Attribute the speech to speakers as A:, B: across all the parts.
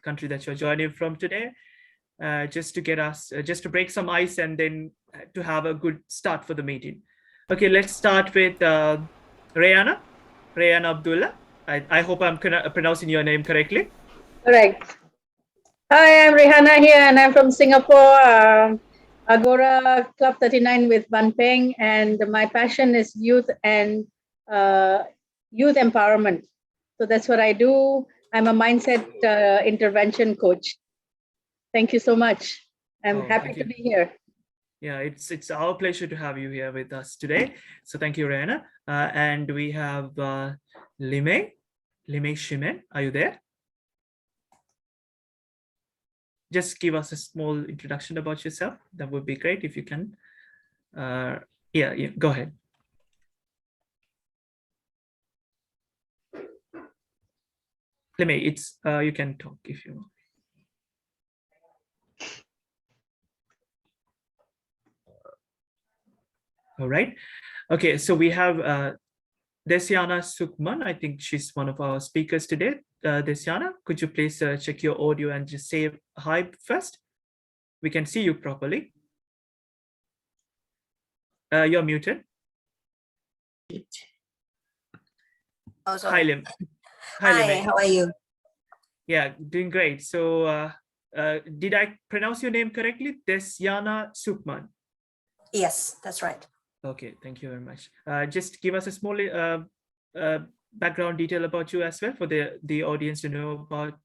A: country that you're joining from today, just to get us, just to break some ice and then to have a good start for the meeting. Okay, let's start with Rayana Abdullah. I hope I'm pronouncing your name correctly.
B: Correct. Hi, I'm Rihanna here, and I'm from Singapore. Agora Club 39 with Van Peng, and my passion is youth and youth empowerment. So that's what I do. I'm a mindset intervention coach. Thank you so much. I'm happy to be here.
A: Yeah, it's our pleasure to have you here with us today. So thank you, Rihanna. And we have Limei Shimen. Are you there? Just give us a small introduction about yourself. That would be great if you can. Yeah, go ahead. Limei, it's you can talk if you want. All right. Okay, so we have Desyana Sukman. I think she's one of our speakers today. Desyana, could you please check your audio and just say hi first? We can see you properly. You're muted.
C: Oh, sorry.
A: Hi, Lim.
C: Hi, how are you?
A: Yeah, doing great. So did I pronounce your name correctly? Desyana Sukman.
C: Yes, that's right.
A: Okay, thank you very much. Just give us a small background detail about you as well for the audience to know about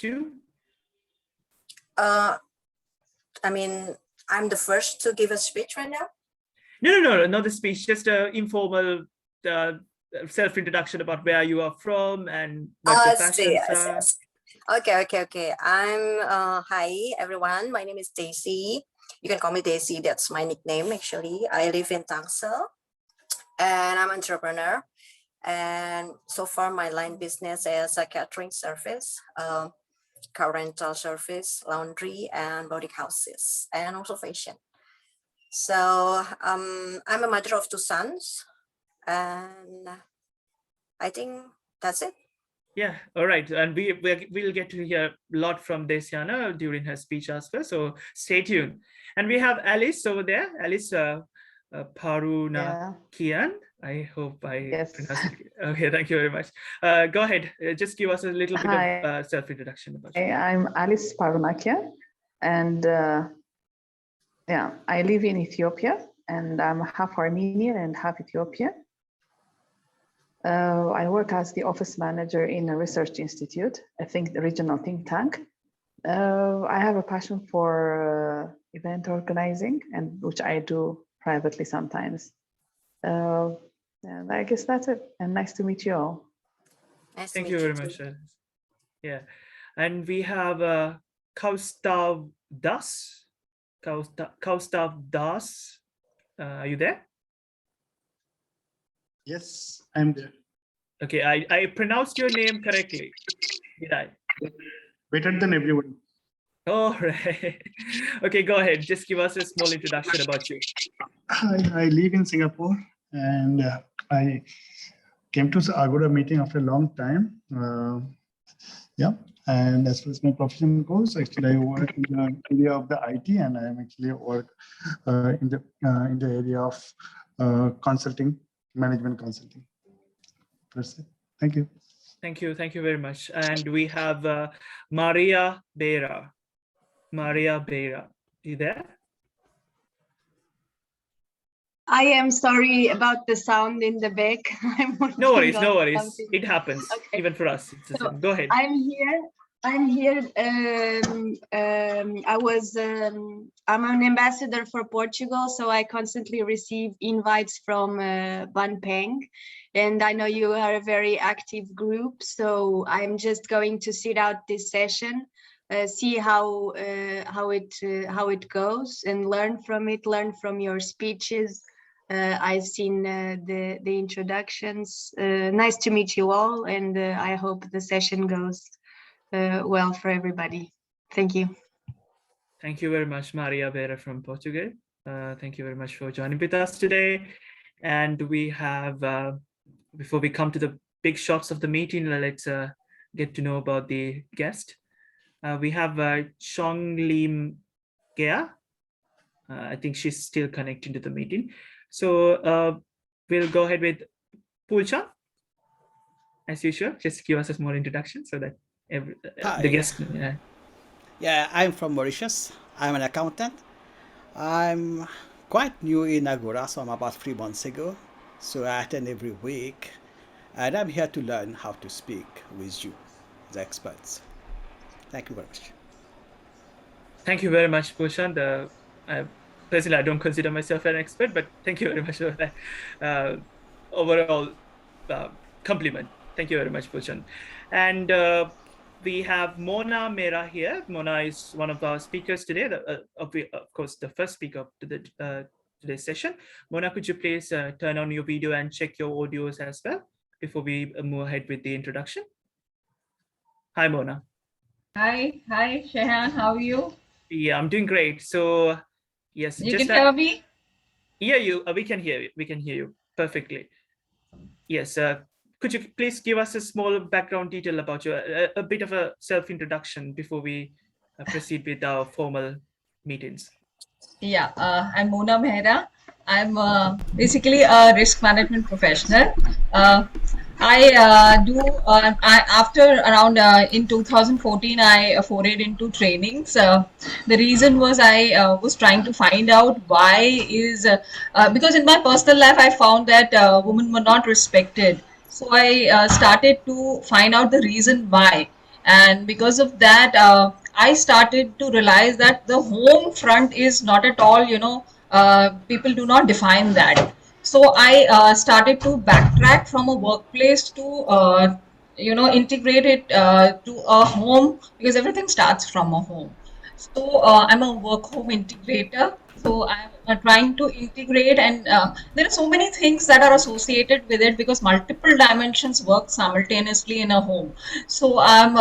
A: you.
C: I mean, I'm the first to give a speech right now.
A: No, not the speech, just an informal self-introduction about where you are from and what the passions are.
C: Yes. Okay. Hi, everyone. My name is Daisy. You can call me Daisy. That's my nickname, actually. I live in Tangsel, and I'm an entrepreneur. And so far, my line business is a catering service, car rental service, laundry, and boutique houses, and also fashion. So I'm a mother of 2 sons, and I think that's it.
A: Yeah, all right. And we'll get to hear a lot from Desyana during her speech as well. So stay tuned. And we have Alice over there. Alice Paruna Kian. I hope I pronounced it. Okay, thank you very much. Go ahead. Just give us a little bit of self-introduction about you.
D: I'm Alice Parunakia, and I live in Ethiopia, and I'm half Armenian and half Ethiopian. I work as the office manager in a research institute, I think the regional think tank. I have a passion for event organizing, and which I do privately sometimes. And I guess that's it. And nice to meet you all.
A: Thank you very much. Yeah, and we have Kaustav Das. Kaustav Das. Are you there?
E: Yes, I'm there.
A: Okay, I pronounced your name correctly. Did I?
E: Better than everyone.
A: All right. Okay, go ahead. Just give us a small introduction about you.
E: I live in Singapore, and I came to the Agora meeting after a long time. And as far as my profession goes, actually I work in the area of the IT, and I am actually work in the area of consulting, management consulting. That's it. Thank you.
A: Thank you very much. And we have Maria Beira. Maria Beira, you there?
F: I am sorry about the sound in the back.
A: No worries. Something. It happens, okay. Even for us. So go ahead.
F: I'm here. I'm an ambassador for Portugal, so I constantly receive invites from Van Peng, and I know you are a very active group. So I'm just going to sit out this session, see how it goes, and learn from it. Learn from your speeches. I've seen the introductions. Nice to meet you all, and I hope the session goes well for everybody. Thank you.
A: Thank you very much, Maria Vera from Portugal. Thank you very much for joining with us today. And we have, before we come to the big shots of the meeting, let's get to know about the guest. We have Chong Lim Gea. I think she's still connecting to the meeting. So we'll go ahead with Pulcha. As usual, just give us a small introduction so that the guests.
G: Yeah, I'm from Mauritius. I'm an accountant. I'm quite new in Agora, so I'm about 3 months ago. So I attend every week, and I'm here to learn how to speak with you, the experts. Thank you very much.
A: Thank you very much, Pushan. Personally, I don't consider myself an expert, but thank you very much for that overall compliment. Thank you very much, Pushan. And we have Mona Mera here. Mona is one of our speakers today. Of course, the first speaker to the today's session. Mona, could you please turn on your video and check your audios as well before we move ahead with the introduction? Hi, Mona.
H: Hi, Shehan. How are you?
A: Yeah, I'm doing great. So, yes,
H: you can hear me.
A: Yeah, we can hear you. We can hear you perfectly. Yes. Could you please give us a small background detail about you, a bit of a self-introduction before we proceed with our formal meetings?
H: Yeah, I'm Mona Mehra. I'm basically a risk management professional. After around in 2014, I forayed into trainings. The reason was I was trying to find out why is, because in my personal life, I found that women were not respected. So I started to find out the reason why. And because of that, I started to realize that the home front is not at all, people do not define that. So I started to backtrack from a workplace to integrate it to a home, because everything starts from a home. So I'm a work home integrator. So I'm trying to integrate, and there are so many things that are associated with it, because multiple dimensions work simultaneously in a home. So I'm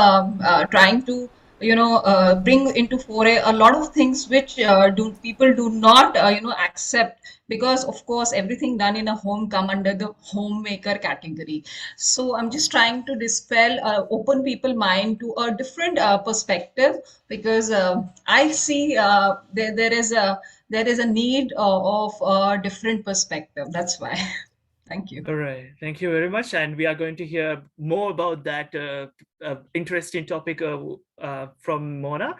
H: trying to bring into foray a lot of things which people do not accept, because of course everything done in a home come under the homemaker category. So I'm just trying to dispel, open people mind to a different perspective, because I see there is a need of a different perspective. That's why. Thank you.
A: All right. Thank you very much. And we are going to hear more about that interesting topic from Mona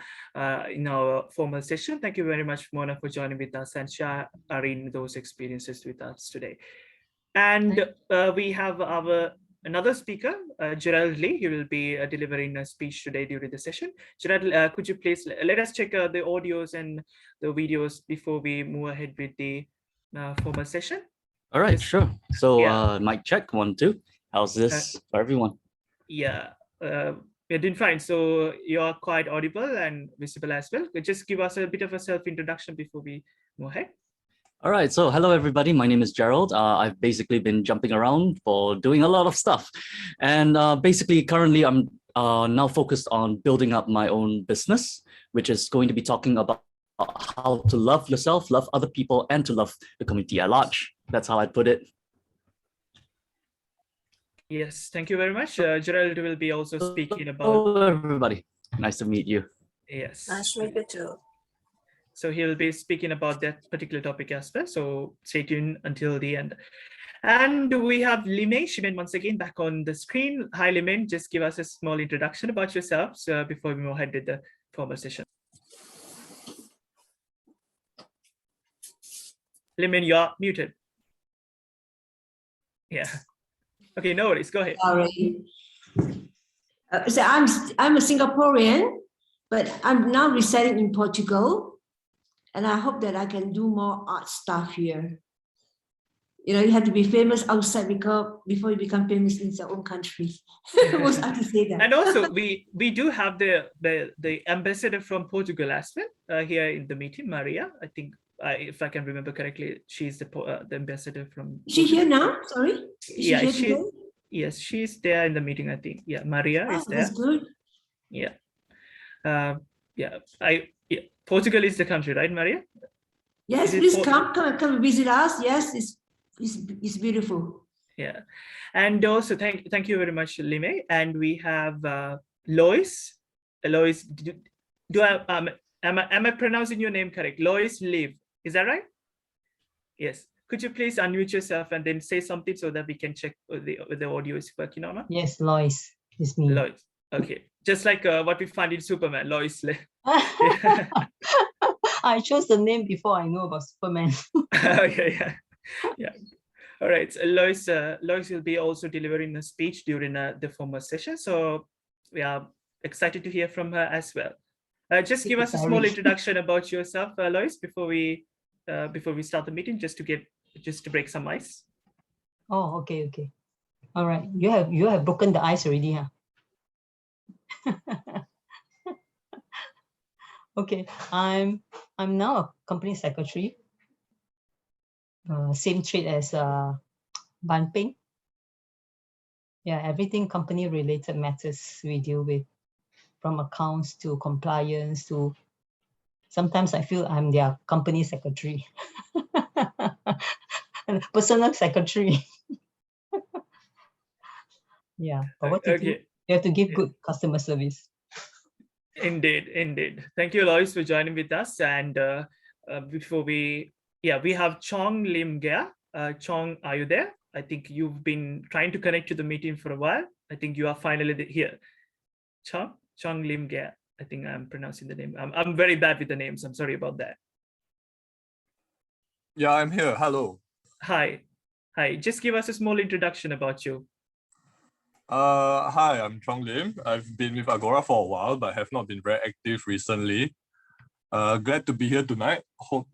A: in our formal session. Thank you very much, Mona, for joining with us and sharing those experiences with us today. And we have another speaker, Gerald Lee. He will be delivering a speech today during the session. Gerald, could you please let us check the audios and the videos before we move ahead with the formal session?
I: All right, sure. So mic check, 1, 2. How's this for everyone?
A: Yeah, we're doing fine. So you're quite audible and visible as well. Just give us a bit of a self-introduction before we move ahead.
I: All right, so hello everybody. My name is Gerald. I've basically been jumping around for doing a lot of stuff. And basically currently I'm now focused on building up my own business, which is going to be talking about how to love yourself, love other people, and to love the community at large. That's how I'd put it.
A: Yes, thank you very much. Gerald will be also speaking about...
I: Hello, everybody. Nice to meet you.
A: Yes.
C: Nice to meet you too.
A: So he'll be speaking about that particular topic as well. So stay tuned until the end. And we have Limen Shimen once again back on the screen. Hi, Limen. Just give us a small introduction about yourselves before we move ahead with the formal session. Limen, you're muted. Yeah. Okay, no worries. Go ahead.
J: Sorry. So I'm a Singaporean, but I'm now residing in Portugal, and I hope that I can do more art stuff here. You know, you have to be famous outside before you become famous in your own country. Most artists say that.
A: And also, we do have the ambassador from Portugal as well here in the meeting, Maria. I think, if I can remember correctly, she's the ambassador from.
J: Is she here now? Sorry.
A: Yes, she's there in the meeting. I think. Yeah, Maria is there.
J: That's good.
A: Yeah. Portugal is the country, right, Maria?
J: Yes, please come visit us. Yes, it's beautiful.
A: Yeah, and also thank you very much, Lime. And we have Lois. Lois, do I, am I pronouncing your name correct? Lois Live, is that right? Yes. Could you please unmute yourself and then say something so that we can check the audio is working or not?
K: Yes, Lois, it's me.
A: Lois, okay. Just like what we find in Superman, Lois Live.
K: I chose the name before I know about Superman.
A: Okay, yeah. All right, so Lois will be also delivering a speech during the former session. So we are excited to hear from her as well. Just give us a small introduction about yourself, Lois, before we start the meeting, just to break some ice.
K: Oh, okay. All right, you have broken the ice already, huh? Okay, I'm now a company secretary. Same trade as Ban Ping. Yeah, everything company related matters we deal with, from accounts to compliance to sometimes I feel I'm their company secretary. Personal secretary. Yeah, but what to do? You have to give good customer service.
A: Indeed. Thank you, Lois, for joining with us. And before we have Chong Lim Gea. Chong, are you there? I think you've been trying to connect to the meeting for a while. I think you are finally here. Chong Lim Gea. I think I'm pronouncing the name. I'm very bad with the names. I'm sorry about that.
L: Yeah, I'm here. Hello.
A: Hi. Just give us a small introduction about you.
L: Hi, I'm Chong Lim. I've been with Agora for a while, but have not been very active recently. Glad to be here tonight. Hope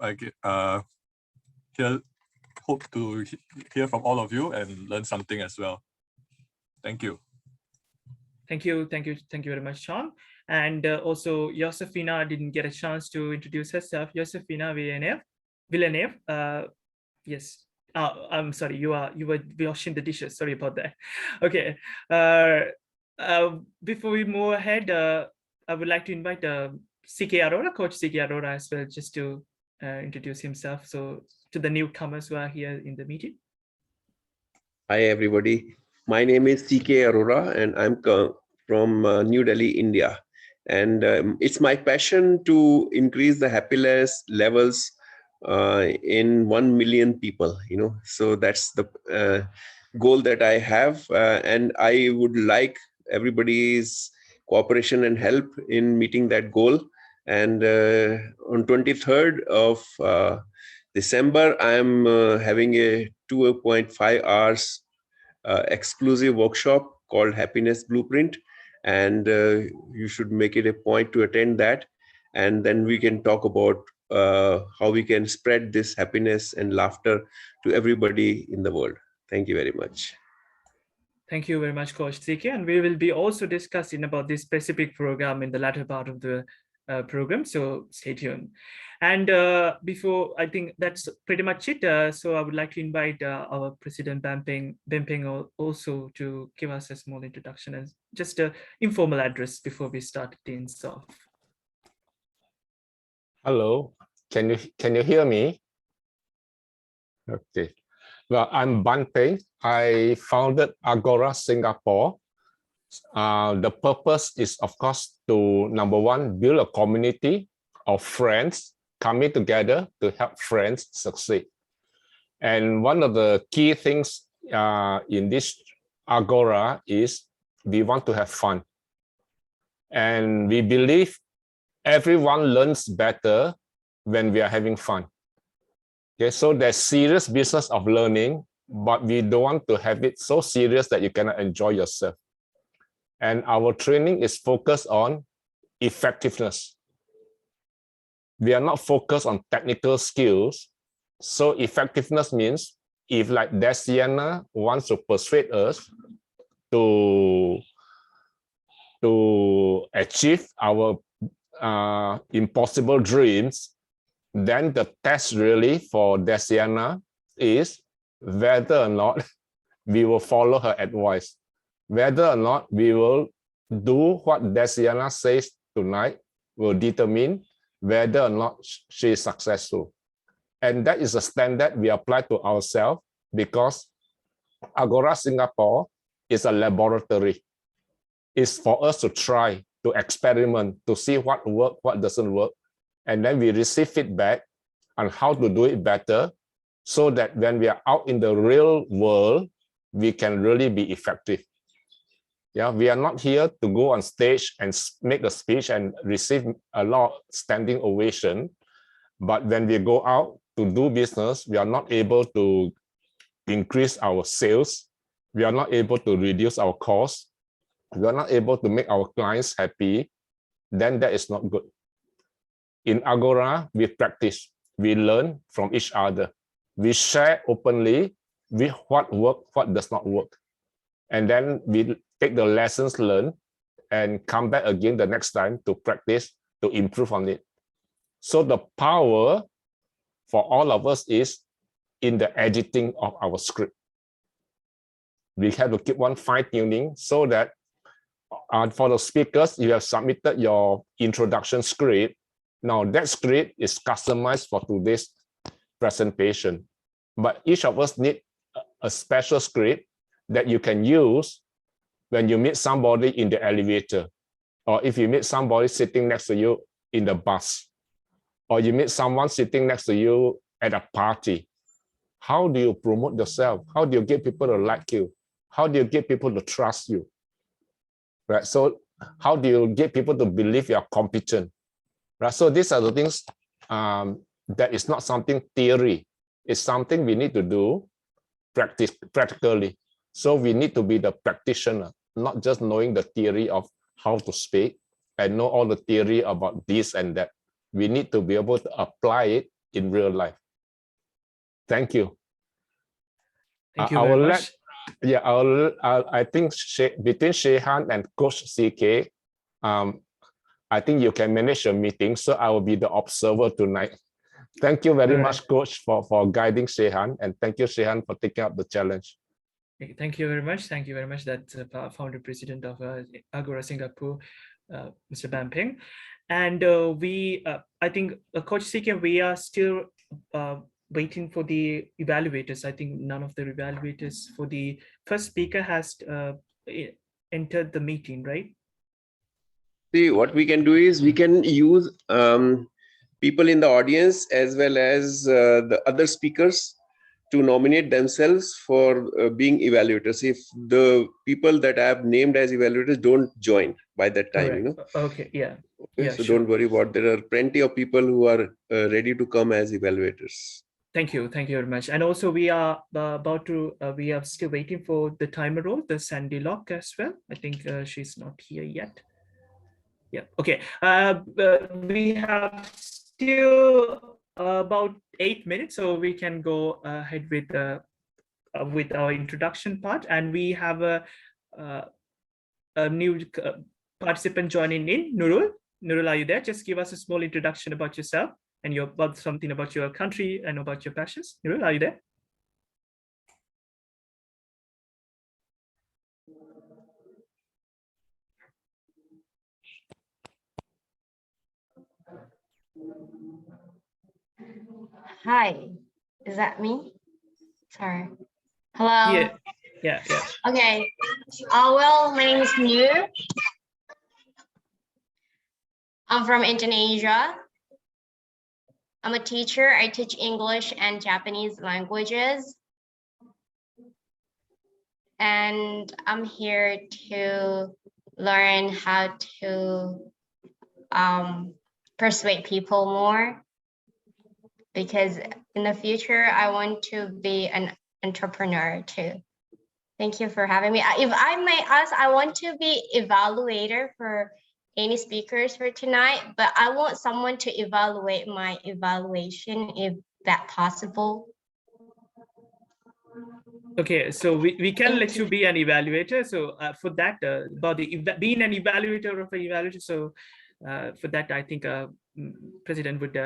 L: to hear from all of you and learn something as well. Thank you.
A: Thank you very much, Sean. And also, Josefina didn't get a chance to introduce herself. Josefina Villeneuve. Yes. I'm sorry. You were washing the dishes. Sorry about that. Okay. Before we move ahead, I would like to invite CK Arora, Coach CK Arora, as well, just to introduce himself. So to the newcomers who are here in the meeting.
M: Hi, everybody. My name is CK Arora, and I'm from New Delhi, India. And it's my passion to increase the happiness levels in 1 million people, so that's the goal that I have. And I would like everybody's cooperation and help in meeting that goal. And on 23rd of December, I'm having a 2.5 hours exclusive workshop called Happiness Blueprint. And you should make it a point to attend that. And then we can talk about how we can spread this happiness and laughter to everybody in the world. Thank you very much.
A: Thank you very much, Coach CK. And we will be also discussing about this specific program in the latter part of the program. So stay tuned. And before, I think that's pretty much it. So I would like to invite our President Bemping also to give us a small introduction and just an informal address before we start things off.
N: Hello, can you hear me? Okay. Well, I'm Ban Peng. I founded Agora Singapore. The purpose is, of course, to, number one, build a community of friends coming together to help friends succeed. And one of the key things in this Agora is we want to have fun. And we believe everyone learns better when we are having fun. Okay, so there's serious business of learning, but we don't want to have it so serious that you cannot enjoy yourself. And our training is focused on effectiveness. We are not focused on technical skills. So effectiveness means if, like Desiana wants to persuade us to achieve our impossible dreams, then the test really for Desiana is whether or not we will follow her advice, whether or not we will do what Desiana says tonight will determine whether or not she is successful. And that is a standard we apply to ourselves because Agora Singapore is a laboratory. It's for us to try to experiment, to see what works, what doesn't work. And then we receive feedback on how to do it better so that when we are out in the real world, we can really be effective. Yeah, we are not here to go on stage and make a speech and receive a lot of standing ovation. But when we go out to do business, we are not able to increase our sales. We are not able to reduce our costs. We are not able to make our clients happy. Then that is not good. In Agora, we practice, we learn from each other. We share openly with what works, what does not work. And then we take the lessons learned and come back again the next time to practice, to improve on it. So the power for all of us is in the editing of our script. We have to keep on fine-tuning so that for the speakers, you have submitted your introduction script. Now that script is customized for today's presentation. But each of us need a special script that you can use when you meet somebody in the elevator, or if you meet somebody sitting next to you in the bus, or you meet someone sitting next to you at a party. How do you promote yourself? How do you get people to like you? How do you get people to trust you? Right? So how do you get people to believe you are competent? Right? So these are the things that is not something theory. It's something we need to do practically. So we need to be the practitioner, not just knowing the theory of how to speak and know all the theory about this and that. We need to be able to apply it in real life. Thank you.
A: Thank you very much.
N: I think between Shehan and Coach CK, I think you can manage your meeting. So I will be the observer tonight. Thank you very much, Coach, for guiding Shehan, and thank you, Shehan, for taking up the challenge.
A: Thank you very much. Thank you very much. That's founder president of Agora Singapore, Mr. Bam Peng. And I think, Coach CK, we are still waiting for the evaluators. I think none of the evaluators for the first speaker has entered the meeting, right?
M: See, what we can do is we can use people in the audience as well as the other speakers to nominate themselves for being evaluators. If the people that I have named as evaluators don't join by that time,
A: Correct.
M: you know.
A: Okay, yeah.
M: Okay,
A: Yeah,
M: so
A: sure.
M: don't worry about it. There are plenty of people who are ready to come as evaluators.
A: Thank you very much. And also we are we are still waiting for the timer role, the Sandy Locke as well. I think she's not here yet. Yeah, okay. We have still about 8 minutes, so we can go ahead with our introduction part. And we have a new participant joining in, Nurul. Nurul, are you there? Just give us a small introduction about yourself and something about your country and about your passions. Nurul, are you there?
F: Hi, is that me? Sorry. Hello.
A: Yeah.
F: Okay. Well, my name is New. I'm from Indonesia. I'm a teacher. I teach English and Japanese languages. And I'm here to learn how to persuade people more, because in the future, I want to be an entrepreneur too. Thank you for having me. If I may ask, I want to be evaluator for any speakers for tonight, but I want someone to evaluate my evaluation, if that possible.
A: Okay, so we can let you be an evaluator. So for that, about being an evaluator of an evaluator, so for that, I think President would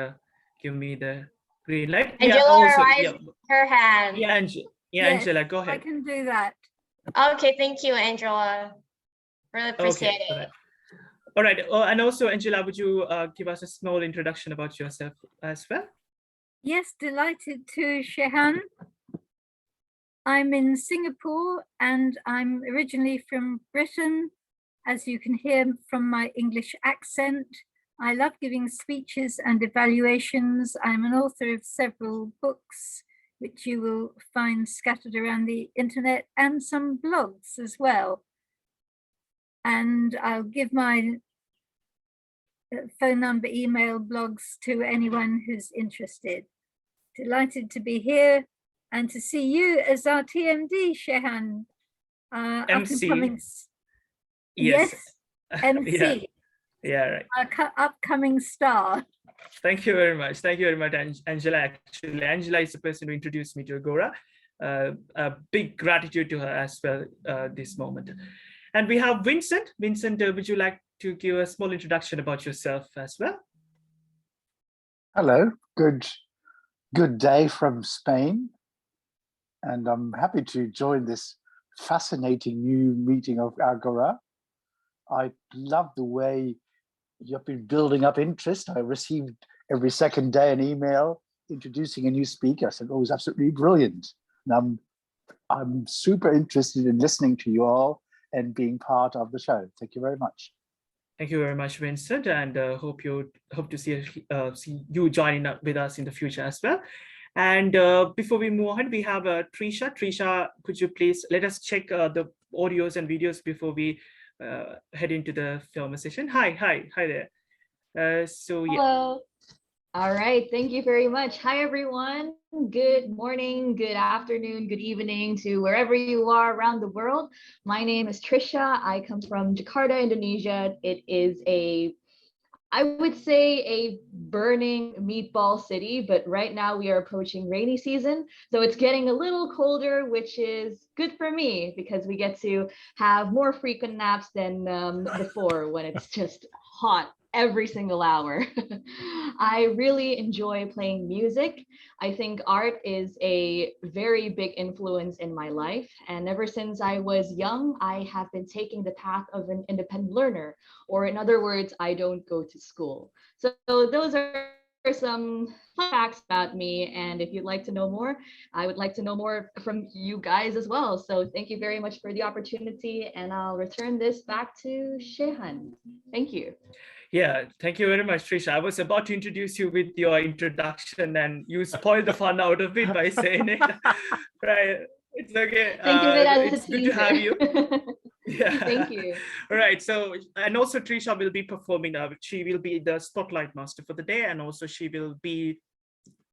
A: give me the green light.
F: Angela raised her hand.
A: Yes, Angela, go ahead.
O: I can do that.
F: Okay, thank you, Angela. Really appreciate it.
A: All right. And also, Angela, would you give us a small introduction about yourself as well?
O: Yes, delighted to, Shehan. I'm in Singapore and I'm originally from Britain. As you can hear from my English accent, I love giving speeches and evaluations. I'm an author of several books, which you will find scattered around the internet, and some blogs as well. And I'll give my phone number, email, blogs to anyone who's interested. Delighted to be here and to see you as our TMD, Shehan.
A: MC. Yes.
O: MC.
A: Yeah, right.
O: Our upcoming star.
A: Thank you very much. Thank you very much, Angela. Actually, Angela is the person who introduced me to Agora. A big gratitude to her as well this moment. And we have Vincent. Vincent, would you like to give a small introduction about yourself as well?
P: Hello, good day from Spain. And I'm happy to join this fascinating new meeting of Agora. I love the way you've been building up interest. I received every second day an email introducing a new speaker. I said, oh, it was absolutely brilliant. And I'm super interested in listening to you all and being part of the show. Thank you very much.
A: Thank you very much, Vincent, and hope to see you joining up with us in the future as well. And before we move on, we have Trisha. Trisha, could you please let us check the audios and videos before we head into the film session? Hi there. So yeah.
Q: Hello. All right, thank you very much. Hi, everyone. Good morning, good afternoon, good evening to wherever you are around the world. My name is Trisha. I come from Jakarta, Indonesia. It is I would say a burning meatball city, but right now we are approaching rainy season. So it's getting a little colder, which is good for me because we get to have more frequent naps than before when it's just hot every single hour. I really enjoy playing music. I think art is a very big influence in my life. And ever since I was young, I have been taking the path of an independent learner, or in other words, I don't go to school. So those are some fun facts about me. And if you'd like to know more, I would like to know more from you guys as well. So thank you very much for the opportunity. And I'll return this back to Shehan. Thank you.
A: Yeah, thank you very much, Trisha. I was about to introduce you with your introduction and you spoiled the fun out of it by saying it. Right, it's okay.
Q: Think of it as
A: it's
Q: a
A: good to have you. Yeah.
Q: Thank you.
A: All right, so, and also Trisha will be performing now. She will be the spotlight master for the day, and also she will be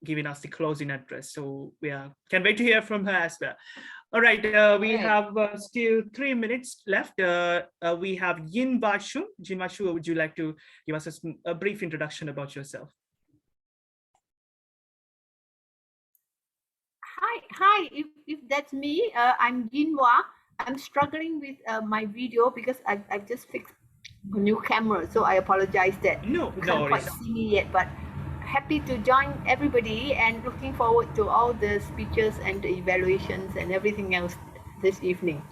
A: giving us the closing address. So we can't wait to hear from her as well. All right, we have still 3 minutes left. We have Yin Bashu. Yin Bashu, would you like to give us a brief introduction about yourself?
R: Hi. If that's me, I'm Yinhua. I'm struggling with my video because I've just fixed a new camera, so I apologize that you can't quite see me yet. But happy to join everybody and looking forward to all the speeches and the evaluations and everything else this evening.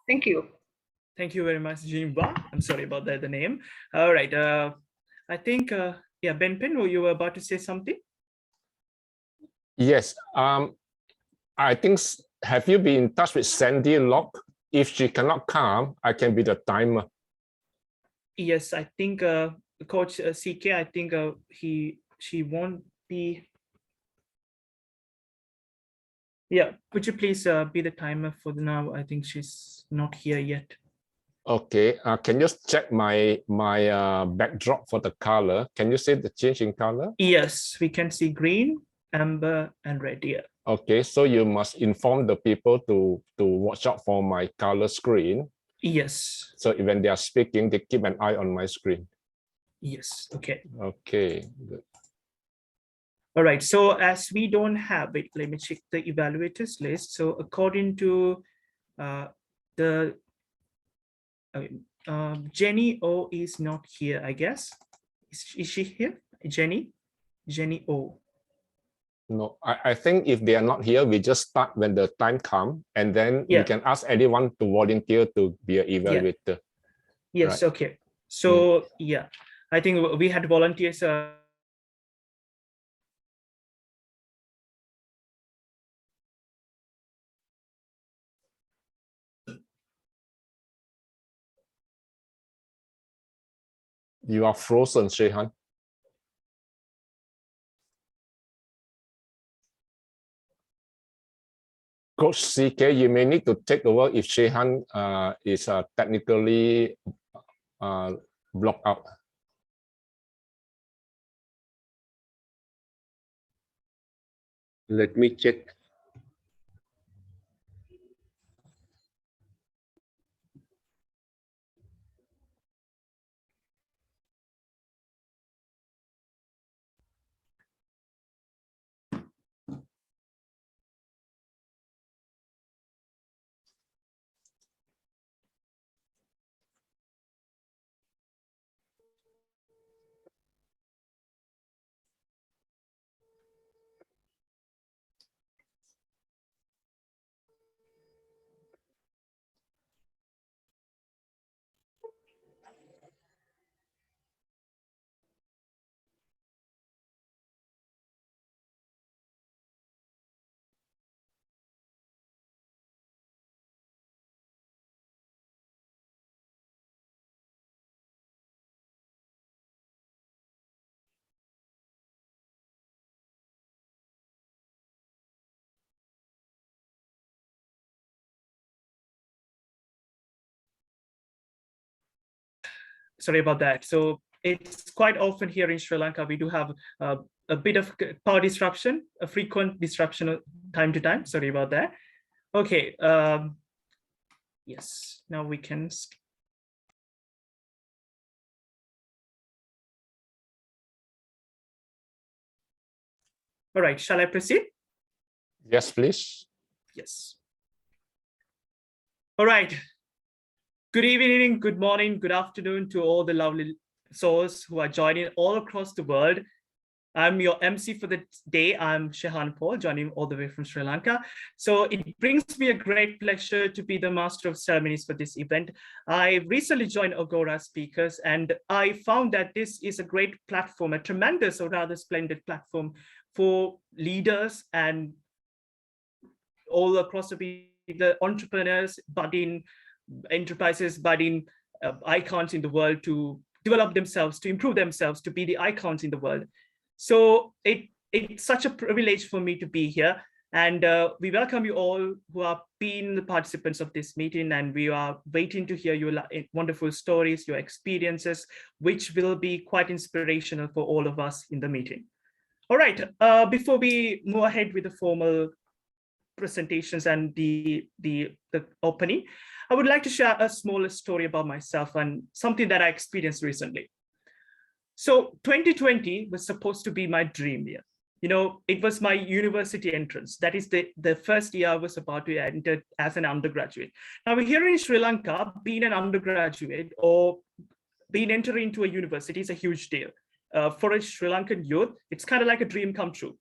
R: Thank you.
A: Thank you very much, Jinba. I'm sorry about the name. All right. I think, yeah, Ben Pin, you were about to say something?
N: Yes. I think, have you been in touch with Sandy Locke? If she cannot come, I can be the timer.
A: Yes, I think Coach CK, I think she won't be. Yeah, would you please be the timer for now? I think she's not here yet.
N: Okay, can you check my backdrop for the color? Can you see the change in color?
A: Yes, we can see green, amber, and red here.
N: Okay, so you must inform the people to watch out for my color screen.
A: Yes.
N: So when they are speaking, they keep an eye on my screen.
A: Yes, okay.
N: Okay, good.
A: All right, so as we don't have it, let me check the evaluators list. So according to Jenny O is not here, I guess. Is she here? Jenny O.
N: No, I think if they are not here, we just start when the time comes, and then we can ask anyone to volunteer to be an evaluator.
A: Yes,
N: right.
A: okay. So yeah, I think we had volunteers
N: You are frozen, Shehan. Coach CK, you may need to take over if Shehan is technically blocked out.
M: Let me check.
A: Sorry about that. So it's quite often here in Sri Lanka, we do have a bit of power disruption, a frequent disruption time to time. Sorry about that. Okay. Yes, now we can. All right, shall I proceed?
N: Yes, please.
A: Yes. All right. Good evening, good morning, good afternoon to all the lovely souls who are joining all across the world. I'm your MC for the day. I'm Shehan Paul, joining all the way from Sri Lanka. So it brings me a great pleasure to be the master of ceremonies for this event. I recently joined Agora Speakers, and I found that this is a great platform, a tremendous or rather splendid platform for leaders and all across the entrepreneurs, budding enterprises, budding icons in the world to develop themselves, to improve themselves, to be the icons in the world. So it's such a privilege for me to be here. And we welcome you all who have been the participants of this meeting, and we are waiting to hear your wonderful stories, your experiences, which will be quite inspirational for all of us in the meeting. All right, before we move ahead with the formal presentations and the opening, I would like to share a small story about myself and something that I experienced recently. So 2020 was supposed to be my dream year. You know, it was my university entrance. That is the first year I was about to enter as an undergraduate. Now here in Sri Lanka, being an undergraduate or being entered into a university is a huge deal. For a Sri Lankan youth, it's kind of like a dream come true.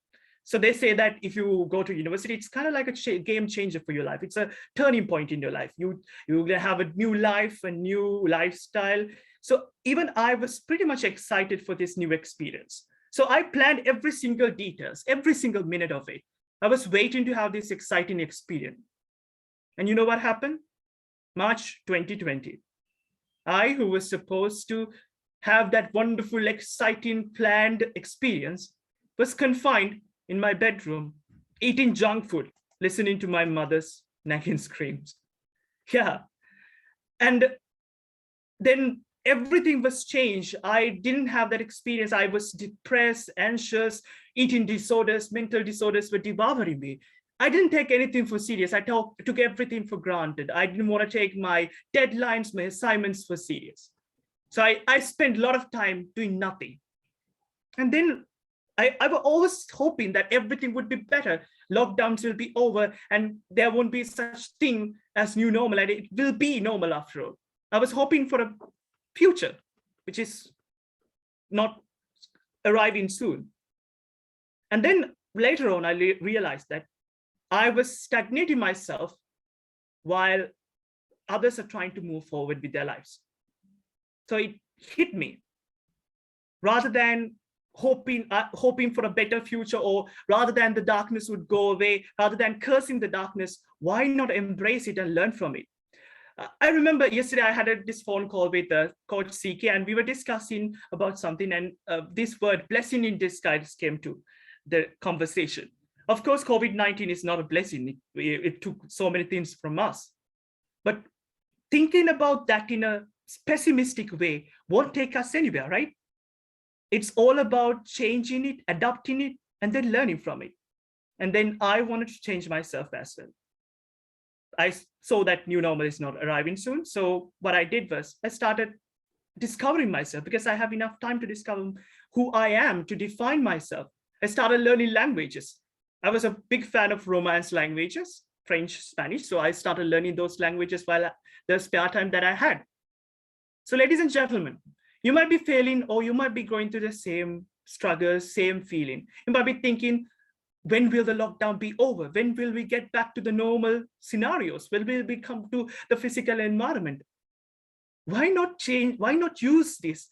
A: So they say that if you go to university, it's kind of like a game changer for your life. It's a turning point in your life. You're going to have a new life, a new lifestyle. So even I was pretty much excited for this new experience. So I planned every single details, every single minute of it. I was waiting to have this exciting experience. And you know what happened? March 2020. I, who was supposed to have that wonderful, exciting, planned experience, was confined in my bedroom, eating junk food, listening to my mother's nagging screams. Yeah. And then everything was changed. I didn't have that experience. I was depressed, anxious, eating disorders, mental disorders were devouring me. I didn't take anything for serious. I took everything for granted. I didn't want to take my deadlines, my assignments for serious. So I spent a lot of time doing nothing. And then I was always hoping that everything would be better. Lockdowns will be over and there won't be such thing as new normal, and it will be normal after all. I was hoping for a future, which is not arriving soon. And then later on, I realized that I was stagnating myself while others are trying to move forward with their lives. So it hit me. Rather than hoping for a better future, or rather than the darkness would go away, rather than cursing the darkness, why not embrace it and learn from it? I remember yesterday I had this phone call with Coach CK, and we were discussing about something, and this word blessing in disguise came to the conversation. Of course, COVID-19 is not a blessing. It took so many things from us. But thinking about that in a pessimistic way won't take us anywhere, right? It's all about changing it, adapting it, and then learning from it. And then I wanted to change myself as well. I saw that new normal is not arriving soon. So what I did was I started discovering myself, because I have enough time to discover who I am, to define myself. I started learning languages. I was a big fan of Romance languages, French, Spanish. So I started learning those languages while the spare time that I had. So ladies and gentlemen, you might be failing, or you might be going through the same struggles, same feeling. You might be thinking, when will the lockdown be over? When will we get back to the normal scenarios? When will we come to the physical environment? Why not change? Why not use this,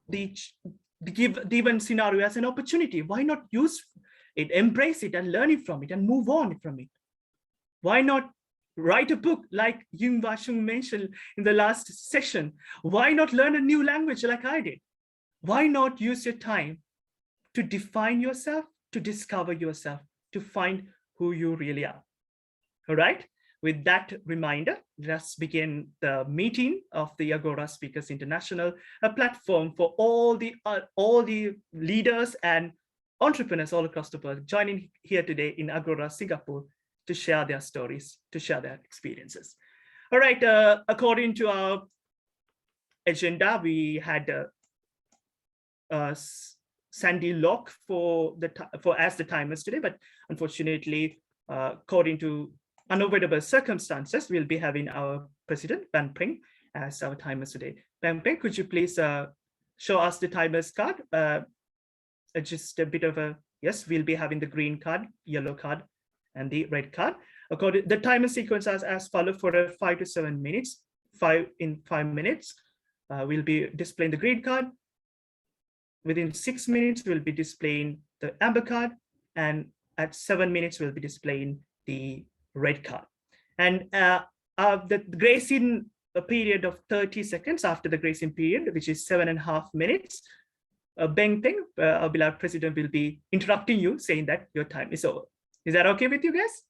A: the given scenario as an opportunity? Why not use it, embrace it, and learn it from it, and move on from it? Why not write a book like Yung Washung mentioned in the last session? Why not learn a new language like I did? Why not use your time to define yourself, to discover yourself, to find who you really are? All right. With that reminder, let's begin the meeting of the Agora Speakers International, a platform for all the leaders and entrepreneurs all across the world joining here today in Agora, Singapore, to share their stories, to share their experiences. All right. According to our agenda, we had Sandy Locke as the timers today, but unfortunately, according to unavoidable circumstances, we'll be having our president, Ban Peng, as our timers today. Ban Peng, could you please show us the timers card? Just a bit of a, yes, we'll be having the green card, yellow card, and the red card. The timer sequence as follows for 5 to 7 minutes. In 5 minutes, we'll be displaying the green card. Within 6 minutes, we'll be displaying the amber card, and at 7 minutes, we'll be displaying the red card. And the gracing period of 30 seconds after the gracing period, which is 7.5 minutes, Beng Peng, our beloved president, will be interrupting you, saying that your time is over. Is that okay with you guys?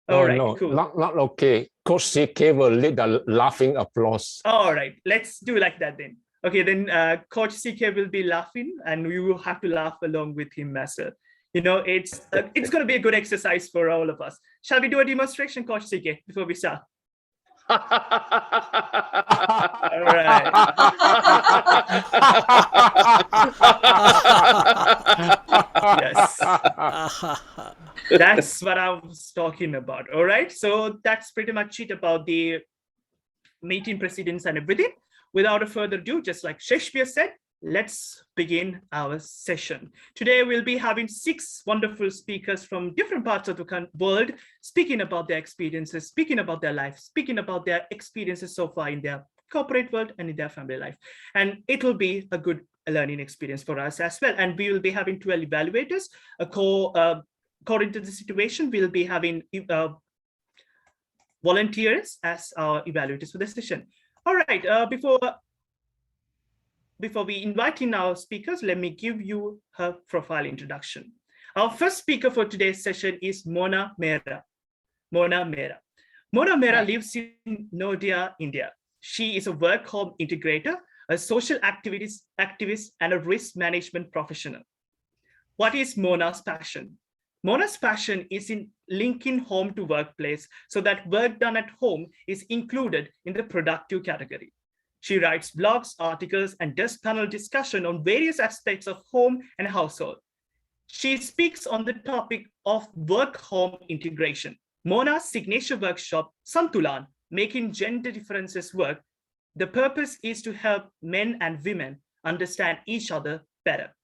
A: All right,
N: no,
A: cool.
N: Not okay. Coach CK will lead the laughing applause.
A: All right, let's do like that then. Okay, then Coach CK will be laughing, and we will have to laugh along with him as well. You know, it's going to be a good exercise for all of us. Shall we do a demonstration, Coach CK, before we start? All right. Yes. That's what I was talking about. All right. So that's pretty much it about the meeting precedents and everything. Without a further ado, just like Shakespeare said, let's begin our session. Today, we'll be having 6 wonderful speakers from different parts of the world, speaking about their experiences, speaking about their life, speaking about their experiences so far in their corporate world and in their family life. And it will be a good learning experience for us as well. And we will be having 12 evaluators. According to the situation, we'll be having volunteers as our evaluators for the session. All right, before we invite in our speakers, let me give you her profile introduction. Our first speaker for today's session is Mona Mehra. Mona Mehra lives in Noida, India. She is a work home integrator, a social activist, and a risk management professional. What is Mona's passion? Mona's passion is in linking home to workplace so that work done at home is included in the productive category. She writes blogs, articles, and does panel discussion on various aspects of home and household. She speaks on the topic of work-home integration. Mona's signature workshop, Santulan, Making Gender Differences Work. The purpose is to help men and women understand each other better.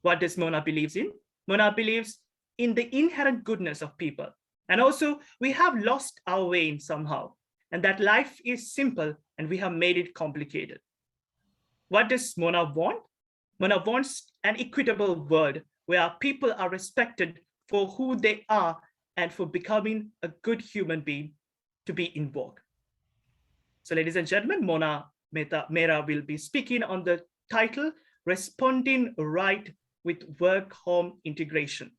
A: What does Mona believe in? Mona believes in the inherent goodness of people. And also, we have lost our way in somehow, and that life is simple and we have made it complicated. What does Mona want? Mona wants an equitable world where people are respected for who they are and for becoming a good human being to be in vogue. So ladies and gentlemen, Mona Mehra will be speaking on the title, Responding Right with Work-Home Integration.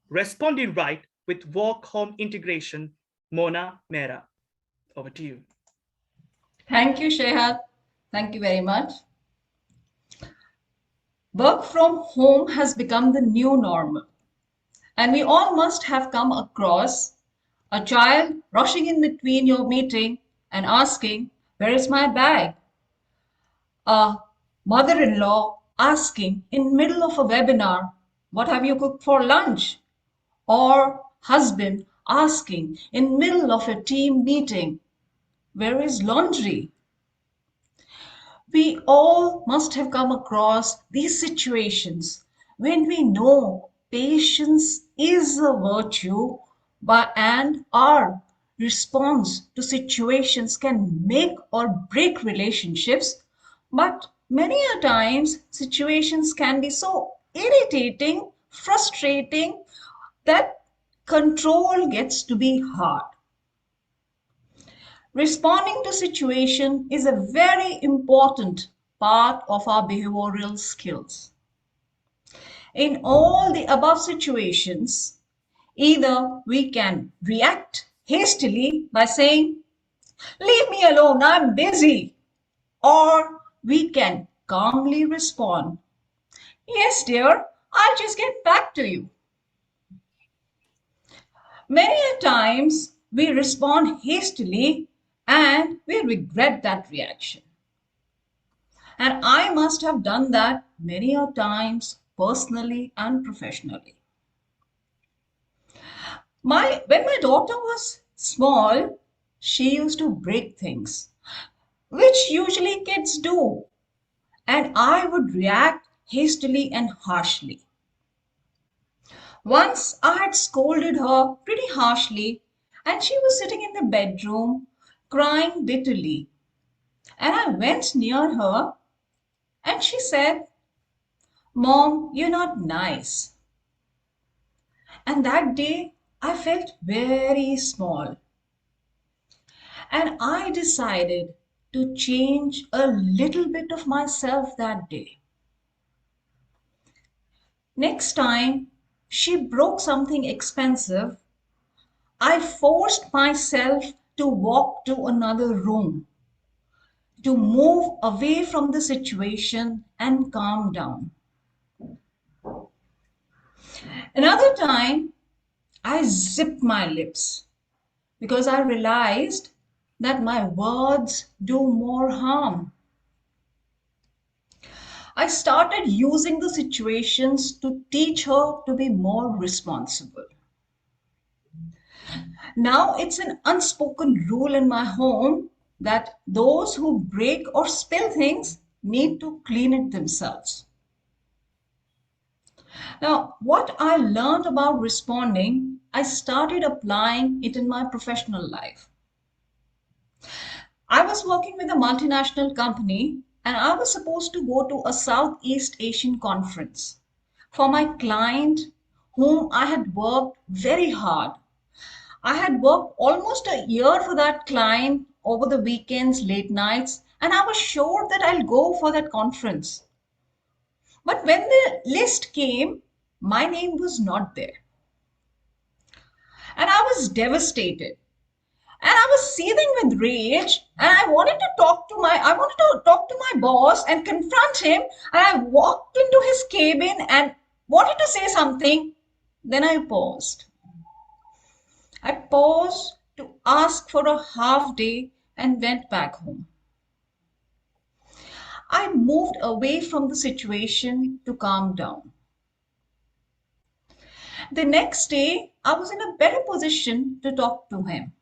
A: Responding Right with Work-Home Integration, Mona Mehra. Over to you.
H: Thank you, Shehat. Thank you very much. Work from home has become the new normal. And we all must have come across a child rushing in between your meeting and asking, "Where is my bag?" A mother-in-law asking in middle of a webinar, "What have you cooked for lunch?" Or husband asking in middle of a team meeting, "Where is laundry?" We all must have come across these situations when we know patience is a virtue, and our response to situations can make or break relationships. But many a times situations can be so irritating, frustrating, that control gets to be hard. Responding to situation is a very important part of our behavioral skills. In all the above situations, either we can react hastily by saying, "Leave me alone, I'm busy," or we can calmly respond, "Yes, dear, I'll just get back to you." Many a times we respond hastily and we regret that reaction. And I must have done that many a times personally and professionally. When my daughter was small, she used to break things, which usually kids do, and I would react hastily and harshly. Once I had scolded her pretty harshly, and she was sitting in the bedroom crying bitterly. And I went near her and she said, "Mom, you're not nice." And that day I felt very small. And I decided to change a little bit of myself that day. Next time she broke something expensive, I forced myself to walk to another room, to move away from the situation and calm down. Another time, I zipped my lips because I realized that my words do more harm. I started using the situations to teach her to be more responsible. Now it's an unspoken rule in my home that those who break or spill things need to clean it themselves. Now, what I learned about responding, I started applying it in my professional life. I was working with a multinational company and I was supposed to go to a Southeast Asian conference for my client whom I had worked very hard. I had worked almost a year for that client over the weekends, late nights, and I was sure that I'll go for that conference. But when the list came, my name was not there. And I was devastated. And I was seething with rage, and I wanted to talk to my boss and confront him. And I walked into his cabin and wanted to say something. Then I paused. I paused to ask for a half day and went back home. I moved away from the situation to calm down. The next day, I was in a better position to talk to him.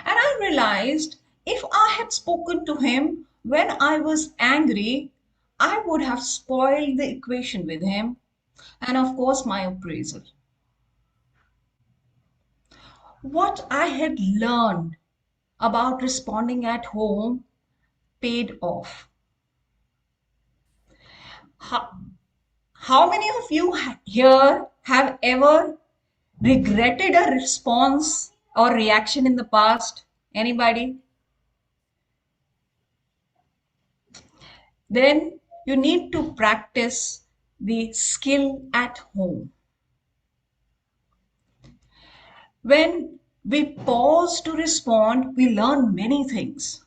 H: And I realized if I had spoken to him when I was angry, I would have spoiled the equation with him and, of course, my appraisal. What I had learned about responding at home paid off. How many of you here have ever regretted a response or reaction in the past? Anybody? Then you need to practice the skill at home. When we pause to respond, we learn many things.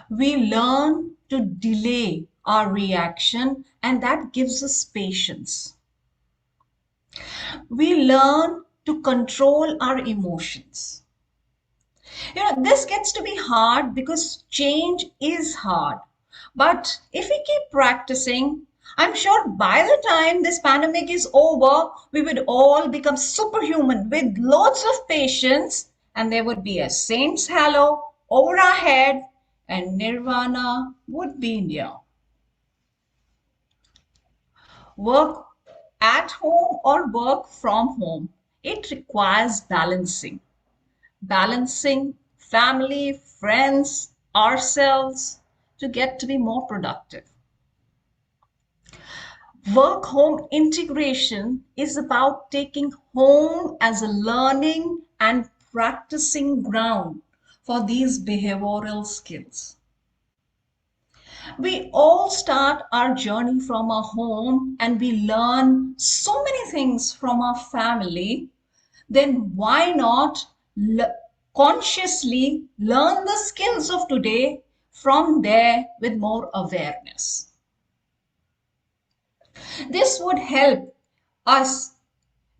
H: We learn to delay our reaction, and that gives us patience. We learn to control our emotions. This gets to be hard because change is hard. But if we keep practicing, I'm sure by the time this pandemic is over, we would all become superhuman with lots of patience, and there would be a saint's halo over our head, and nirvana would be near. Work at home or work from home, it requires balancing family, friends, ourselves to get to be more productive. Work home integration is about taking home as a learning and practicing ground for these behavioral skills. We all start our journey from our home and we learn so many things from our family. Then why not consciously learn the skills of today from there with more awareness? This would help us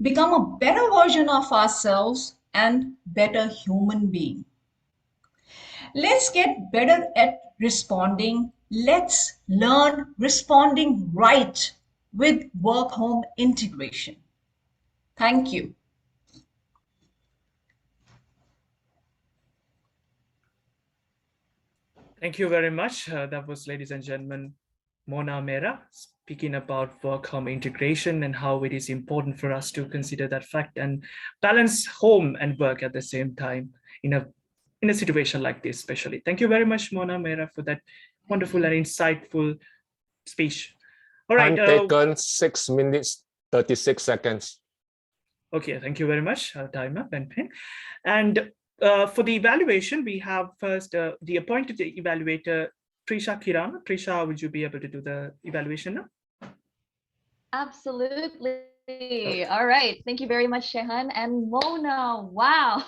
H: become a better version of ourselves and better human being. Let's get better at responding. Let's learn responding right with work home integration. Thank you.
A: Thank you very much. That was, ladies and gentlemen, Mona Mera speaking about work home integration and how it is important for us to consider that fact and balance home and work at the same time in a situation like this, especially. Thank you very much, Mona Mera, for that wonderful and insightful speech. All right.
N: Time taken 6 minutes, 36 seconds.
A: Okay, thank you very much, time up and pen. And for the evaluation, we have first the appointed evaluator, Trisha Kirana. Trisha, would you be able to do the evaluation now?
Q: Absolutely. All right. Thank you very much, Shehan and Mona. Wow.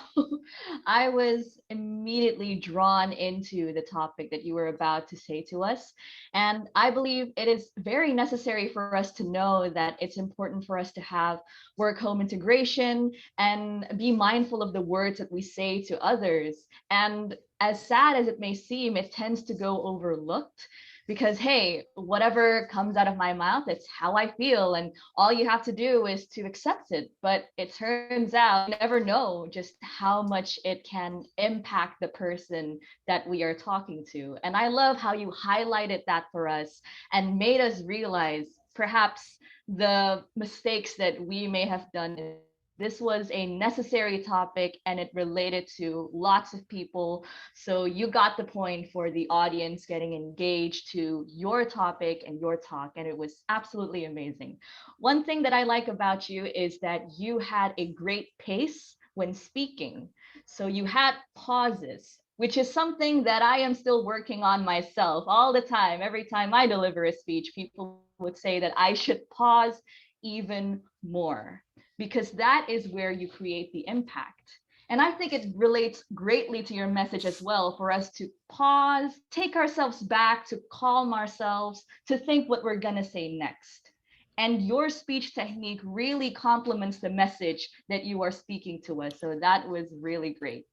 Q: I was immediately drawn into the topic that you were about to say to us. And I believe it is very necessary for us to know that it's important for us to have work-home integration and be mindful of the words that we say to others. And as sad as it may seem, it tends to go overlooked. Because, hey, whatever comes out of my mouth, it's how I feel. And all you have to do is to accept it. But it turns out you never know just how much it can impact the person that we are talking to. And I love how you highlighted that for us and made us realize perhaps the mistakes that we may have done. This was a necessary topic and it related to lots of people. So you got the point for the audience getting engaged to your topic and your talk. And it was absolutely amazing. One thing that I like about you is that you had a great pace when speaking. So you had pauses, which is something that I am still working on myself all the time. Every time I deliver a speech, people would say that I should pause even more, because that is where you create the impact. And I think it relates greatly to your message as well, for us to pause, take ourselves back, to calm ourselves, to think what we're going to say next. And your speech technique really complements the message that you are speaking to us. So that was really great.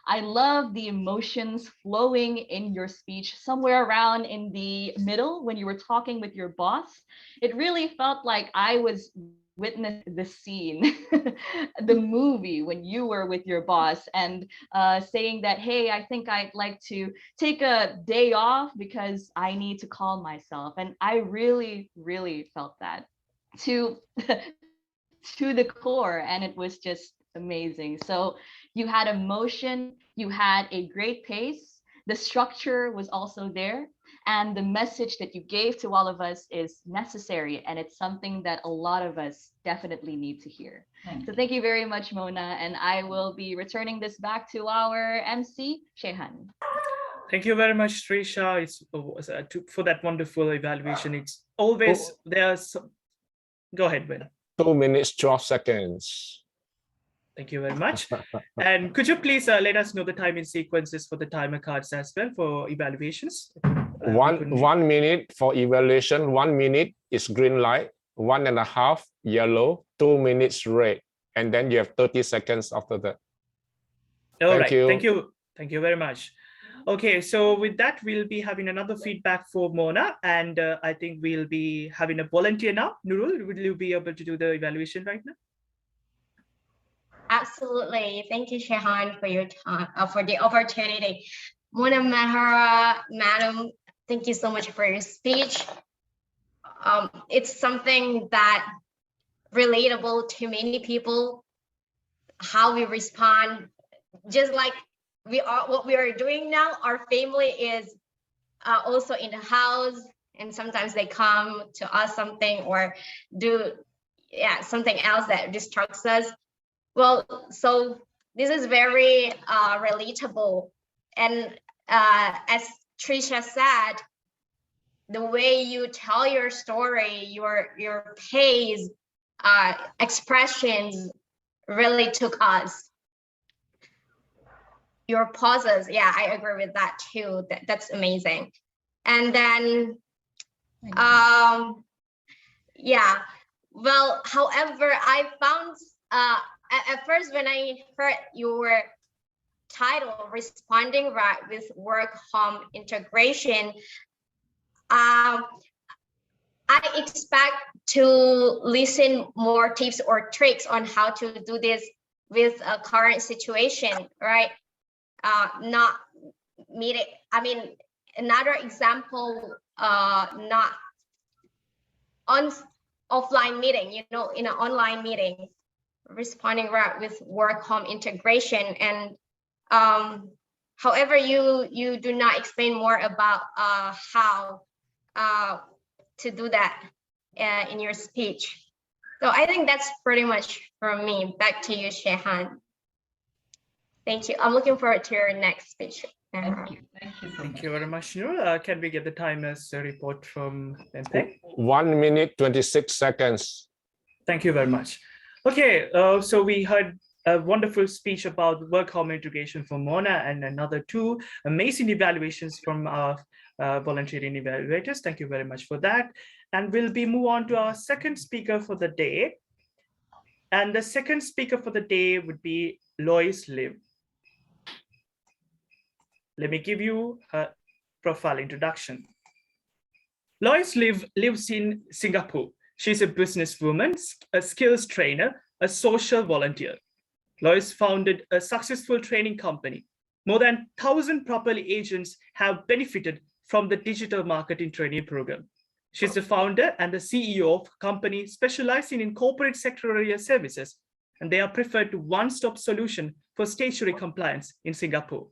Q: I love the emotions flowing in your speech, somewhere around in the middle when you were talking with your boss. It really felt like I was witness the scene, the movie when you were with your boss and saying that, hey, I think I'd like to take a day off because I need to calm myself. And I really, really felt that to to the core, and it was just amazing. So you had emotion, you had a great pace, the structure was also there. And the message that you gave to all of us is necessary, and it's something that a lot of us definitely need to hear. So thank you very much, Mona, and I will be returning this back to our MC, Shehan.
A: Thank you very much, Trisha. For that wonderful evaluation. It's always there's. Go ahead, Ben.
N: 2 minutes 12 seconds.
A: Thank you very much. And could you please let us know the timing sequences for the timer cards as well for evaluations?
N: 1 minute for evaluation. 1 minute is green light. 1.5 yellow. 2 minutes red. And then you have 30 seconds after that.
A: All right. Thank you. Thank you very much. Okay, so with that, we'll be having another feedback for Mona, and I think we'll be having a volunteer now. Nurul, will you be able to do the evaluation right now?
S: Absolutely. Thank you, Shehan, for your time, for the opportunity. Mona Mehra, madam, thank you so much for your speech. It's something that relatable to many people, how we respond, just like what we are doing now. Our family is also in the house, and sometimes they come to us something or do something else that distracts us. Well, so this is very relatable, and as Trisha said, the way you tell your story, your pace, expressions really took us. Your pauses, yeah, I agree with that too. That's amazing. And then, yeah. Well, however, I found at first when I heard your title, responding right with work-home integration, I expect to listen more tips or tricks on how to do this with a current situation, right? Not meeting. I mean, another example, not on offline meeting, you know, in an online meeting, responding right with work-home integration. And however, you do not explain more about how to do that in your speech. So I think that's pretty much from me. Back to you, Shehan. Thank you. I'm looking forward to your next speech.
Q: Thank you.
A: Thank you very much, Nurul. Can we get the timer's report from Benteng?
N: 1 minute 26 seconds.
A: Thank you very much. Okay, so we heard a wonderful speech about work-home integration from Mona, and another 2 amazing evaluations from our volunteering evaluators. Thank you very much for that. And we'll move on to our second speaker for the day. And the second speaker for the day would be Lois Liv. Let me give you a profile introduction. Lois Liv lives in Singapore. She's a businesswoman, a skills trainer, a social volunteer. Lois founded a successful training company. More than 1,000 property agents have benefited from the digital marketing training program. She's the founder and the CEO of a company specializing in corporate secretarial services, and they are preferred one-stop solution for statutory compliance in Singapore.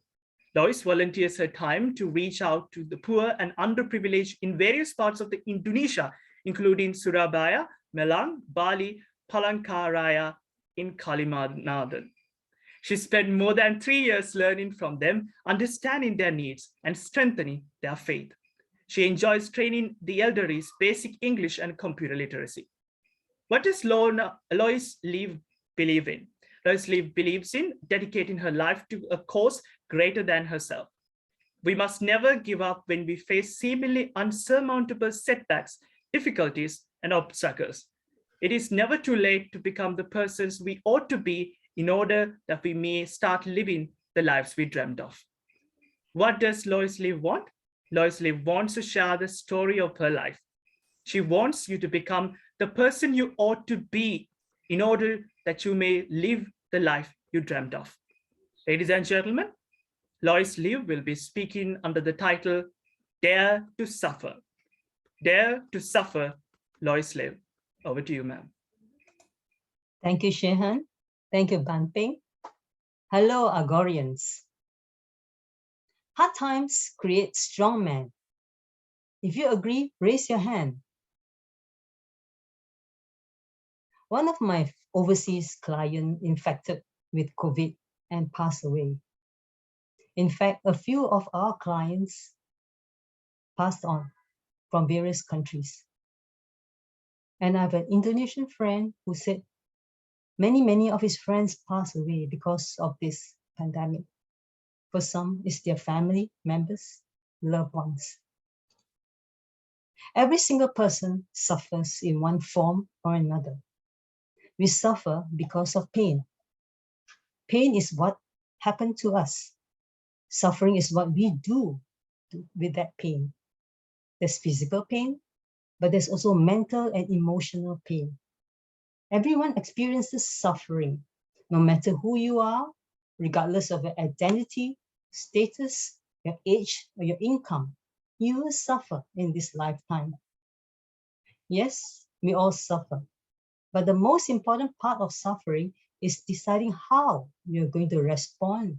A: Lois volunteers her time to reach out to the poor and underprivileged in various parts of Indonesia, including Surabaya, Malang, Bali, Palangkaraya, in Kalimantan. She spent more than 3 years learning from them, understanding their needs, and strengthening their faith. She enjoys training the elderly's basic English and computer literacy. What does Lois Liv believe in? Lois Liv believes in dedicating her life to a cause greater than herself. We must never give up when we face seemingly unsurmountable setbacks, difficulties, and obstacles. It is never too late to become the persons we ought to be in order that we may start living the lives we dreamed of. What does Lois Liv want? Lois Liv wants to share the story of her life. She wants you to become the person you ought to be in order that you may live the life you dreamt of. Ladies and gentlemen, Lois Liv will be speaking under the title, Dare to Suffer. Dare to Suffer, Lois Liv. Over to you, ma'am.
K: Thank you, Shehan. Thank you, Banping. Hello, Agorians. Hard times create strong men. If you agree, raise your hand. One of my overseas clients infected with COVID and passed away. In fact, a few of our clients passed on from various countries. And I have an Indonesian friend who said many of his friends passed away because of this pandemic. For some, it's their family members, loved ones. Every single person suffers in one form or another. We suffer because of pain. Pain is what happened to us. Suffering is what we do with that pain. There's physical pain, but there's also mental and emotional pain. Everyone experiences suffering, no matter who you are, regardless of your identity, status, your age, or your income. You will suffer in this lifetime. Yes, we all suffer. But the most important part of suffering is deciding how you're going to respond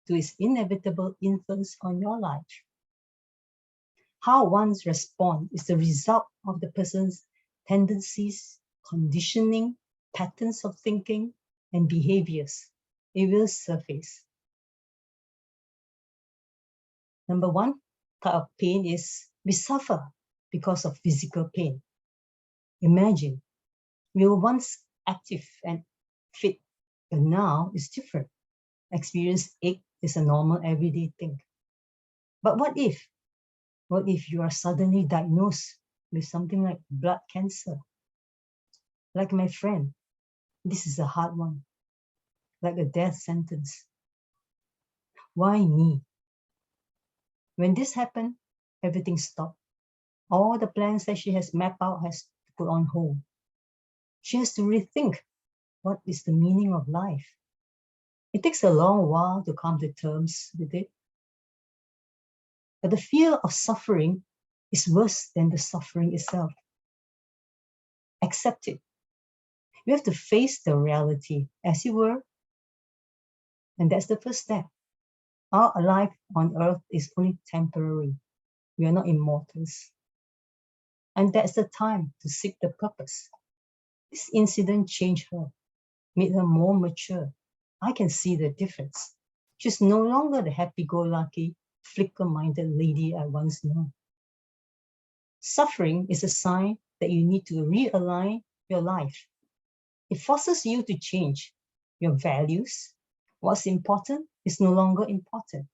K: to its inevitable influence on your life. How one's response is the result of the person's tendencies, conditioning, patterns of thinking, and behaviors. It will surface. Number one type of pain is we suffer because of physical pain. Imagine we were once active and fit, but now it's different. Experience ache is a normal everyday thing. But what if you are suddenly diagnosed with something like blood cancer? Like my friend, this is a hard one, like a death sentence. Why me? When this happened, everything stopped. All the plans that she has mapped out has to put on hold. She has to rethink what is the meaning of life. It takes a long while to come to terms with it. But the fear of suffering is worse than the suffering itself. Accept it. You have to face the reality as you were. And that's the first step. Our life on earth is only temporary. We are not immortals. And that's the time to seek the purpose. This incident changed her, made her more mature. I can see the difference. She's no longer the happy-go-lucky, flicker-minded lady I once knew. Suffering is a sign that you need to realign your life. It forces you to change your values. What's important is no longer important.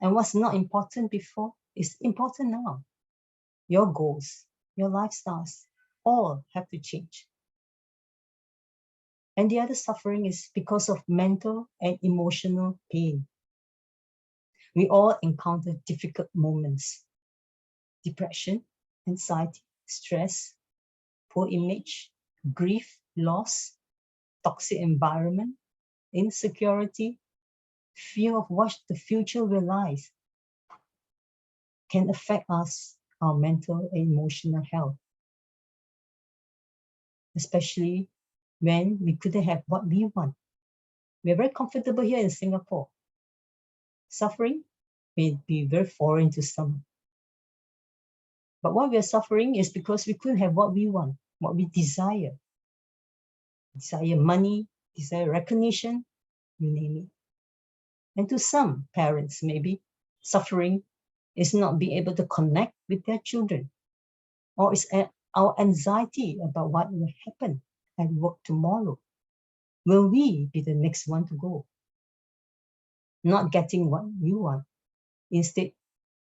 K: And what's not important before is important now. Your goals, your lifestyles, all have to change. And the other suffering is because of mental and emotional pain. We all encounter difficult moments. Depression, anxiety, stress, poor image, grief, loss, toxic environment, insecurity, fear of what the future will lie can affect us, our mental and emotional health. Especially when we couldn't have what we want. We're very comfortable here in Singapore. Suffering may be very foreign to some. But what we're suffering is because we couldn't have what we want, what we desire. Desire money, desire recognition, you name it. And to some parents, maybe, suffering is not being able to connect with their children, or it's our anxiety about what will happen at work tomorrow. Will we be the next one to go? Not getting what you want. Instead,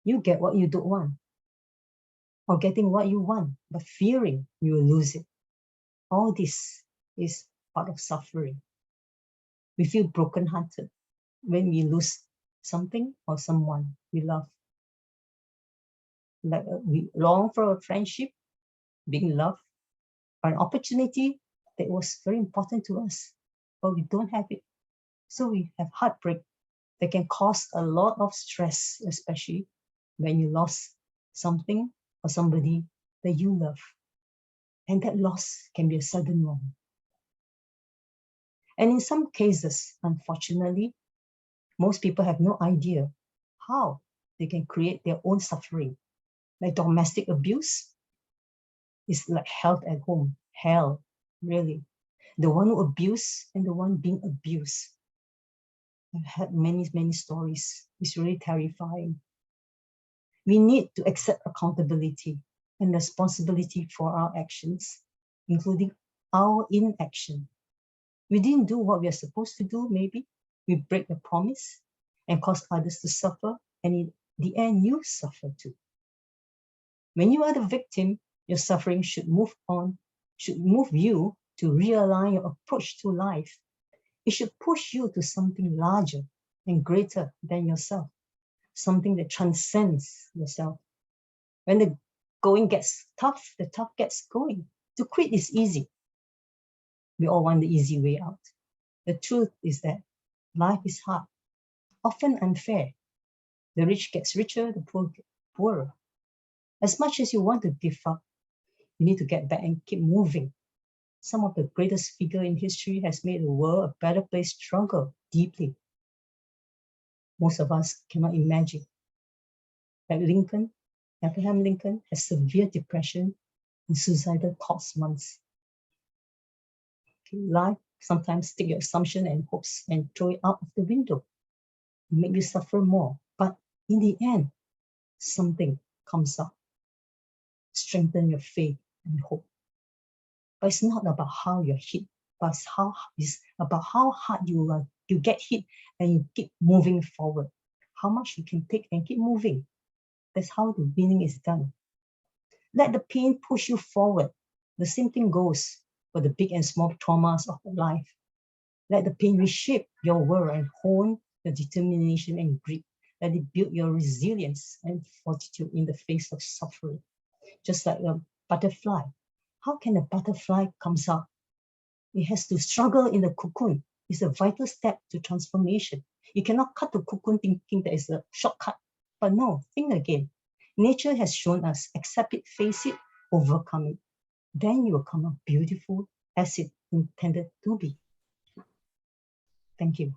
K: you get what you don't want. Or getting what you want, but fearing you will lose it. All this is part of suffering. We feel brokenhearted when we lose something or someone we love. Like we long for a friendship, being loved, or an opportunity that was very important to us, but we don't have it. So we have heartbreak that can cause a lot of stress, especially when you lost something or somebody that you love. And that loss can be a sudden one. And in some cases, unfortunately, most people have no idea how they can create their own suffering like domestic abuse, is like health at home, hell, really. The one who abused and the one being abused. I've had many, many stories. It's really terrifying. We need to accept accountability and responsibility for our actions, including our inaction. We didn't do what we are supposed to do, maybe. We break the promise and cause others to suffer, and in the end, you suffer too. When you are the victim, your suffering should move you to realign your approach to life. It should push you to something larger and greater than yourself, something that transcends yourself. When the going gets tough, the tough gets going. To quit is easy. We all want the easy way out. The truth is that life is hard, often unfair. The rich gets richer, the poor get poorer. As much as you want to give up, you need to get back and keep moving. Some of the greatest figures in history has made the world a better place, struggle deeply. Most of us cannot imagine. Like Lincoln, Abraham Lincoln has severe depression and suicidal thoughts once. Life sometimes take your assumption and hopes and throw it out of the window, make you suffer more. But in the end, something comes up, strengthen your faith and hope. But it's not about how you're hit, but it's about how hard you get hit and you keep moving forward. How much you can take and keep moving. That's how the winning is done. Let the pain push you forward. The same thing goes for the big and small traumas of life. Let the pain reshape your world and hone your determination and grit. Let it build your resilience and fortitude in the face of suffering. Just like a butterfly. How can a butterfly comes out? It has to struggle in the cocoon. It's a vital step to transformation. You cannot cut the cocoon thinking that is a shortcut. But no, think again. Nature has shown us, accept it, face it, overcome it. Then you will come out beautiful as it intended to be. Thank you.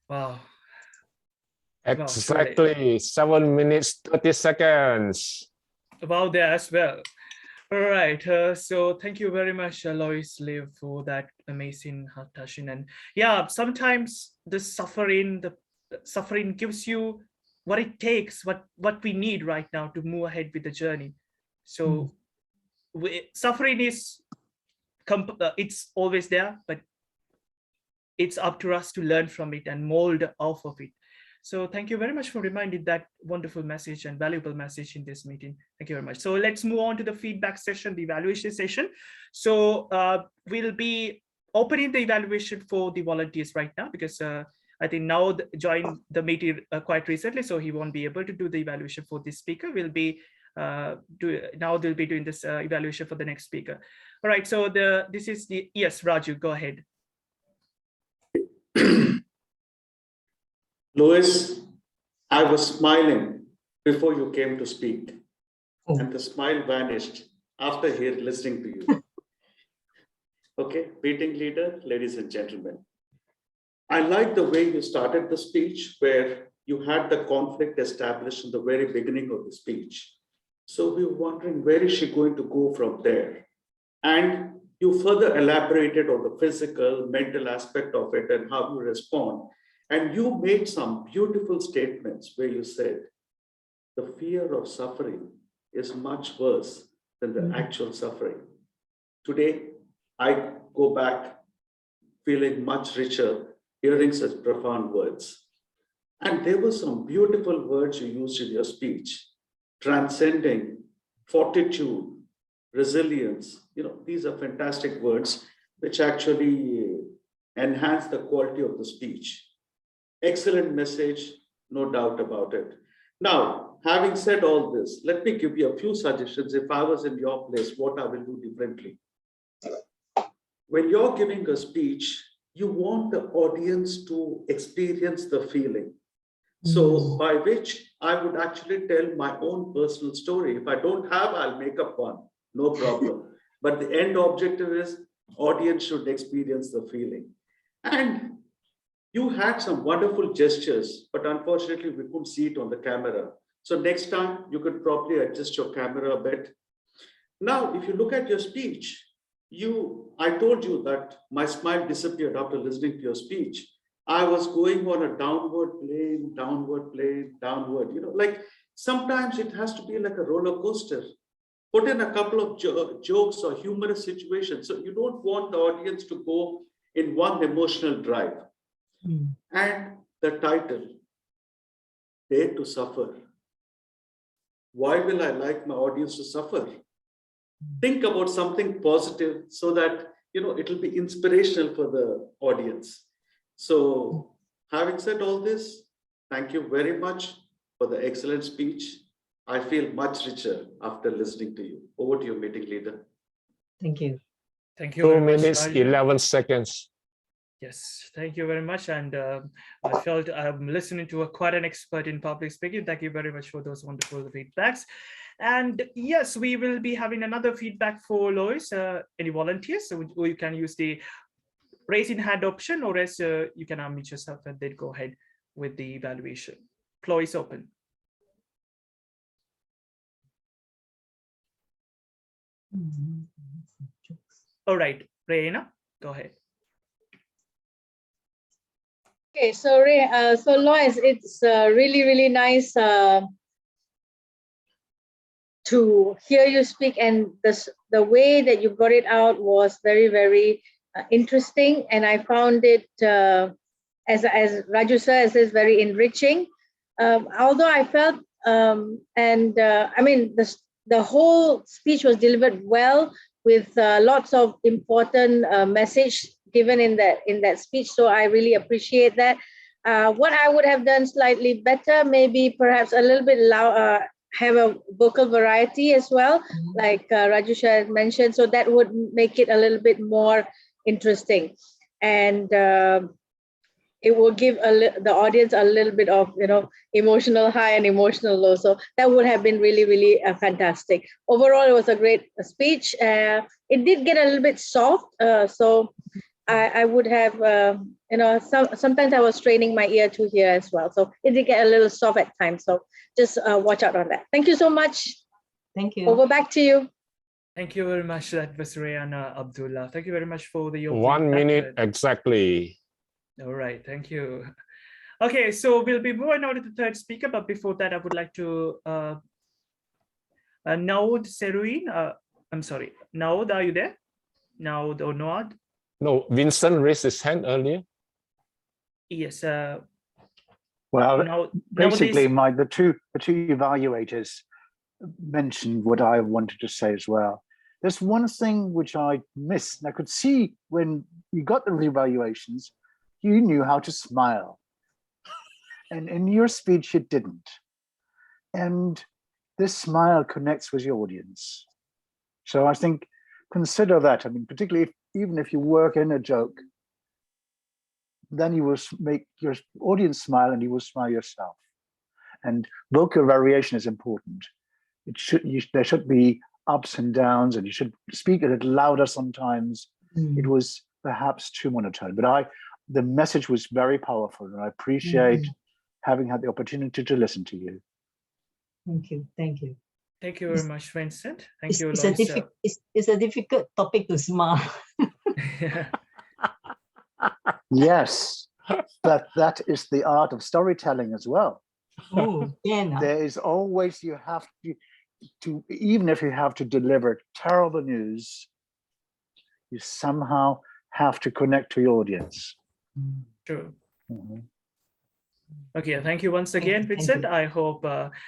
A: Wow.
N: Exactly, 7 minutes, 30 seconds.
A: Wow, there as well. All right, so thank you very much, Lois Liv, for that amazing touching. And yeah, sometimes the suffering gives you what it takes, what we need right now to move ahead with the journey. So suffering is it's always there, but it's up to us to learn from it and mold off of it. So thank you very much for reminding that wonderful message and valuable message in this meeting. Thank you very much. So let's move on to the feedback session, the evaluation session. So we'll be opening the evaluation for the volunteers right now, because I think now joined the meeting quite recently, so he won't be able to do the evaluation for this speaker. We'll be now they'll be doing this evaluation for the next speaker. All right, so this is the, yes, Raju, go ahead.
T: Louis, I was smiling before you came to speak, and the smile vanished after here listening to you. Okay, meeting leader, ladies and gentlemen. I like the way you started the speech, where you had the conflict established in the very beginning of the speech. So we were wondering, where is she going to go from there? And you further elaborated on the physical, mental aspect of it and how you respond. And you made some beautiful statements where you said, the fear of suffering is much worse than the actual suffering. Today, I go back feeling much richer, hearing such profound words. And there were some beautiful words you used in your speech, transcending, fortitude, resilience. You know, these are fantastic words which actually enhance the quality of the speech. Excellent message, no doubt about it. Now, having said all this, let me give you a few suggestions. If I was in your place, what I will do differently. When you're giving a speech, you want the audience to experience the feeling. So by which I would actually tell my own personal story. If I don't have, I'll make up one, no problem. But the end objective is audience should experience the feeling. And you had some wonderful gestures, but unfortunately we couldn't see it on the camera. So next time you could probably adjust your camera a bit. Now, if you look at your speech, I told you that my smile disappeared after listening to your speech. I was going on a downward plane, downward, like sometimes it has to be like a roller coaster. Put in a couple of jokes or humorous situations. So you don't want the audience to go in one emotional drive. And the title, Dare to Suffer. Why will I like my audience to suffer? Think about something positive so that, it'll be inspirational for the audience. So having said all this, thank you very much for the excellent speech. I feel much richer after listening to you. Over to you, meeting leader.
K: Thank you.
A: Thank you
N: 2
A: very much.
N: minutes, 11 seconds.
A: Yes, thank you very much. And I felt I'm listening to quite an expert in public speaking. Thank you very much for those wonderful feedbacks. And yes, we will be having another feedback for Lois. Any volunteers? So you can use the raising hand option, or else you can unmute yourself and then go ahead with the evaluation. Floor is open. All right, Reina, go ahead.
B: Okay, so Lois, it's really, really nice to hear you speak, and the way that you brought it out was very, very interesting, and I found it, as Raju sir says, very enriching. Although I felt, I mean, the whole speech was delivered well with lots of important message given in that speech. So I really appreciate that. What I would have done slightly better, maybe perhaps a little bit have a vocal variety as well, like Raju had mentioned. So that would make it a little bit more interesting, and it will give the audience a little bit of emotional high and emotional low. So that would have been really, really fantastic. Overall, it was a great speech. It did get a little bit soft, so I would have sometimes I was straining my ear to hear as well. So it did get a little soft at times. So just watch out on that. Thank you so much.
K: Thank you.
B: Over back to you.
A: Thank you very much. That was Rayana Abdullah. Thank you very much for the
N: 1 minute exactly.
A: All right, thank you. Okay, so we'll be moving on to the third speaker, but before that, I would like to Naud Seruin. I'm sorry, Naud, are you there? Naud or Noad?
N: No, Vincent raised his hand earlier.
A: Yes.
P: Well, basically, the two evaluators mentioned what I wanted to say as well. There's one thing which I missed. I could see when you got the evaluations, you knew how to smile. And in your speech, it didn't. And this smile connects with your audience. So I think, consider that. I mean, particularly even if you work in a joke, then you will make your audience smile and you will smile yourself. And vocal variation is important. There should be ups and downs, and you should speak a little louder sometimes. It was perhaps too monotone, but the message was very powerful, and I appreciate having had the opportunity to listen to you.
K: Thank you. Thank you.
A: Thank you very much, Vincent. Thank you,
K: it's a difficult topic to smile.
P: Yes, but that is the art of storytelling as well.
K: Oh, yeah.
P: There is always, you have to, even if you have to deliver terrible news, you somehow have to connect to your audience.
A: True. Okay, thank you once again, Vincent. I hope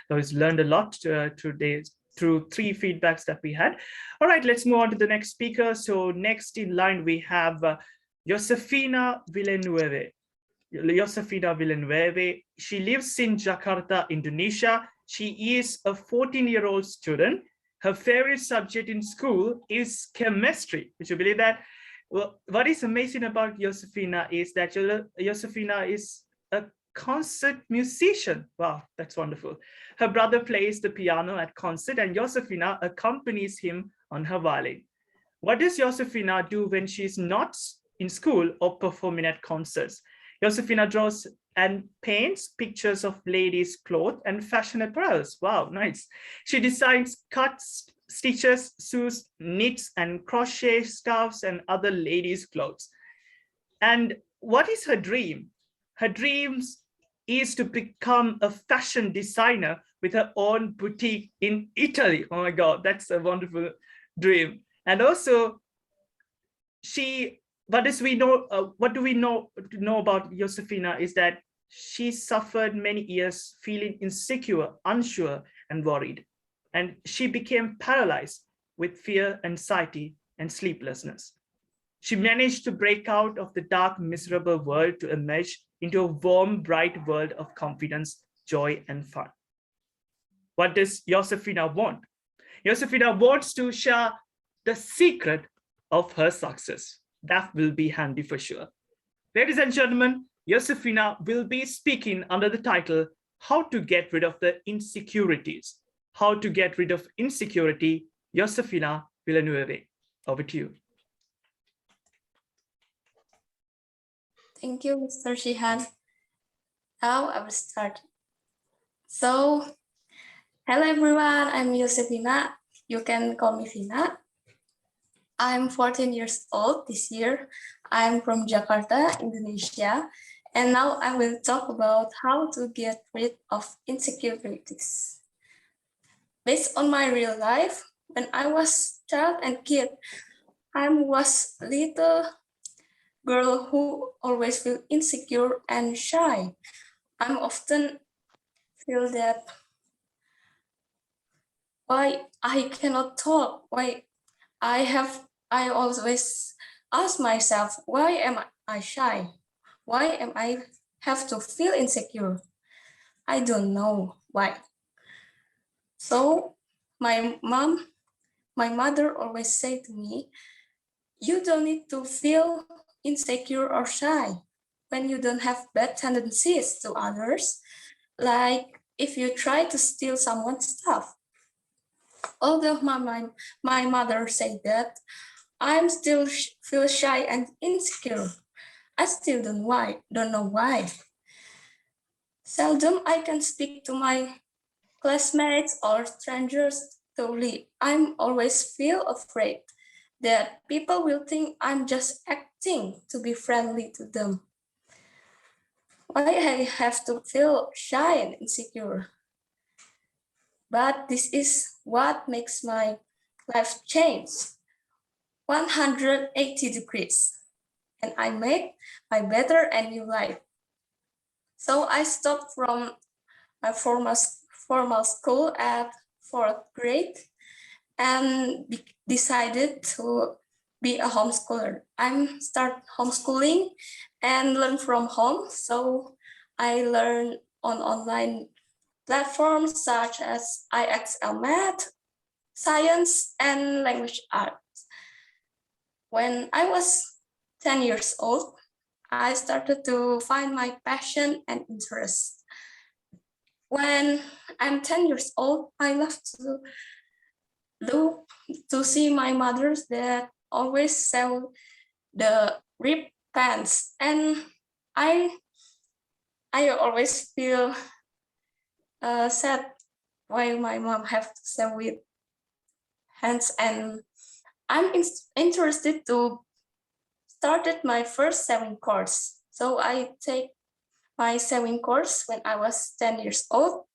A: those learned a lot today through 3 feedbacks that we had. All right, let's move on to the next speaker. So next in line, we have Josefina Villanueva. Josefina Villanueva. She lives in Jakarta, Indonesia. She is a 14-year-old student. Her favorite subject in school is chemistry. Would you believe that? Well, what is amazing about Josefina is that Josefina is a concert musician. Wow, that's wonderful. Her brother plays the piano at concert, and Josefina accompanies him on her violin. What does Josefina do when she's not in school or performing at concerts? Josefina draws and paints pictures of ladies' clothes and fashion apparels. Wow, nice. She designs cuts, stitches, sews, knits, and crochet scarves and other ladies' clothes. And what is her dream? Her dreams is to become a fashion designer with her own boutique in Italy. Oh my God, that's a wonderful dream. And also, what do we know about Josefina is that she suffered many years feeling insecure, unsure, and worried. And she became paralyzed with fear, anxiety, and sleeplessness. She managed to break out of the dark, miserable world to emerge into a warm, bright world of confidence, joy, and fun. What does Josefina want? Josefina wants to share the secret of her success. That will be handy for sure. Ladies and gentlemen, Josefina will be speaking under the title, How to Get Rid of the Insecurities. How to Get Rid of Insecurity, Josefina Villanueva. Over to you.
U: Thank you, Mr. Shihan. Now I will start. So, hello everyone, I'm Josefina. You can call me Vina. I'm 14 years old this year. I'm from Jakarta, Indonesia. And now I will talk about how to get rid of insecurities. Based on my real life, when I was child and kid, I was a little girl who always feel insecure and shy. I'm often feel that why I cannot talk, why I always ask myself, why am I shy? Why am I have to feel insecure? I don't know why. So my mother always say to me, you don't need to feel insecure or shy when you don't have bad tendencies to others, like if you try to steal someone's stuff. Although my mother said that, I'm still feel shy and insecure. I still don't know why. Seldom I can speak to my classmates or strangers thoroughly. I'm always feel afraid that people will think I'm just acting to be friendly to them. Why I have to feel shy and insecure? But this is what makes my life change 180 degrees. And I make my better and new life. So I stopped from my formal school at 4th grade and decided to be a homeschooler. I'm start homeschooling and learn from home. So I learn on online platforms such as IXL Math, Science, and Language Arts. When I was 10 years old, I started to find my passion and interest. When I'm 10 years old, I love to see my mothers that always sell the ripped pants, and I always feel sad why my mom have to sew with hands, and I'm interested to started my first sewing course. So I take my sewing course when I was 10 years old.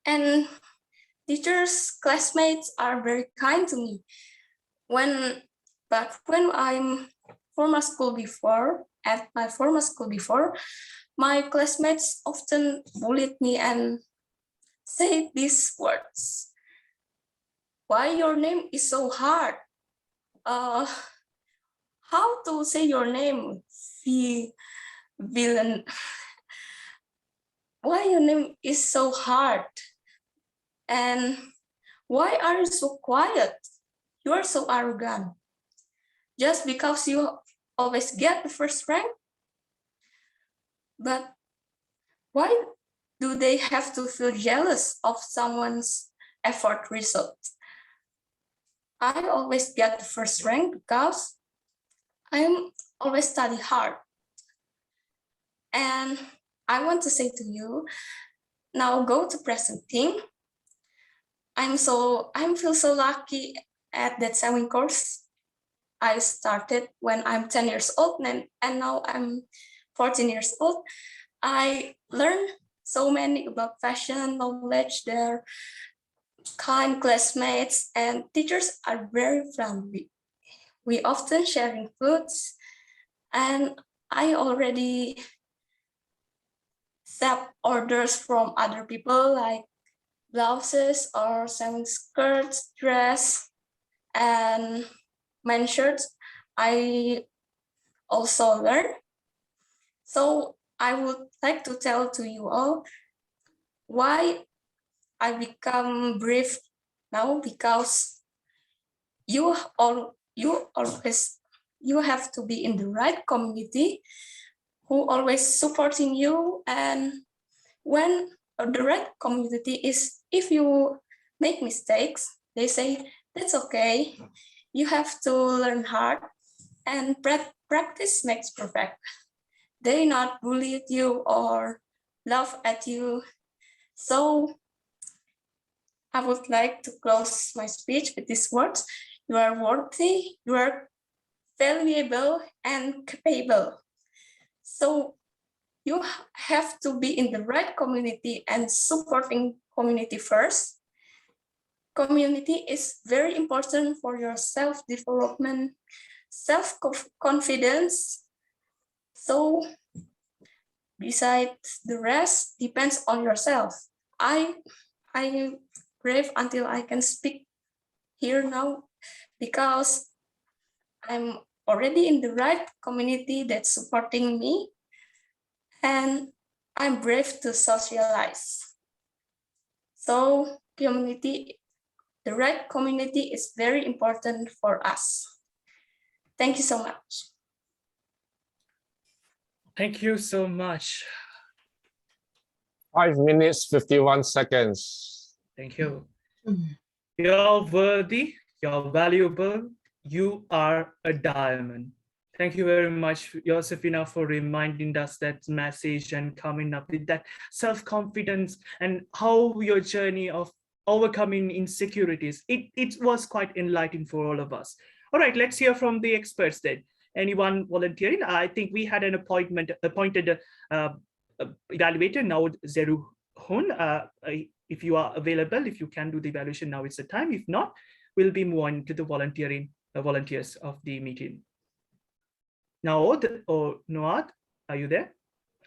U: And teachers, classmates are very kind to me. But when I'm at my former school before, my classmates often bullied me and say these words. Why your name is so hard? How to say your name? Villain. Why your name is so hard? And why are you so quiet? You are so arrogant. Just because you always get the first rank? But why do they have to feel jealous of someone's effort result? I always get the first rank because I'm always study hard. And I want to say to you, now go to presenting. I feel so lucky at that sewing course. I started when I'm 10 years old and now I'm 14 years old. I learned so many about fashion knowledge there. Kind classmates and teachers are very friendly. We often sharing foods, and I already accept orders from other people like blouses or sewing skirts, dress, and men's shirts. I also learn. So I would like to tell to you all why I become brave now, because you have to be in the right community who always supporting you. And when the right community is, if you make mistakes, they say that's okay, you have to learn hard, and practice makes perfect. They not bully you or laugh at you. So I would like to close my speech with these words: you are worthy, you are valuable and capable. So you have to be in the right community and supporting community first. Community is very important for your self-development, self-confidence. So besides the rest depends on yourself. I brave until I can speak here now because I'm already in the right community that's supporting me, and I'm brave to socialize. So community, the right community is very important for us. Thank you so much.
A: Thank you so much.
N: 5 minutes, 51 seconds.
A: Thank you. You're worthy, you're valuable, you are a diamond. Thank you very much, Josefina, for reminding us that message and coming up with that self-confidence and how your journey of overcoming insecurities. It was quite enlightening for all of us. All right, let's hear from the experts then. Anyone volunteering? I think we had an appointed evaluator now, Zeru Hun. If you are available, if you can do the evaluation, now it's the time. If not, we'll be moving to the volunteers of the meeting. Naod or Noad, are you there?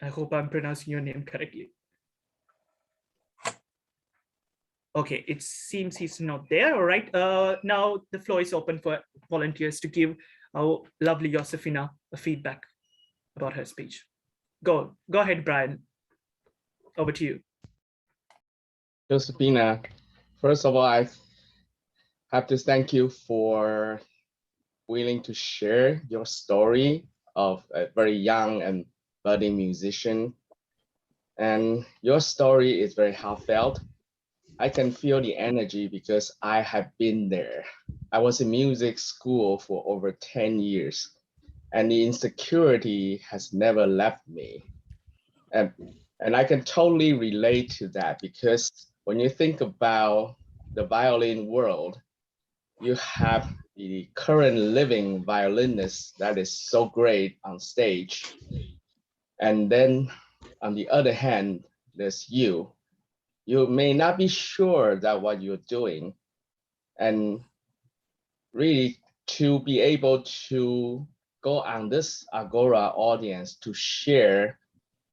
A: I hope I'm pronouncing your name correctly. Okay, it seems he's not there. All right, now the floor is open for volunteers to give our lovely Josefina a feedback about her speech. Go ahead, Brian. Over to you.
D: Josefina, first of all, I have to thank you for willing to share your story of a very young and budding musician. And your story is very heartfelt. I can feel the energy because I have been there. I was in music school for over 10 years, and the insecurity has never left me. And I can totally relate to that, because when you think about the violin world, you have the current living violinist that is so great on stage. And then on the other hand, there's you. You may not be sure that what you're doing, and really to be able to go on this Agora audience to share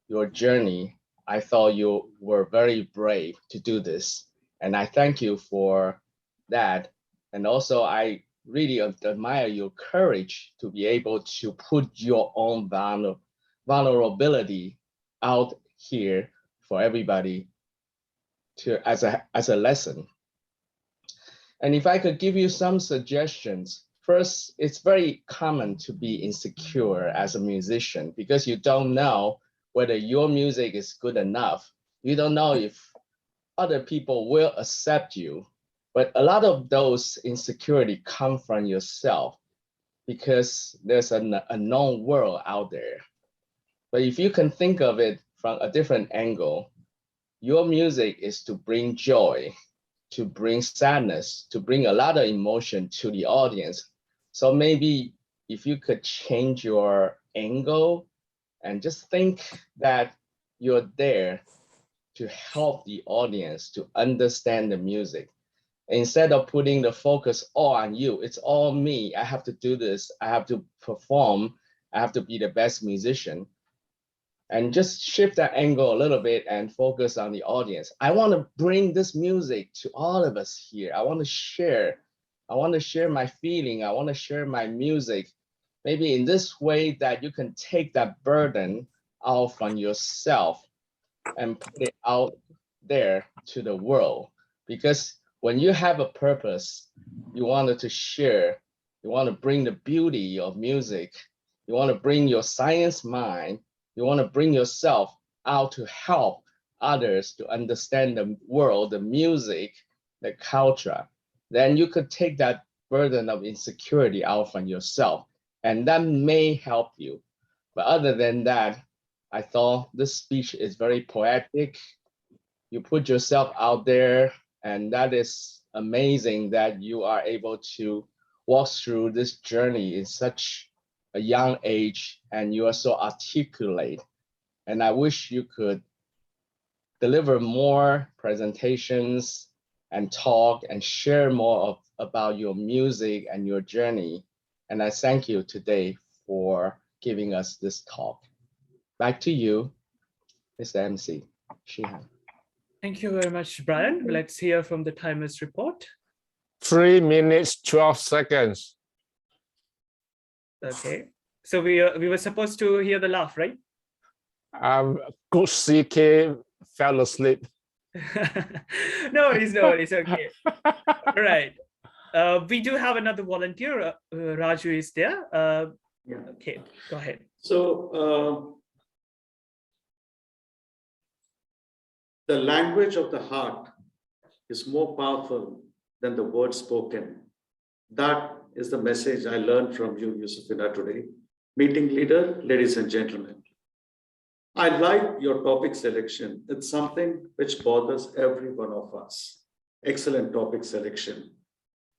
D: your journey, I thought you were very brave to do this. And I thank you for that. And also I really admire your courage to be able to put your own vulnerability out here for everybody as a lesson. And if I could give you some suggestions, first, it's very common to be insecure as a musician because you don't know whether your music is good enough. You don't know if other people will accept you. But a lot of those insecurity come from yourself because there's an unknown world out there. But if you can think of it from a different angle, your music is to bring joy, to bring sadness, to bring a lot of emotion to the audience. So maybe if you could change your angle and just think that you're there to help the audience to understand the music. Instead of putting the focus all on you, it's all me. I have to do this. I have to perform. I have to be the best musician. And just shift that angle a little bit and focus on the audience. I want to bring this music to all of us here. I want to share. I want to share my feeling. I want to share my music. Maybe in this way that you can take that burden out from yourself and put it out there to the world. Because when you have a purpose, you wanted to share, you want to bring the beauty of music, you want to bring your science mind, you want to bring yourself out to help others to understand the world, the music, the culture, then you could take that burden of insecurity out from yourself, and that may help you. But other than that, I thought this speech is very poetic. You put yourself out there, and that is amazing that you are able to walk through this journey in such a young age, and you are so articulate. And I wish you could deliver more presentations and talk and share more about your music and your journey. And I thank you today for giving us this talk. Back to you, Mr. MC Shihan.
A: Thank you very much, Brian. Let's hear from the timers report.
N: 3 minutes, 12 seconds.
A: Okay. So we were supposed to hear the laugh, right?
N: Coach CK fell asleep.
A: No worries, no worries. Okay. All right. We do have another volunteer. Raju is there.
T: Yeah.
A: Okay, go ahead.
T: So the language of the heart is more powerful than the words spoken. That is the message I learned from you, Yusufina, today. Meeting leader, ladies and gentlemen. I like your topic selection. It's something which bothers every one of us. Excellent topic selection.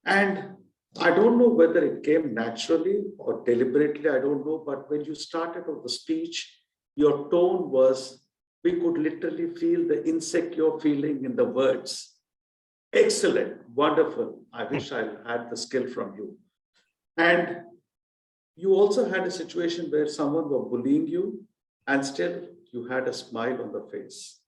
T: And I don't know whether it came naturally or deliberately, I don't know, but when you started with the speech, your tone was, we could literally feel the insecure feeling in the words. Excellent, wonderful. I wish I had the skill from you. And you also had a situation where someone was bullying you and still you had a smile on the face.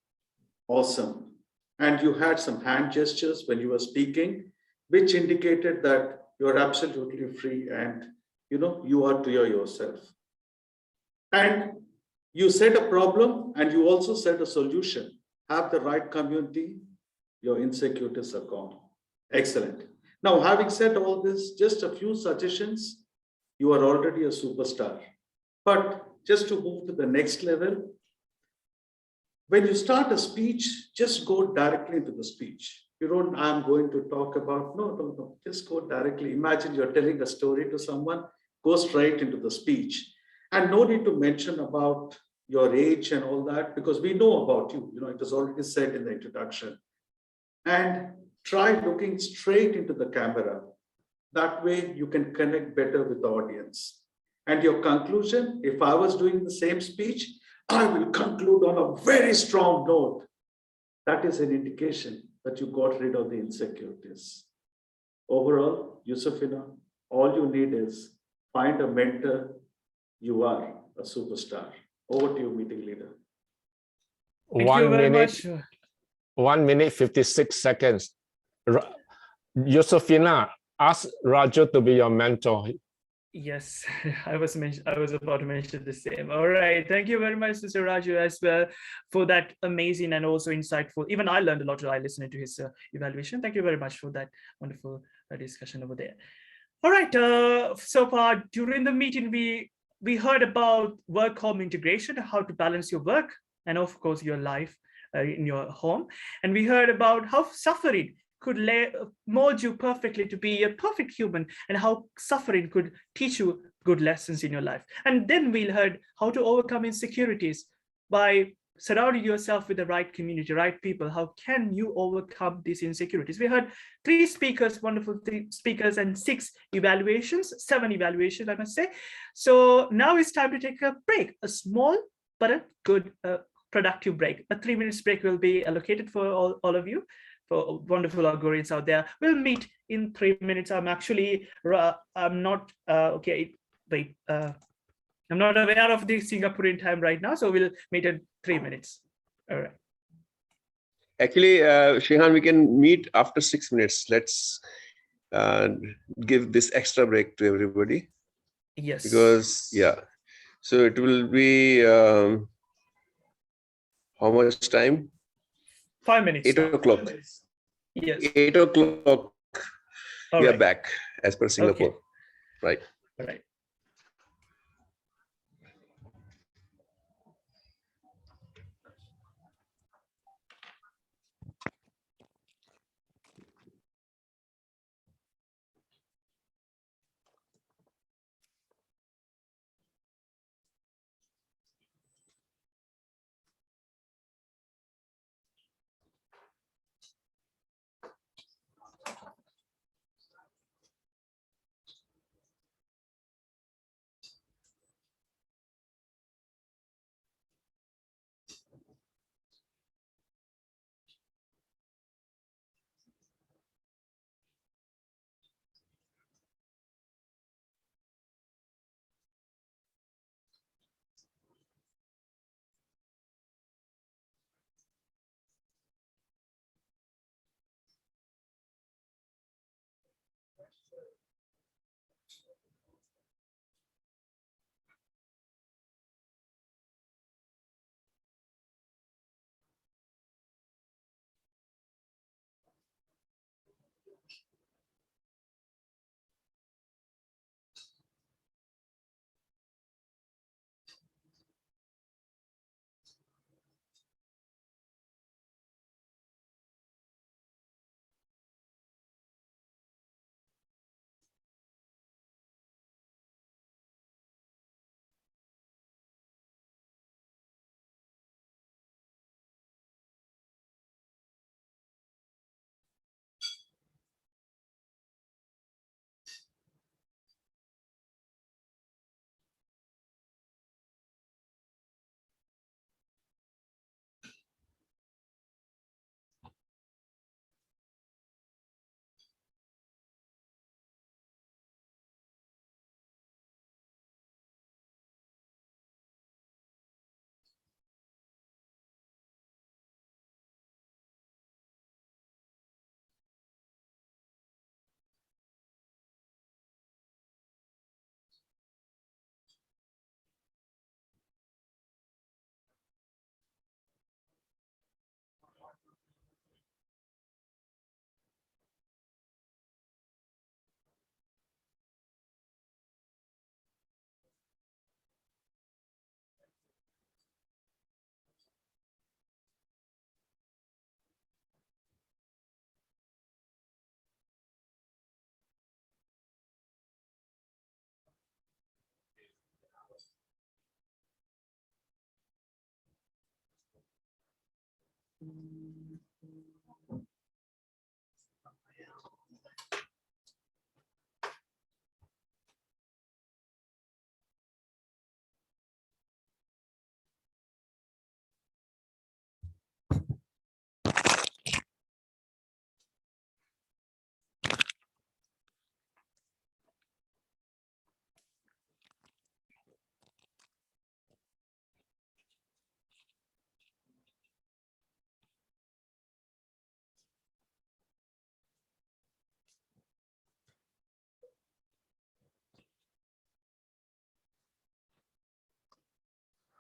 T: Awesome. And you had some hand gestures when you were speaking, which indicated that you're absolutely free and you are to yourself. And you said a problem and you also said a solution. Have the right community, your insecurities are gone. Excellent. Now, having said all this, just a few suggestions. You are already a superstar. But just to move to the next level, when you start a speech, just go directly into the speech. You don't, I'm going to talk about, no. Just go directly. Imagine you're telling a story to someone, go straight into the speech. And no need to mention about your age and all that, because we know about you. It was already said in the introduction. And try looking straight into the camera. That way you can connect better with the audience. And your conclusion, if I was doing the same speech, I will conclude on a very strong note. That is an indication that you got rid of the insecurities. Overall, Yusufina, all you need is find a mentor. You are a superstar. Over to you, meeting leader.
A: Thank you very much.
N: 1 minute, 56 seconds. Yusufina, ask Raju to be your mentor.
A: Yes, I was about to mention the same. All right. Thank you very much, Mr. Raju, as well, for that amazing and also insightful. Even I learned a lot while listening to his evaluation. Thank you very much for that wonderful discussion over there. All right. So far during the meeting, we heard about work-home integration, how to balance your work and of course your life in your home. And we heard about how suffering could mold you perfectly to be a perfect human, and how suffering could teach you good lessons in your life. And then we'll heard how to overcome insecurities by surrounding yourself with the right community, right people. How can you overcome these insecurities? We heard 3 speakers, wonderful 3 speakers, and 6 evaluations, 7 evaluations, I must say. So now it's time to take a break, a small but a good productive break. A 3 minutes break will be allocated for all of you, for wonderful Agorians out there. We'll meet in 3 minutes. I'm actually, I'm not, okay, wait, I'm not aware of the Singaporean time right now, so we'll meet in 3 minutes. All right.
M: Actually, Shehan, we can meet after 6 minutes. Let's give this extra break to everybody.
A: Yes.
M: Because, yeah, so it will be how much time?
A: 5 minutes.
M: 8 o'clock.
A: Yes.
M: 8 o'clock.
A: All
M: we
A: right.
M: are back as per Singapore.
A: Okay.
M: Right.
A: All right.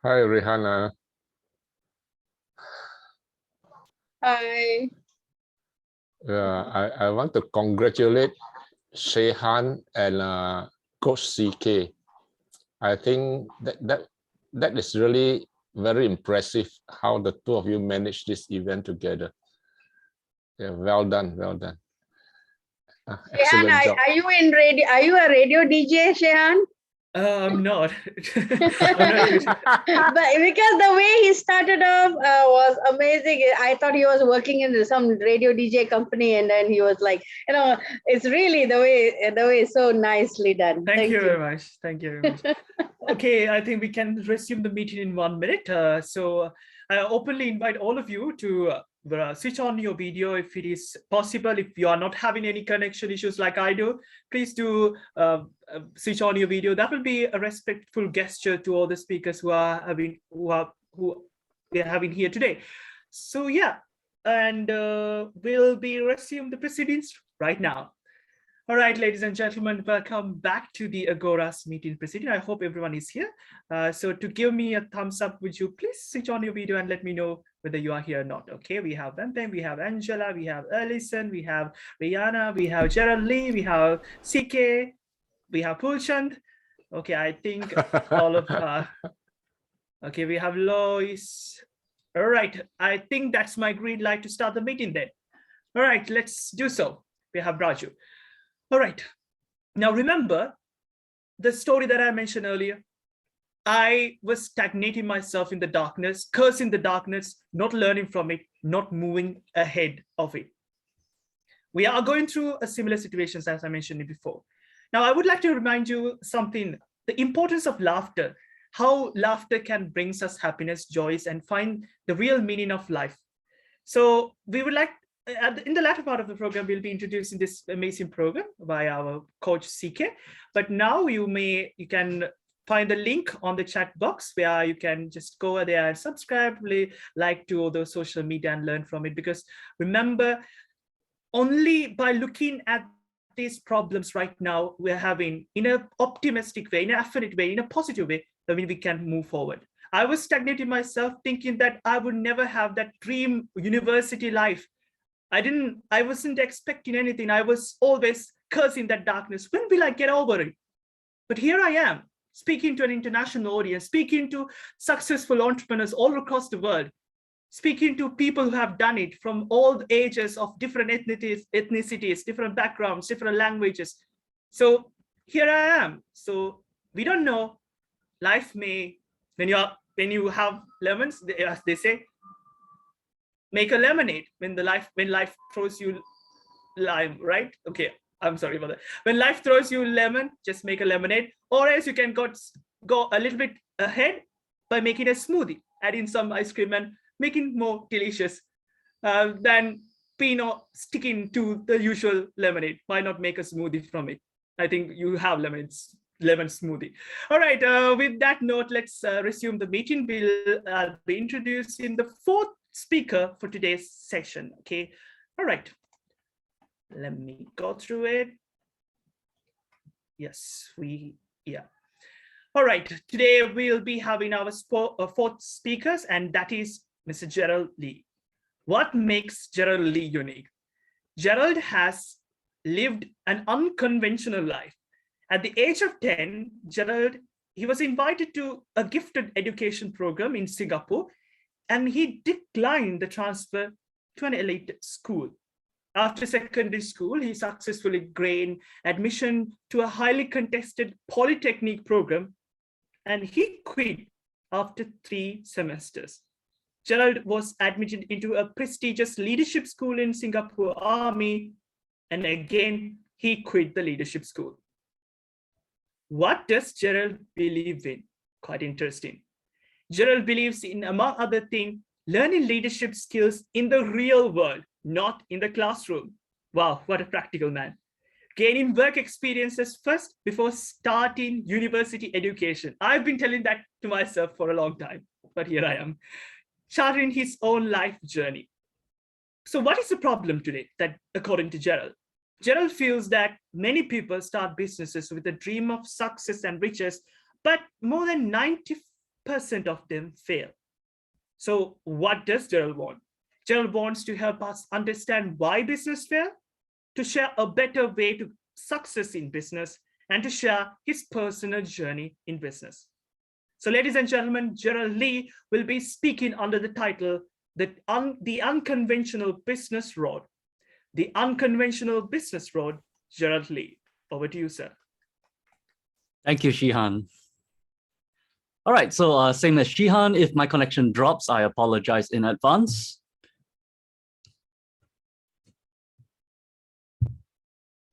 N: Hi, Rihanna.
B: Hi.
N: I want to congratulate Shehan and Coach CK. I think that is really very impressive how the two of you managed this event together. Yeah, well done, well done.
B: Shehan,
N: Excellent job.
B: are you in radio? Are you a radio DJ, Shehan?
A: I'm not.
B: But because the way he started off was amazing. I thought he was working in some radio DJ company, and then he was like, it's really the way so nicely done.
A: Thank you very much. Thank you very much. Okay, I think we can resume the meeting in 1 minute. So I openly invite all of you to switch on your video if it is possible. If you are not having any connection issues like I do, please do switch on your video. That will be a respectful gesture to all the speakers who we are having here today. So yeah, and we'll be resume the proceedings right now. All right, ladies and gentlemen, welcome back to the Agora's meeting proceeding. I hope everyone is here. So to give me a thumbs up, would you please switch on your video and let me know whether you are here or not? Okay, we have Benten, we have Angela, we have Alison, we have Rihanna, we have Gerald Lee, we have CK, we have Pulchand. Okay, I think all of okay, we have Lois. All right, I think that's my green light to start the meeting then. All right, let's do so. We have Raju. All right, now remember the story that I mentioned earlier. I was stagnating myself in the darkness, cursing the darkness, not learning from it, not moving ahead of it. We are going through a similar situations as I mentioned it before. Now, I would like to remind you something, the importance of laughter, how laughter can bring us happiness, joys, and find the real meaning of life. So we would like, in the latter part of the program, we'll be introducing this amazing program by our coach CK. But now you can find the link on the chat box where you can just go there and subscribe, like to all those social media and learn from it. Because remember, only by looking at these problems right now we're having in an optimistic way, in an affirmative way, in a positive way, then we can move forward. I was stagnating myself, thinking that I would never have that dream university life. I wasn't expecting anything. I was always cursing that darkness. When will I get over it? But here I am, speaking to an international audience, speaking to successful entrepreneurs all across the world, speaking to people who have done it from all ages of different ethnicities, different backgrounds, different languages. So here I am. So we don't know. Life may, when you have lemons, as they say, make a lemonade when life throws you lime, right? Okay, I'm sorry about that. When life throws you lemon, just make a lemonade, or else you can go a little bit ahead by making a smoothie, adding some ice cream and making more delicious than sticking to the usual lemonade. Why not make a smoothie from it? I think you have lemon smoothie. All right, with that note, let's resume the meeting. We'll be introducing the fourth speaker for today's session. Okay, all right, let me go through it. Yes, all right, today we'll be having our fourth speakers, and that is Mr. Gerald Lee. What makes Gerald Lee unique? Gerald has lived an unconventional life. At the age of 10, he was invited to a gifted education program in Singapore, and he declined the transfer to an elite school. After secondary school, he successfully gained admission to a highly contested polytechnic program, and he quit after 3 semesters. Gerald was admitted into a prestigious leadership school in Singapore Army, and again, he quit the leadership school. What does Gerald believe in? Quite interesting. Gerald believes in, among other things, learning leadership skills in the real world, not in the classroom. Wow, what a practical man. Gaining work experiences first before starting university education. I've been telling that to myself for a long time, but here I am, charting his own life journey. So what is the problem today that, according to Gerald? Gerald feels that many people start businesses with a dream of success and riches, but more than 90% of them fail. So what does Gerald want? Gerald wants to help us understand why business fail, to share a better way to success in business, and to share his personal journey in business. So ladies and gentlemen, Gerald Lee will be speaking under the title, The Unconventional Business Road. The Unconventional Business Road, Gerald Lee. Over to you, sir.
I: Thank you, Shihan. All right, so same as Shihan, if my connection drops, I apologize in advance.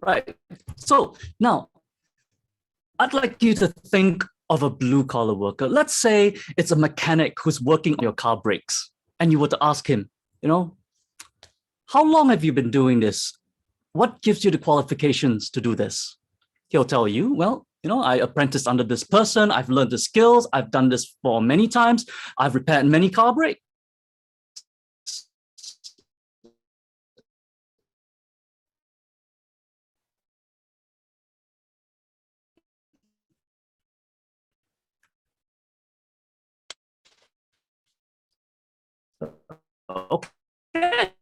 I: Right, so now I'd like you to think of a blue-collar worker. Let's say it's a mechanic who's working on your car brakes, and you were to ask him, you know, how long have you been doing this? What gives you the qualifications to do this? He'll tell you, well, you know, I apprenticed under this person, I've learned the skills, I've done this for many times, I've repaired many car brakes. Okay.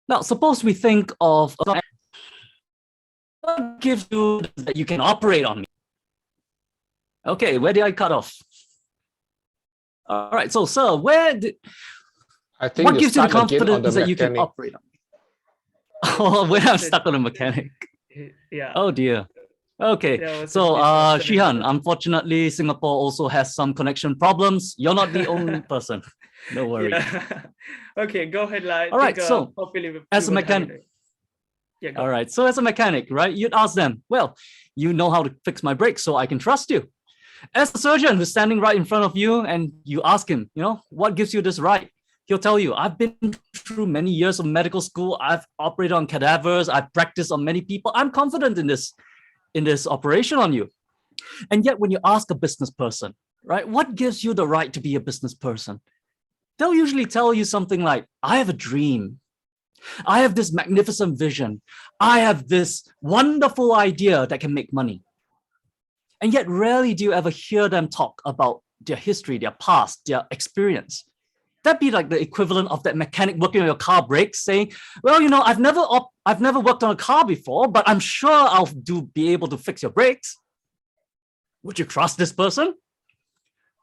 I: Now, suppose we think of what gives you that you can operate on me. Okay, where did I cut off? All right, so sir, what gives you the confidence that you can operate on me? Oh, when I'm stuck on a mechanic.
A: Yeah.
I: Oh dear. Okay, so Shihan, unfortunately, Singapore also has some connection problems. You're not the only person. No worries.
A: Yeah. Okay, go ahead.
I: All right, so as a mechanic, all right, so as a mechanic, right, you'd ask them, well, you know how to fix my brakes, so I can trust you. As a surgeon who's standing right in front of you and you ask him, you know, what gives you this right? He'll tell you, I've been through many years of medical school. I've operated on cadavers. I've practiced on many people. I'm confident in this operation on you. And yet when you ask a business person, right, what gives you the right to be a business person? They'll usually tell you something like, I have a dream. I have this magnificent vision. I have this wonderful idea that can make money. And yet rarely do you ever hear them talk about their history, their past, their experience. That'd be like the equivalent of that mechanic working on your car brakes saying, well, you know, I've never worked on a car before, but I'm sure I'll be able to fix your brakes. Would you trust this person?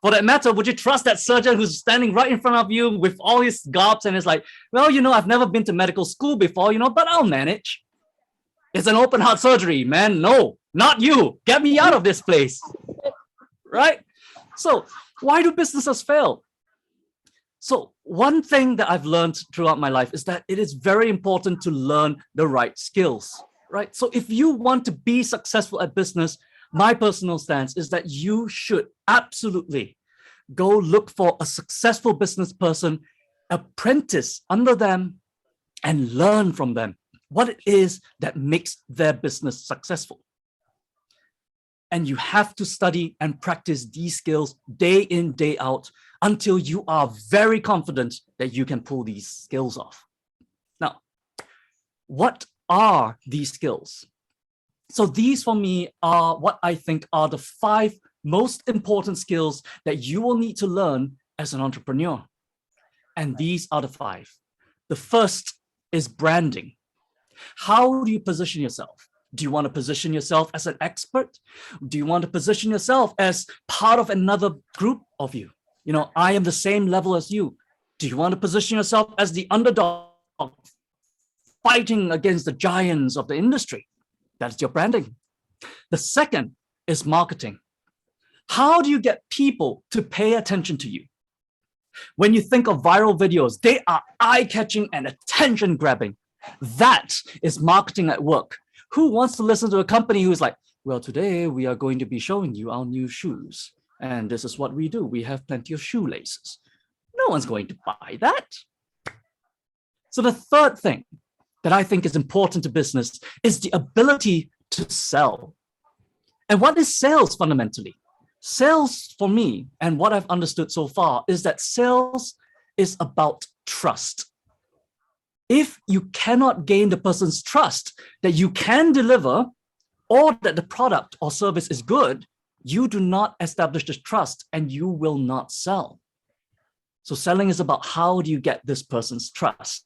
I: For that matter, would you trust that surgeon who's standing right in front of you with all his garbs and is like, well, you know, I've never been to medical school before, you know, but I'll manage. It's an open heart surgery, man. No, not you. Get me out of this place. Right? So why do businesses fail? So one thing that I've learned throughout my life is that it is very important to learn the right skills, right? So if you want to be successful at business, my personal stance is that you should absolutely go look for a successful business person, apprentice under them, and learn from them what it is that makes their business successful. And you have to study and practice these skills day in, day out until you are very confident that you can pull these skills off. Now, what are these skills? So these for me are what I think are the 5 most important skills that you will need to learn as an entrepreneur. And these are the 5. The first is branding. How do you position yourself? Do you want to position yourself as an expert? Do you want to position yourself as part of another group of you? You know, I am the same level as you. Do you want to position yourself as the underdog fighting against the giants of the industry? That's your branding. The second is marketing. How do you get people to pay attention to you? When you think of viral videos, they are eye-catching and attention-grabbing. That is marketing at work. Who wants to listen to a company who's like, well, today we are going to be showing you our new shoes. And this is what we do. We have plenty of shoelaces. No one's going to buy that. So the third thing that I think is important to business is the ability to sell. And what is sales fundamentally? Sales for me, and what I've understood so far, is that sales is about trust. If you cannot gain the person's trust that you can deliver or that the product or service is good, you do not establish this trust and you will not sell. So selling is about how do you get this person's trust.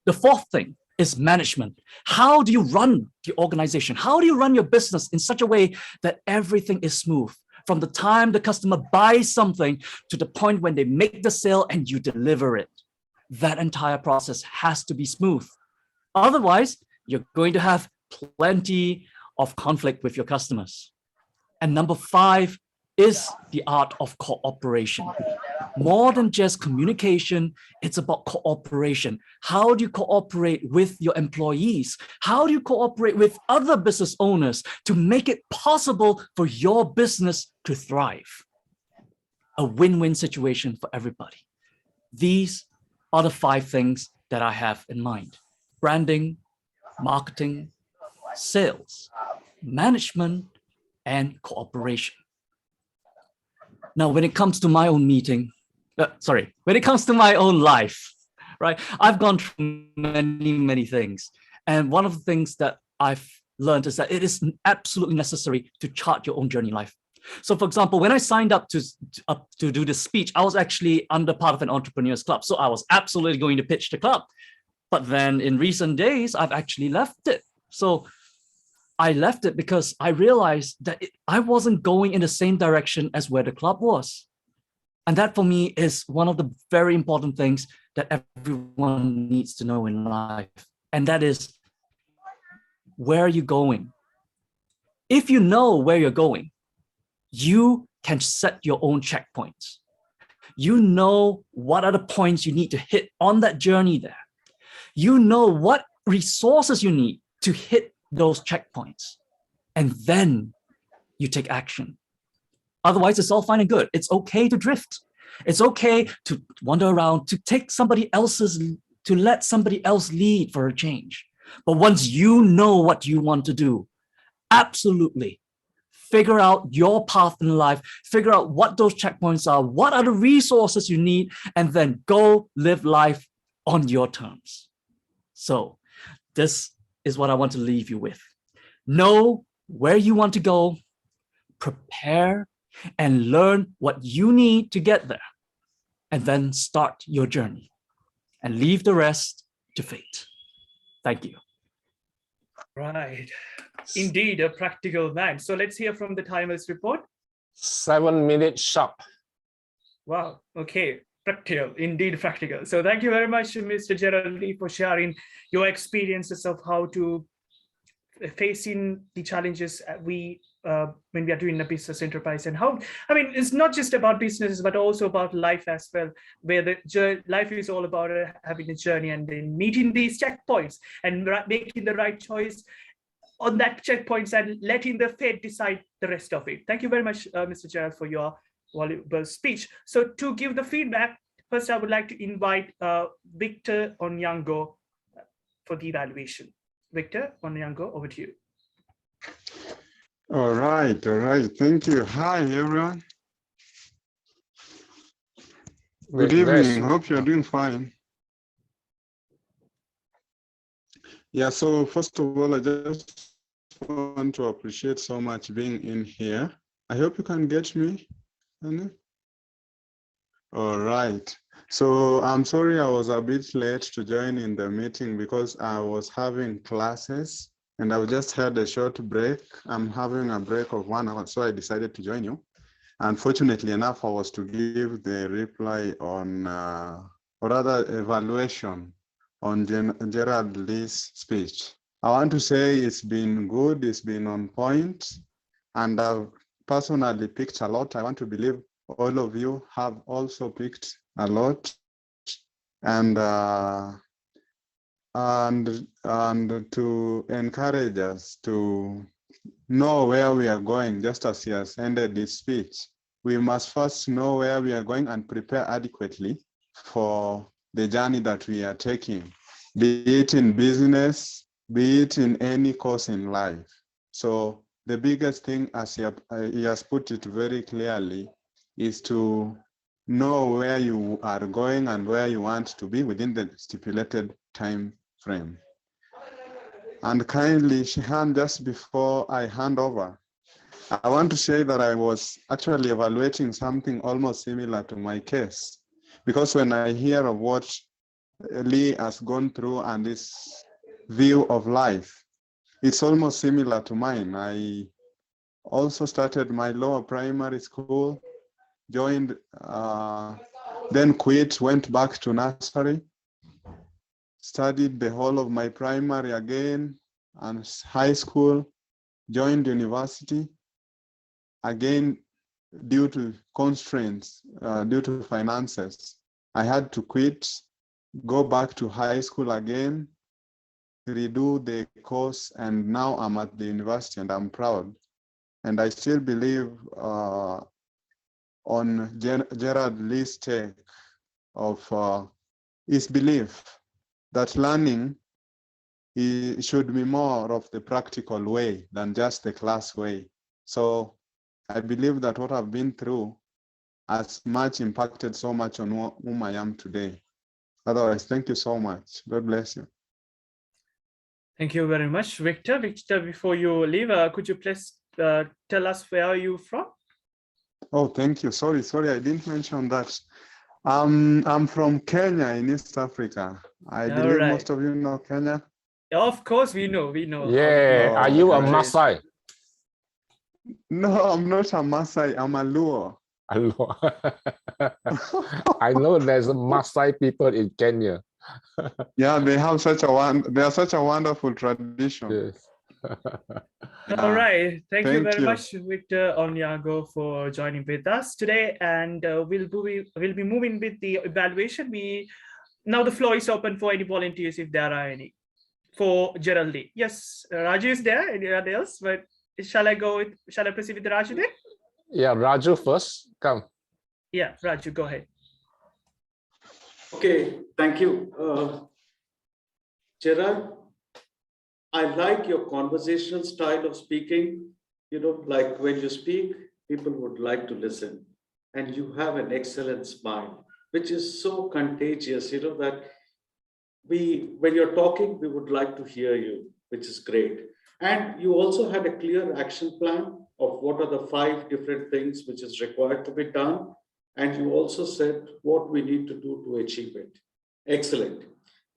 I: The fourth thing is management. How do you run the organization? How do you run your business in such a way that everything is smooth? From the time the customer buys something to the point when they make the sale and you deliver it. That entire process has to be smooth. Otherwise, You're going to have plenty of conflict with your customers. And number 5 is the art of cooperation. More than just communication, it's about cooperation. How do you cooperate with your employees? How do you cooperate with other business owners to make it possible for your business to thrive? A win-win situation for everybody. These are the 5 things that I have in mind: branding, marketing, sales, management, and cooperation. Now, when it comes to my own when it comes to my own life, right? I've gone through many things. And one of the things that I've learned is that it is absolutely necessary to chart your own journey in life. So for example, when I signed up to do this speech, I was actually under part of an entrepreneurs club. So I was absolutely going to pitch the club. But then in recent days, I've actually left it. So I left it because I realized that I wasn't going in the same direction as where the club was. And that for me is one of the very important things that everyone needs to know in life. And that is, where are you going? If you know where you're going, you can set your own checkpoints. You know what are the points you need to hit on that journey there. You know what resources you need to hit those checkpoints, and then you take action. Otherwise, it's all fine and good. It's okay to drift. It's okay to wander around, to let somebody else lead for a change. But once you know what you want to do, absolutely figure out your path in life, figure out what those checkpoints are, what are the resources you need, and then go live life on your terms. So this is what I want to leave you with. Know where you want to go, prepare, and learn what you need to get there, and then start your journey and leave the rest to fate. Thank you.
A: Right. Indeed, a practical man. So let's hear from the timers report.
N: 7 minutes sharp.
A: Wow. Okay. Practical, indeed practical. So thank you very much, Mr. Gerald Lee, for sharing your experiences of how to facing the challenges when we are doing a business enterprise, and how, I mean, it's not just about businesses, but also about life as well, where the life is all about having a journey and then meeting these checkpoints and making the right choice on that checkpoints and letting the fate decide the rest of it. Thank you very much, Mr. Gerald, for your valuable speech. So to give the feedback, first I would like to invite Victor Onyango for the evaluation. Victor Onyango, over to you.
E: All right. Thank you. Hi, everyone. Good evening. Hope you're doing fine. Yeah, so first of all, I just want to appreciate so much being in here. I hope you can get me. All right. So I'm sorry I was a bit late to join in the meeting because I was having classes and I've just had a short break. I'm having a break of 1 hour, so I decided to join you. Unfortunately enough, I was to give the reply on, or rather evaluation on Gerald Lee's speech. I want to say it's been good, it's been on point, and I've personally picked a lot. I want to believe all of you have also picked a lot, and to encourage us to know where we are going. Just as he has ended his speech, we must first know where we are going and prepare adequately for the journey that we are taking, be it in business, be it in any course in life. So the biggest thing, as he has put it very clearly, is to know where you are going and where you want to be within the stipulated time frame. And kindly, Shihan, just before I hand over, I want to say that I was actually evaluating something almost similar to my case, because when I hear of what Lee has gone through and his view of life, it's almost similar to mine. I also started my lower primary school, joined, then quit, went back to nursery, studied the whole of my primary again and high school, joined university. Again, due to constraints, due to finances, I had to quit, go back to high school again, redo the course, and now I'm at the university and I'm proud. And I still believe on Gerard Lee's take of his belief that learning should be more of the practical way than just the class way. So I believe that what I've been through has much impacted so much on whom I am today. Otherwise, thank you so much. God bless you.
A: Thank you very much, Victor. Victor, before you leave, could you please tell us where are you from?
E: Oh, thank you. Sorry, I didn't mention that. I'm from Kenya in East Africa. I believe most of you know Kenya.
A: Of course, we know.
N: Yeah, are you a Maasai?
E: No, I'm not a Maasai. I'm a Luo.
N: I know there's Maasai people in Kenya.
E: Yeah, they are such a wonderful tradition.
N: Yes.
A: All right. Thank you very much, Victor Onyango, for joining with us today. And we'll be moving with the evaluation. Now the floor is open for any volunteers if there are any. For Geraldine. Yes, Raju is there. Anyone else? But shall I proceed with Raju then?
N: Yeah, Raju first. Come.
A: Yeah, Raju, go ahead.
T: Okay, thank you. Gerard, I like your conversational style of speaking. You know, like when you speak, people would like to listen. And you have an excellent smile, which is so contagious, you know, that when you're talking, we would like to hear you, which is great. And you also had a clear action plan of what are the 5 different things which is required to be done. And you also said what we need to do to achieve it. Excellent.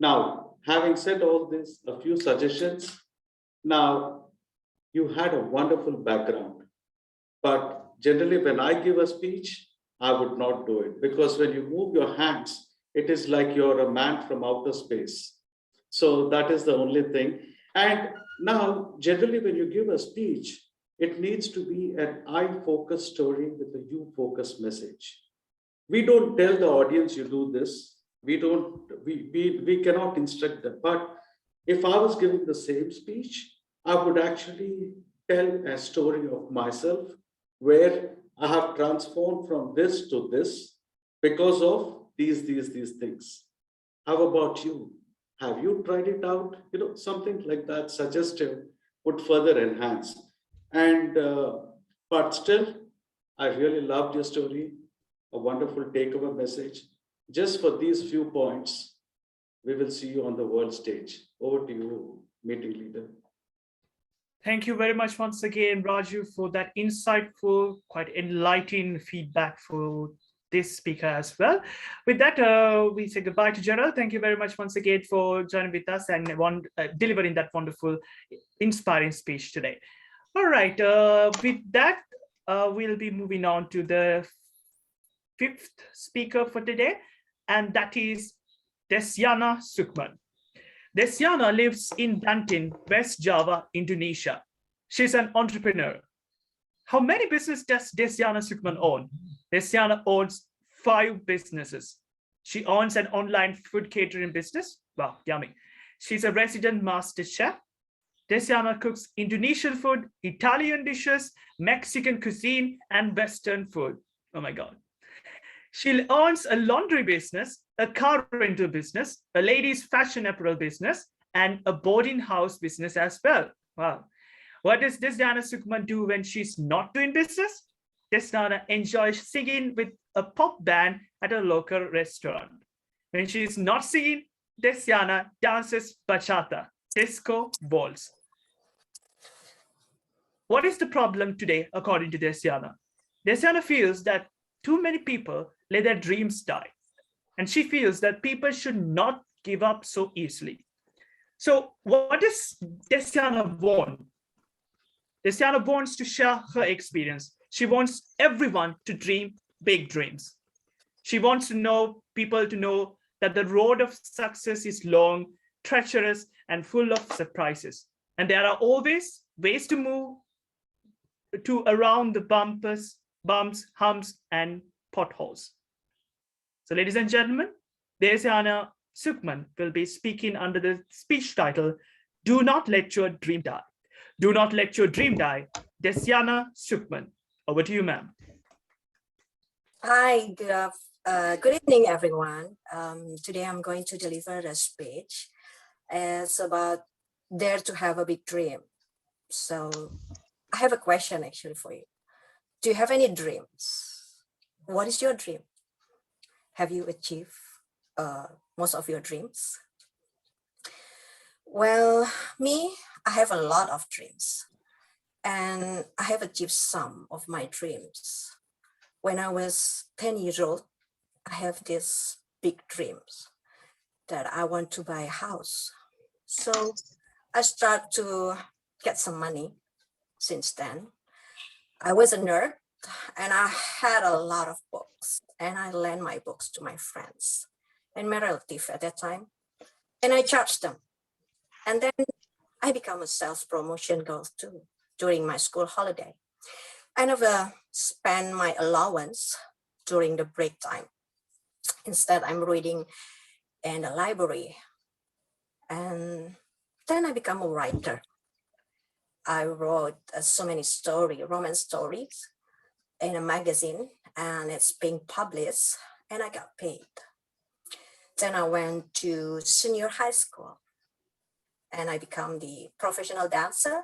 T: Now, having said all this, a few suggestions. Now, you had a wonderful background, but generally when I give a speech, I would not do it because when you move your hands, it is like you're a man from outer space. So that is the only thing. And now, generally when you give a speech, it needs to be an I-focused story with a you-focused message. We don't tell the audience you do this. We cannot instruct them. But if I was giving the same speech, I would actually tell a story of myself where I have transformed from this to this because of these things. How about you? Have you tried it out? You know, something like that suggestive would further enhance. And but still, I really loved your story. A wonderful takeaway message. Just for these few points, we will see you on the world stage. Over to you, meeting leader.
A: Thank you very much once again, Raju, for that insightful, quite enlightening feedback for this speaker as well. With that, we say goodbye to Gerald. Thank you very much once again for joining with us and delivering that wonderful, inspiring speech today. All right, with that, we'll be moving on to the 5th speaker for today, and that is Desiana Sukman. Desiana lives in Banten, West Java, Indonesia. She's an entrepreneur. How many businesses does Desiana Sukman own? Desiana owns 5 businesses. She owns an online food catering business. Wow, yummy. She's a resident master chef. Desiana cooks Indonesian food, Italian dishes, Mexican cuisine, and Western food. Oh my God. She owns a laundry business, a car rental business, a ladies' fashion apparel business, and a boarding house business as well. Wow. What does Desiana Sukman do when she's not doing business? Desiana enjoys singing with a pop band at a local restaurant. When she's not singing, Desiana dances bachata, disco, waltz. What is the problem today, according to Desiana? Desiana feels that too many people let their dreams die. And she feels that people should not give up so easily. So what does Desiana want? Desiana wants to share her experience. She wants everyone to dream big dreams. She wants to know people to know that the road of success is long, treacherous, and full of surprises. And there are always ways to move to around the bumps, humps, and potholes. So ladies and gentlemen, Desiana Sukman will be speaking under the speech title, Do Not Let Your Dream Die. Do not let your dream die. Desiana Sukman. Over to you, ma'am.
C: Hi, good evening, everyone. Today I'm going to deliver a speech. It's about dare to have a big dream. So I have a question actually for you. Do you have any dreams? What is your dream? Have you achieved most of your dreams? Well, me, I have a lot of dreams, and I have achieved some of my dreams. When I was 10 years old, I have these big dreams that I want to buy a house. So I start to get some money since then. I was a nerd and I had a lot of books, and I lent my books to my friends and my relatives at that time, and I charged them. And then I became a sales promotion girl too during my school holiday. I never spend my allowance during the break time. Instead, I'm reading in the library. And then I become a writer. I wrote so many romance stories in a magazine, and it's being published, and I got paid. Then I went to senior high school, and I become the professional dancer,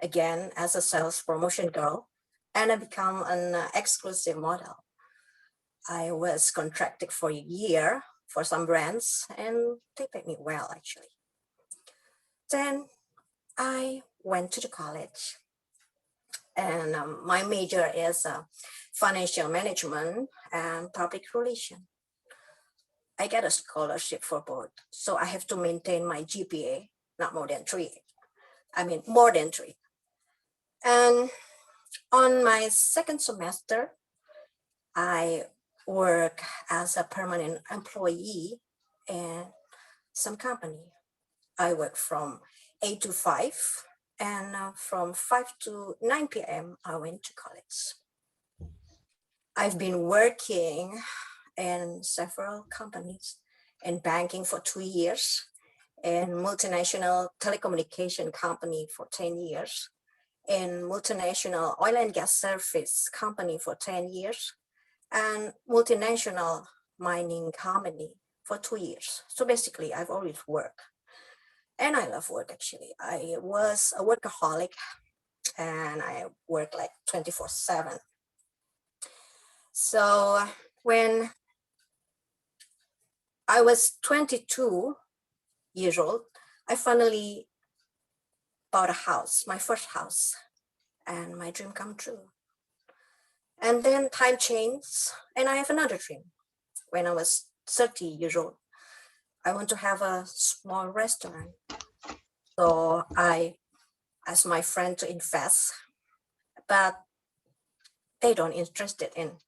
C: again as a sales promotion girl, and I become an exclusive model. I was contracted for a year for some brands, and they paid me well, actually. Then I went to the college, and my major is financial management and public relations. I get a scholarship for both, so I have to maintain my GPA, not more than 3. I mean, more than 3. And on my second semester, I work as a permanent employee in some company. I work from 8 to 5, and from 5 to 9 p.m. I went to college. I've been working in several companies, in banking for 2 years, in multinational telecommunication company for 10 years, in multinational oil and gas service company for 10 years, and multinational mining company for 2 years. So basically, I've always worked. And I love work, actually. I was a workaholic, and I work like 24/7. So when I was 22 years old, I finally bought a house, my first house, and my dream come true. And then time changed, and I have another dream. When I was 30 years old, I want to have a small restaurant. So I asked my friend to invest, but they don't interested in.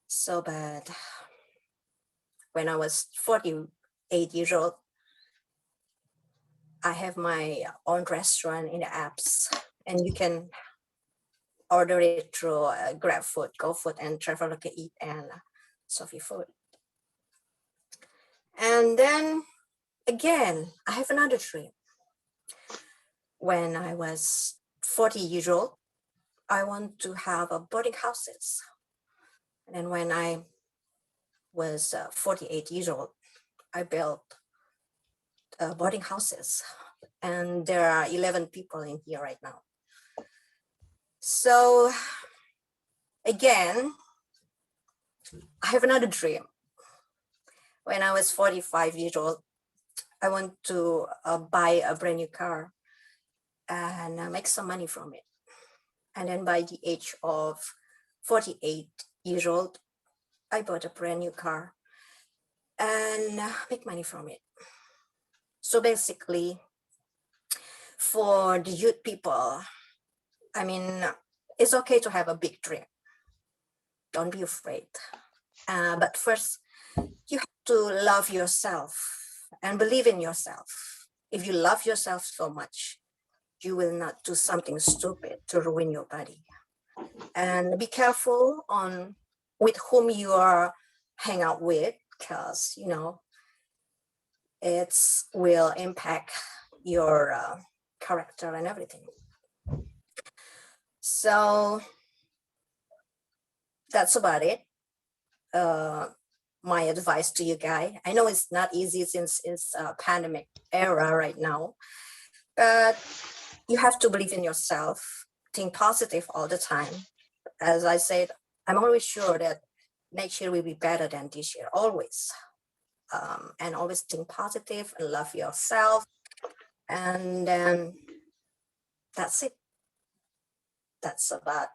C: So, but when I was 48 years old, I have my own restaurant in the apps, and you can order it through GrabFood, GoFood, and Traveloka Eat, and Sophie Food. And then again, I have another dream. When I was 40 years old, I want to have a boarding houses. And when I was 48 years old, I built boarding houses, and there are 11 people in here right now. So again, I have another dream. When I was 45 years old, I want to buy a brand new car and make some money from it. And then by the age of 48 years old, I bought a brand new car and make money from it. So basically, for the youth people, I mean, it's okay to have a big dream. Don't be afraid. But first, you have to love yourself and believe in yourself. If you love yourself so much, you will not do something stupid to ruin your body. And be careful on with whom you are hang out with, because you know it will impact your character and everything. So that's about it. My advice to you guys. I know it's not easy since it's a pandemic era right now, but you have to believe in yourself, think positive all the time. As I said, I'm always sure that next year will be better than this year, always. And always think positive and love yourself. And then that's it. That's about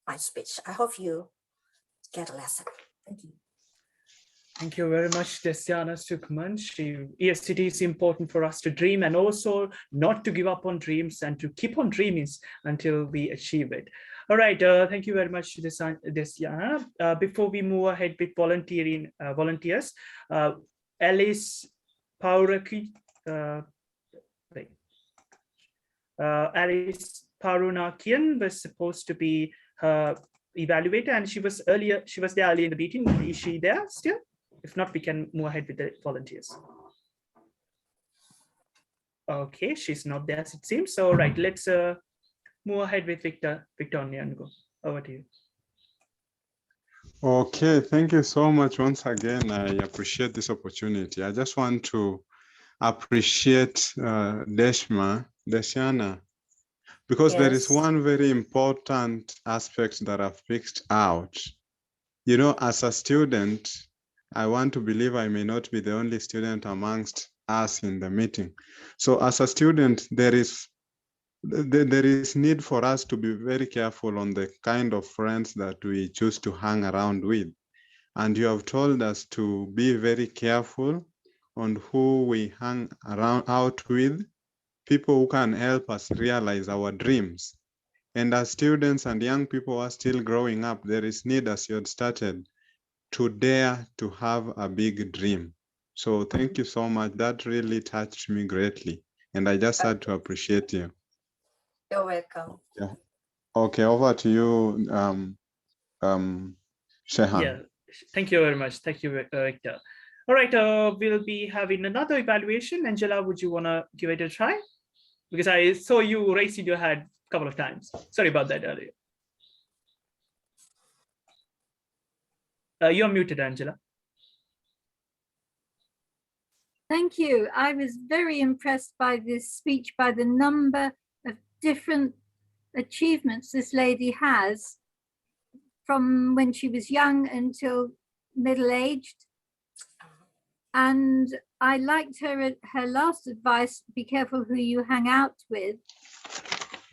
C: my speech. I hope you get a lesson. Thank you.
A: Thank you very much, Desiana Sukman. Yes, it is important for us to dream and also not to give up on dreams and to keep on dreaming until we achieve it. All right, thank you very much, Desiana. Before we move ahead with volunteers, Alice Pauraki, Alice Parunakian was supposed to be her evaluator, and she was there early in the meeting. Is she there still? If not, we can move ahead with the volunteers. Okay, she's not there, it seems. So, right, let's move ahead with Victor Nyango. Over to you.
E: Okay, thank you so much once again. I appreciate this opportunity. I just want to appreciate Desiana, because there is one very important aspect that I've picked out. You know, as a student, I want to believe I may not be the only student amongst us in the meeting. So as a student, there is need for us to be very careful on the kind of friends that we choose to hang around with. And you have told us to be very careful on who we hang out with, people who can help us realize our dreams. And as students and young people are still growing up, there is need, as you had started, to dare to have a big dream. So thank you so much. That really touched me greatly. And I just had to appreciate you.
C: You're welcome.
E: Yeah. Okay, over to you, Shehan.
A: Yeah, thank you very much. Thank you, Victor. All right, we'll be having another evaluation. Angela, would you want to give it a try? Because I saw you raising your hand a couple of times. Sorry about that earlier. You're muted, Angela.
O: Thank you. I was very impressed by this speech, by the number of different achievements this lady has from when she was young until middle-aged. And I liked her last advice, be careful who you hang out with.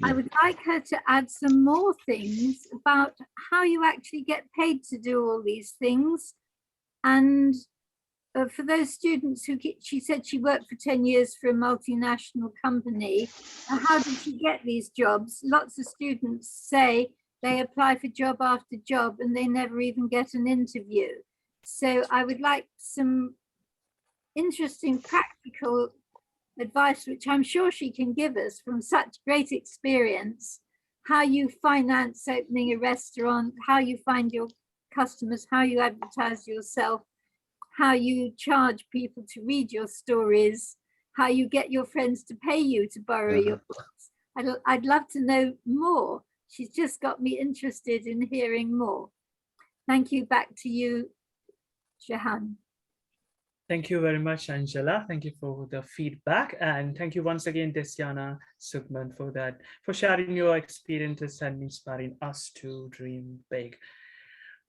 O: I would like her to add some more things about how you actually get paid to do all these things. And for those students who she said she worked for 10 years for a multinational company, how did she get these jobs? Lots of students say they apply for job after job and they never even get an interview. So I would like some interesting practical advice, which I'm sure she can give us from such great experience, how you finance opening a restaurant, how you find your customers, how you advertise yourself, how you charge people to read your stories, how you get your friends to pay you to borrow your books. I'd love to know more. She's just got me interested in hearing more. Thank you. Back to you, Shehan.
A: Thank you very much, Angela. Thank you for the feedback. And thank you once again, Desiana Sukman, for sharing your experiences and inspiring us to dream big.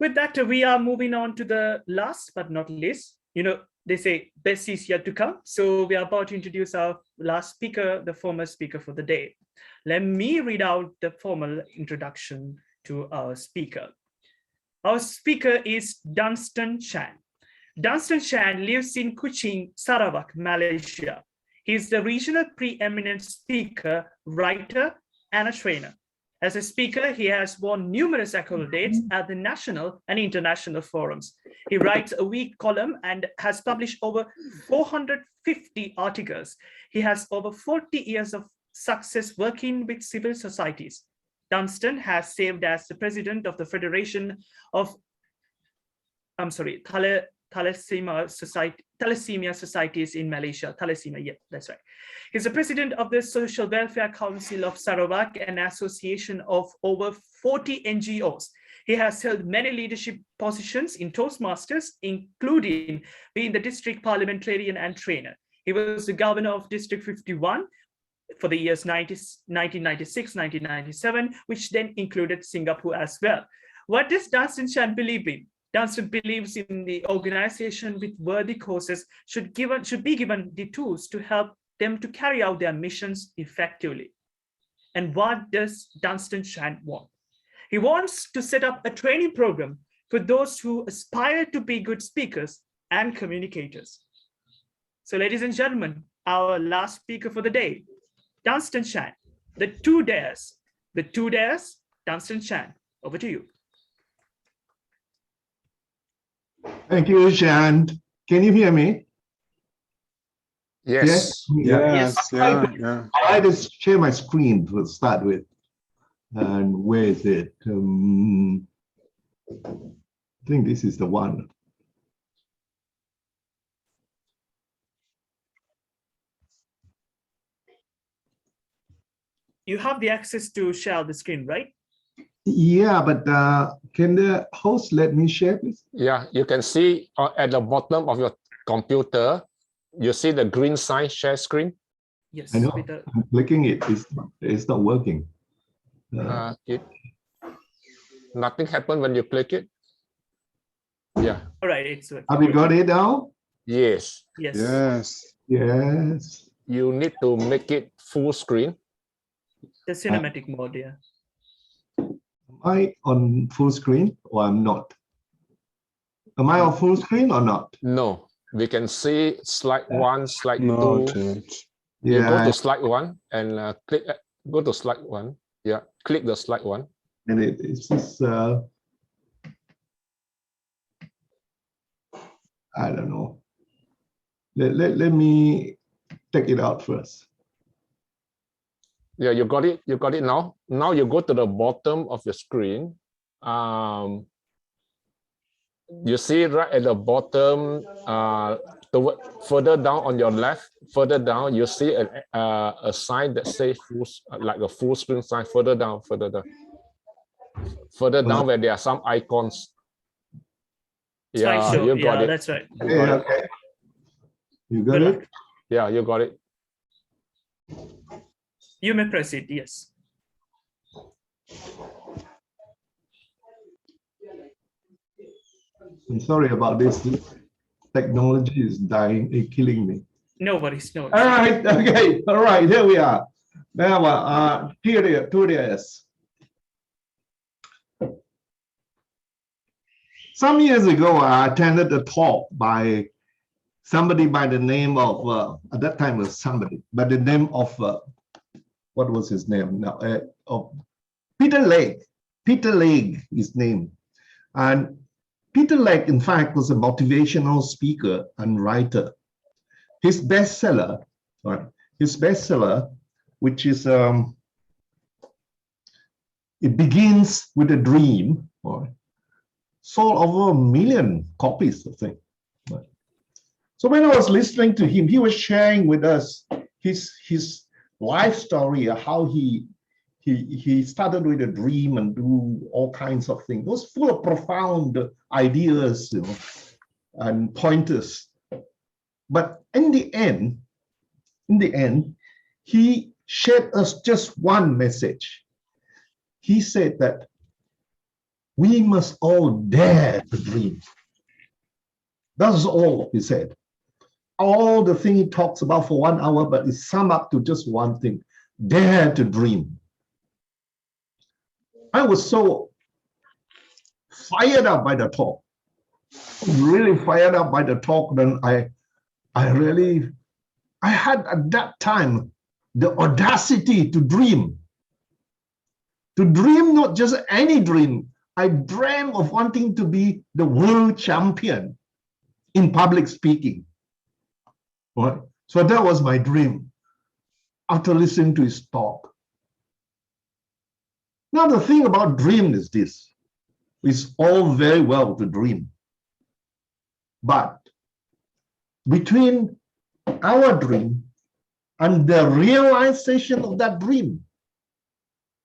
A: With that, we are moving on to the last but not least. You know, they say best is yet to come. So we are about to introduce our last speaker, the former speaker for the day. Let me read out the formal introduction to our speaker. Our speaker is Dunstan Chan. Dunstan Chan lives in Kuching, Sarawak, Malaysia. He is the regional preeminent speaker, writer, and a trainer. As a speaker, he has won numerous accolades at the national and international forums. He writes a week column and has published over 450 articles. He has over 40 years of success working with civil societies. Dunstan has served as the president of the Federation of, Thalassemia Societies in Malaysia. Thalassemia, yeah, that's right. He's the president of the Social Welfare Council of Sarawak, an association of over 40 NGOs. He has held many leadership positions in Toastmasters, including being the district parliamentarian and trainer. He was the governor of District 51 for the years 1996, 1997, which then included Singapore as well. What does Dunstan Chan believe in? Dunstan believes in the organization with worthy causes should be given the tools to help them to carry out their missions effectively. And what does Dunstan Chan want? He wants to set up a training program for those who aspire to be good speakers and communicators. So ladies and gentlemen, our last speaker for the day, Dunstan Chan, the two dares, Dunstan Chan, over to you.
G: Thank you, Shan. Can you hear me?
N: Yes.
G: Yes. I like to share my screen to start with. And where is it? I think this is the one.
A: You have the access to share the screen, right?
G: Yeah, but can the host let me share, please?
N: Yeah, you can see at the bottom of your computer, you see the green sign share screen.
A: Yes.
G: I know. I'm clicking it. It's not working.
N: Nothing happened when you click it. Yeah.
A: All right. It's working.
G: Have you got it now?
N: Yes.
A: Yes.
G: Yes.
N: You need to make it full screen.
A: The cinematic mode, yeah.
G: Am I on full screen or I'm not? Am I on full screen or not?
N: No, we can see slide 1, slide 2. You go to slide 1 and click. Go to slide 1. Yeah, click the slide 1.
G: And it's just I don't know. Let me take it out first.
N: Yeah, you got it. You got it now. Now you go to the bottom of your screen. You see right at the bottom, further down on your left, further down, you see a sign that says like a full screen sign. Further down, further down where there are some icons. Yeah, you got it.
A: That's right.
G: Okay. You got it?
N: Yeah, you got it.
A: You may proceed, yes.
G: I'm sorry about this. Technology is dying, killing me.
A: No worries, no worries.
G: All right, okay, all right, here we are. Now, here it is. Some years ago, I attended a talk by somebody by the name of, at that time it was somebody, by the name of, what was his name now? Of Peter Lake. Peter Lake, his name. And Peter Lake, in fact, was a motivational speaker and writer. His bestseller, which is, It Begins with a Dream, sold over 1 million copies, I think. So when I was listening to him, he was sharing with us his life story, how he started with a dream and do all kinds of things. It was full of profound ideas, and pointers. But in the end, he shared us just one message. He said that we must all dare to dream. That's all he said. All the thing he talks about for 1 hour, but it's summed up to just one thing: dare to dream. I was so fired up by the talk, really fired up by the talk. Then I had at that time the audacity to dream To dream, not just any dream. I dreamt of wanting to be the world champion in public speaking. Right? So that was my dream after listening to his talk. Now, the thing about dream is this. It's all very well to dream. But between our dream and the realization of that dream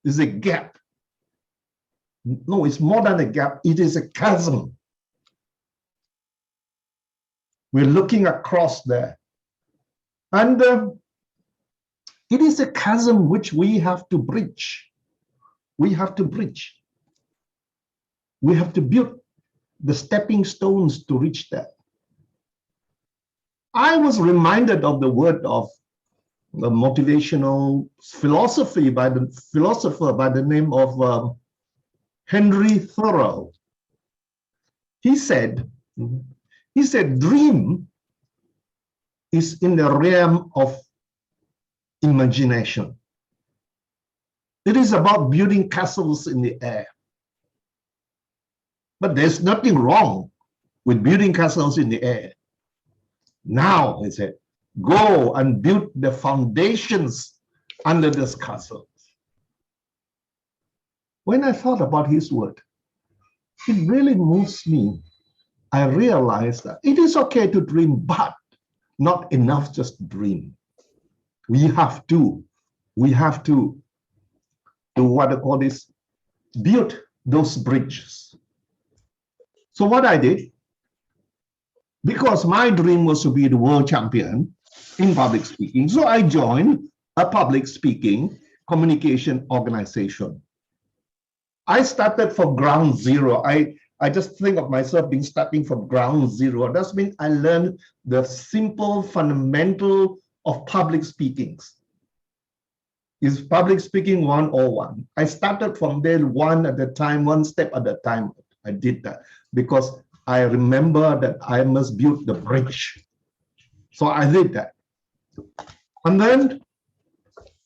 G: is a gap. No, it's more than a gap. It is a chasm. We're looking across there. And it is a chasm which we have to bridge. We have to bridge. We have to build the stepping stones to reach that. I was reminded of the word of the motivational philosophy by the philosopher by the name of Henry Thoreau. He said, dream is in the realm of imagination. It is about building castles in the air. But there's nothing wrong with building castles in the air. Now, he said, go and build the foundations under this castle. When I thought about his word, it really moves me. I realized that it is okay to dream, but not enough just to dream. We have to do what I call this, build those bridges. So what I did, because my dream was to be the world champion in public speaking, so I joined a public speaking communication organization. I started from ground zero. I just think of myself being starting from ground zero. That means I learned the simple fundamental of public speakings. Is public speaking 101. I started from there one at a time, one step at a time. I did that because I remember that I must build the bridge. So I did that. And then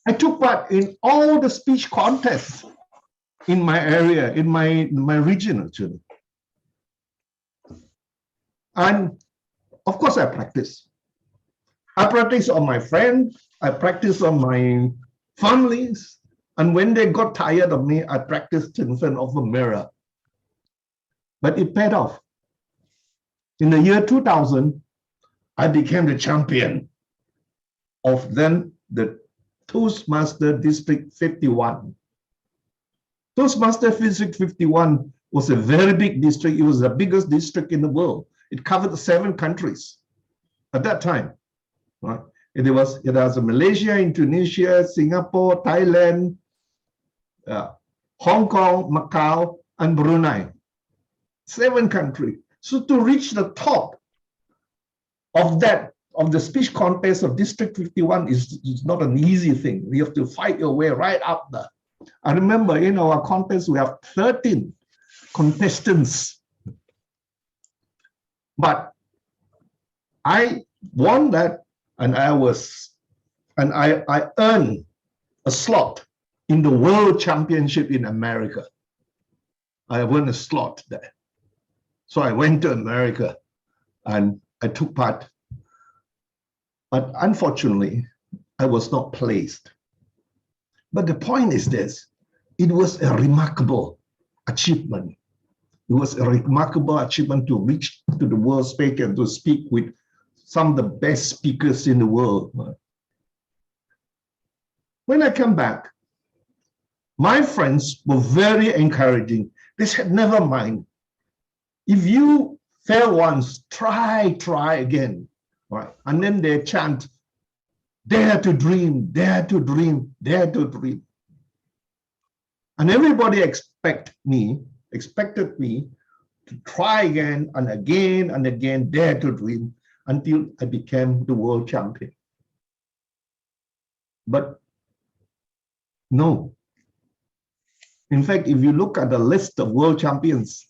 G: I took part in all the speech contests in my area, in my region actually. And of course I practice. I practice on my friends, I practice on my families, and when they got tired of me, I practiced in front of a mirror. But it paid off. In the year 2000, I became the champion of then the Toastmaster District 51. Toastmaster District 51 was a very big district. It was the biggest district in the world. It covered 7 countries at that time. Right? It was Malaysia, Indonesia, Singapore, Thailand, Hong Kong, Macau, and Brunei. 7 countries. So to reach the top of the speech contest of District 51 is not an easy thing. You have to fight your way right up there. I remember in our contest we have 13 contestants. But I won that, and I earned a slot in the World Championship in America. I won a slot there. So I went to America and I took part. But unfortunately, I was not placed. But the point is this, it was a remarkable achievement. It was a remarkable achievement to reach to the world stage and to speak with some of the best speakers in the world. When I come back, my friends were very encouraging. They said, never mind. If you fail once, try again. Right? And then they chant, dare to dream, dare to dream, dare to dream. And everybody expected me to try again and again and again, dare to dream, until I became the world champion. But no. In fact, if you look at the list of world champions,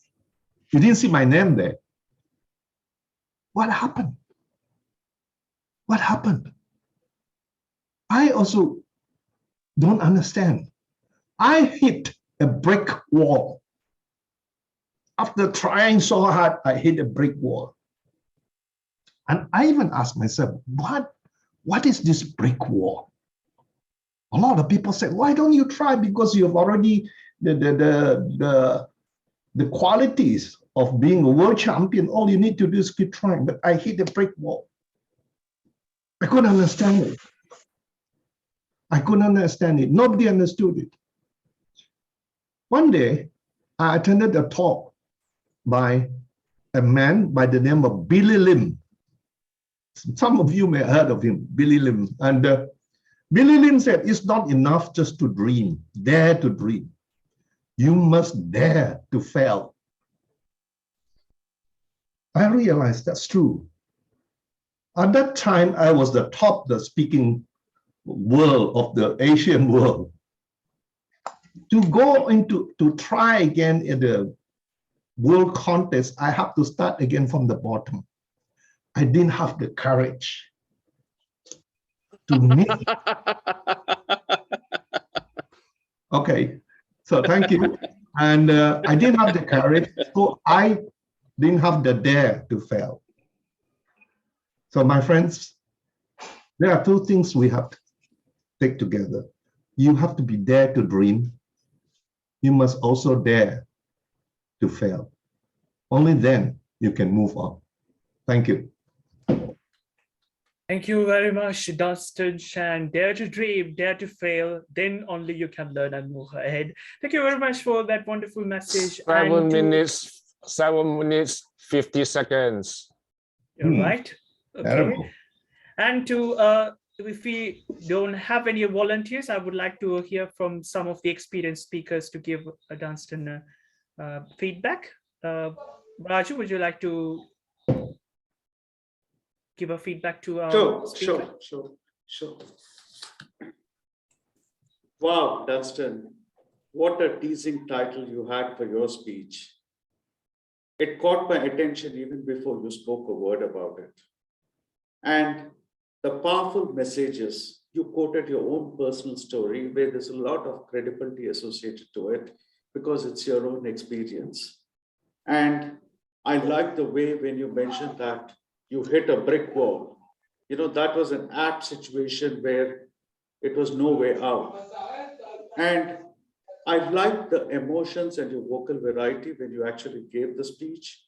G: you didn't see my name there. What happened? What happened? I also don't understand. I hit a brick wall. After trying so hard, I hit a brick wall. And I even asked myself, what is this brick wall? A lot of people said, why don't you try? Because you have already the qualities of being a world champion. All you need to do is keep trying. But I hit a brick wall. I couldn't understand it. I couldn't understand it. Nobody understood it. One day, I attended a talk by a man by the name of Billy Lim. Some of you may have heard of him, Billy Lim. And Billy Lim said, it's not enough just to dream, dare to dream. You must dare to fail. I realized that's true. At that time, I was the top, the speaking world of the Asian world. To go into, to try again in the world contest, I have to start again from the bottom. I didn't have the courage to meet. Okay, so thank you. And I didn't have the courage, so I didn't have the dare to fail. So my friends, there are two things we have to take together. You have to be dare to dream. You must also dare to fail. Only then you can move on. Thank you.
A: Thank you very much, Dunstan Shan. Dare to dream, dare to fail, then only you can learn and move ahead. Thank you very much for that wonderful message.
N: 7 minutes, 50 seconds.
A: You're right. Okay.
G: Terrible.
A: And to if we don't have any volunteers, I would like to hear from some of the experienced speakers to give Dunstan feedback. Raju, would you like to give a feedback to our speaker?
T: Sure. Wow, Dunstan, what a teasing title you had for your speech. It caught my attention even before you spoke a word about it. And the powerful messages, you quoted your own personal story where there's a lot of credibility associated to it because it's your own experience. And I like the way when you mentioned that you hit a brick wall. You know, that was an apt situation where it was no way out. And I liked the emotions and your vocal variety when you actually gave the speech.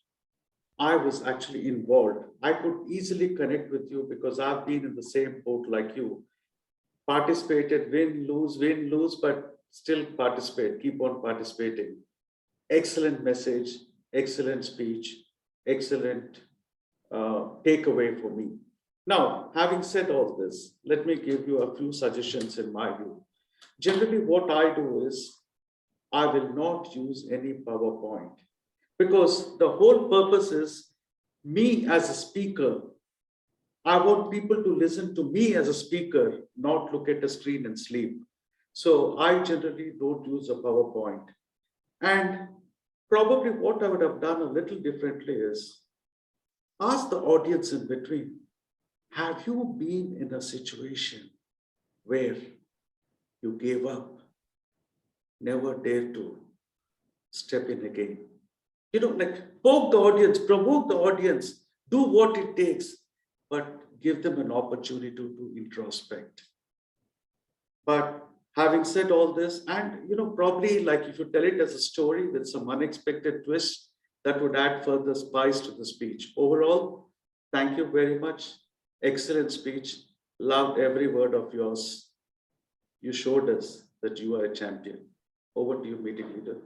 T: I was actually involved. I could easily connect with you because I've been in the same boat like you. Participated, win, lose, but still participate, keep on participating. Excellent message, excellent speech, excellent takeaway for me. Now, having said all this, let me give you a few suggestions in my view. Generally, what I do is I will not use any PowerPoint because the whole purpose is me as a speaker. I want people to listen to me as a speaker, not look at the screen and sleep. So I generally don't use a PowerPoint. And probably what I would have done a little differently is ask the audience in between, have you been in a situation where you gave up, never dared to step in again? You know, like poke the audience, provoke the audience, do what it takes, but give them an opportunity to introspect. But having said all this, and you know, probably like if you tell it as a story with some unexpected twist, that would add further spice to the speech. Overall, thank you very much. Excellent speech. Loved every word of yours. You showed us that you are a champion. Over to you, meeting leader.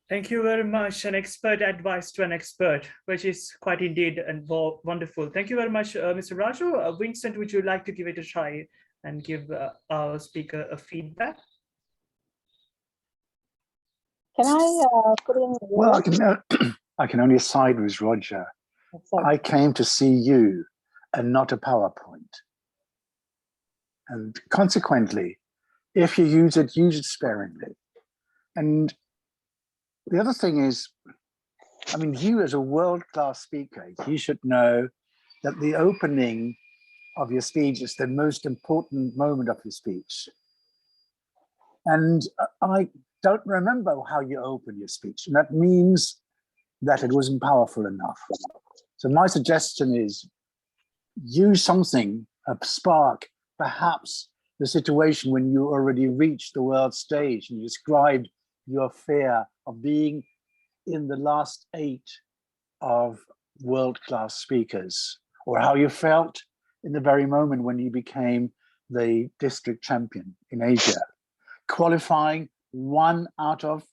A: Thank you very much. An expert advice to an expert, which is quite indeed and wonderful. Thank you very much, Mr. Raju. Vincent, would you like to give it a try and give our speaker a feedback?
B: Can I put in?
P: Well, I can only side with Roger. I came to see you and not a PowerPoint. And consequently, if you use it sparingly. And the other thing is, I mean, you as a world-class speaker, you should know that the opening of your speech is the most important moment of your speech. And don't remember how you open your speech. And that means that it wasn't powerful enough. So my suggestion is use something, a spark, perhaps the situation when you already reached the world stage and you described your fear of being in the last 8 of world-class speakers, or how you felt in the very moment when you became the district champion in Asia, qualifying 1 out of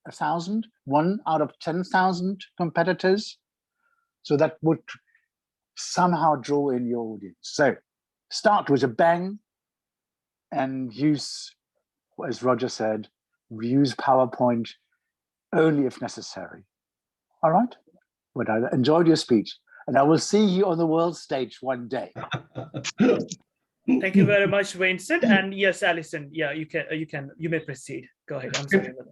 P: 1,000, 1 out of 10,000 competitors. So that would somehow draw in your audience. So start with a bang and use, as Roger said, use PowerPoint only if necessary. All right? But I enjoyed your speech, and I will see you on the world stage one day.
A: Thank you very much, Vincent. And yes, Alison, yeah, you may proceed. Go ahead. I'm sorry about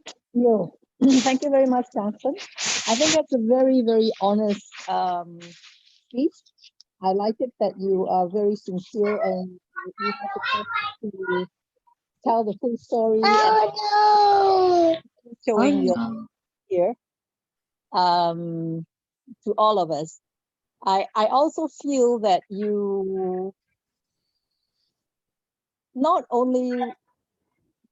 A: that.
J: No, thank you very much, Johnson. I think that's a very, very honest speech. I like it that you are very sincere and you have the courage to tell the full story and showing your here to all of us. I also feel that you not only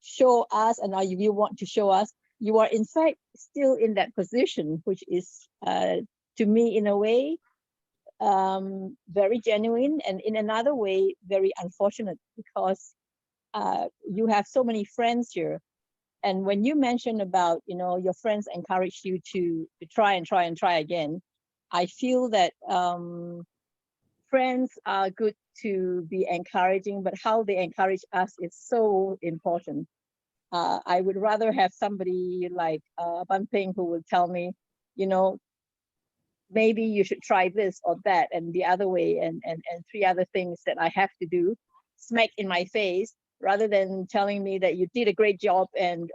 J: show us, and you want to show us, you are in fact still in that position, which is to me in a way very genuine, and in another way very unfortunate, because you have so many friends here. And when you mention about, your friends encourage you to try and try and try again, I feel that friends are good to be encouraging, but how they encourage us is so important. I would rather have somebody like Ban Ping who will tell me, maybe you should try this or that and the other way, and 3 other things that I have to do, smack in my face, rather than telling me that you did a great job and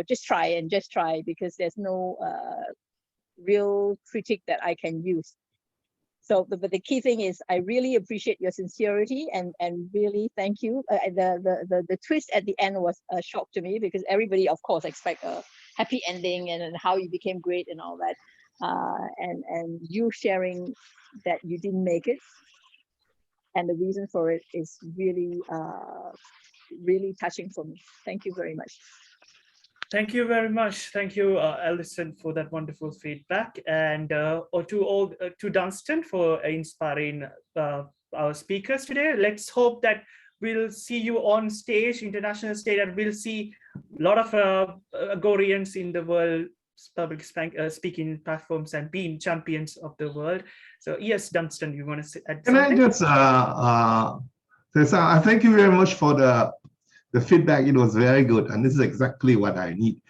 J: just try, because there's no real critique that I can use. So, but the key thing is, I really appreciate your sincerity and really thank you. The twist at the end was a shock to me, because everybody, of course, expect a happy ending and how you became great and all that. And you sharing that you didn't make it, and the reason for it is really, really touching for me. Thank you very much.
A: Thank you very much. Thank you, Alison, for that wonderful feedback, and to Dunstan for inspiring our speakers today. Let's hope that we'll see you on stage, international stage, and we'll see a lot of Agorians in the world public speaking platforms and being champions of the world. So yes, Dunstan, you want to add something?
G: Can I just say, I thank you very much for the feedback. It was very good, and this is exactly what I need.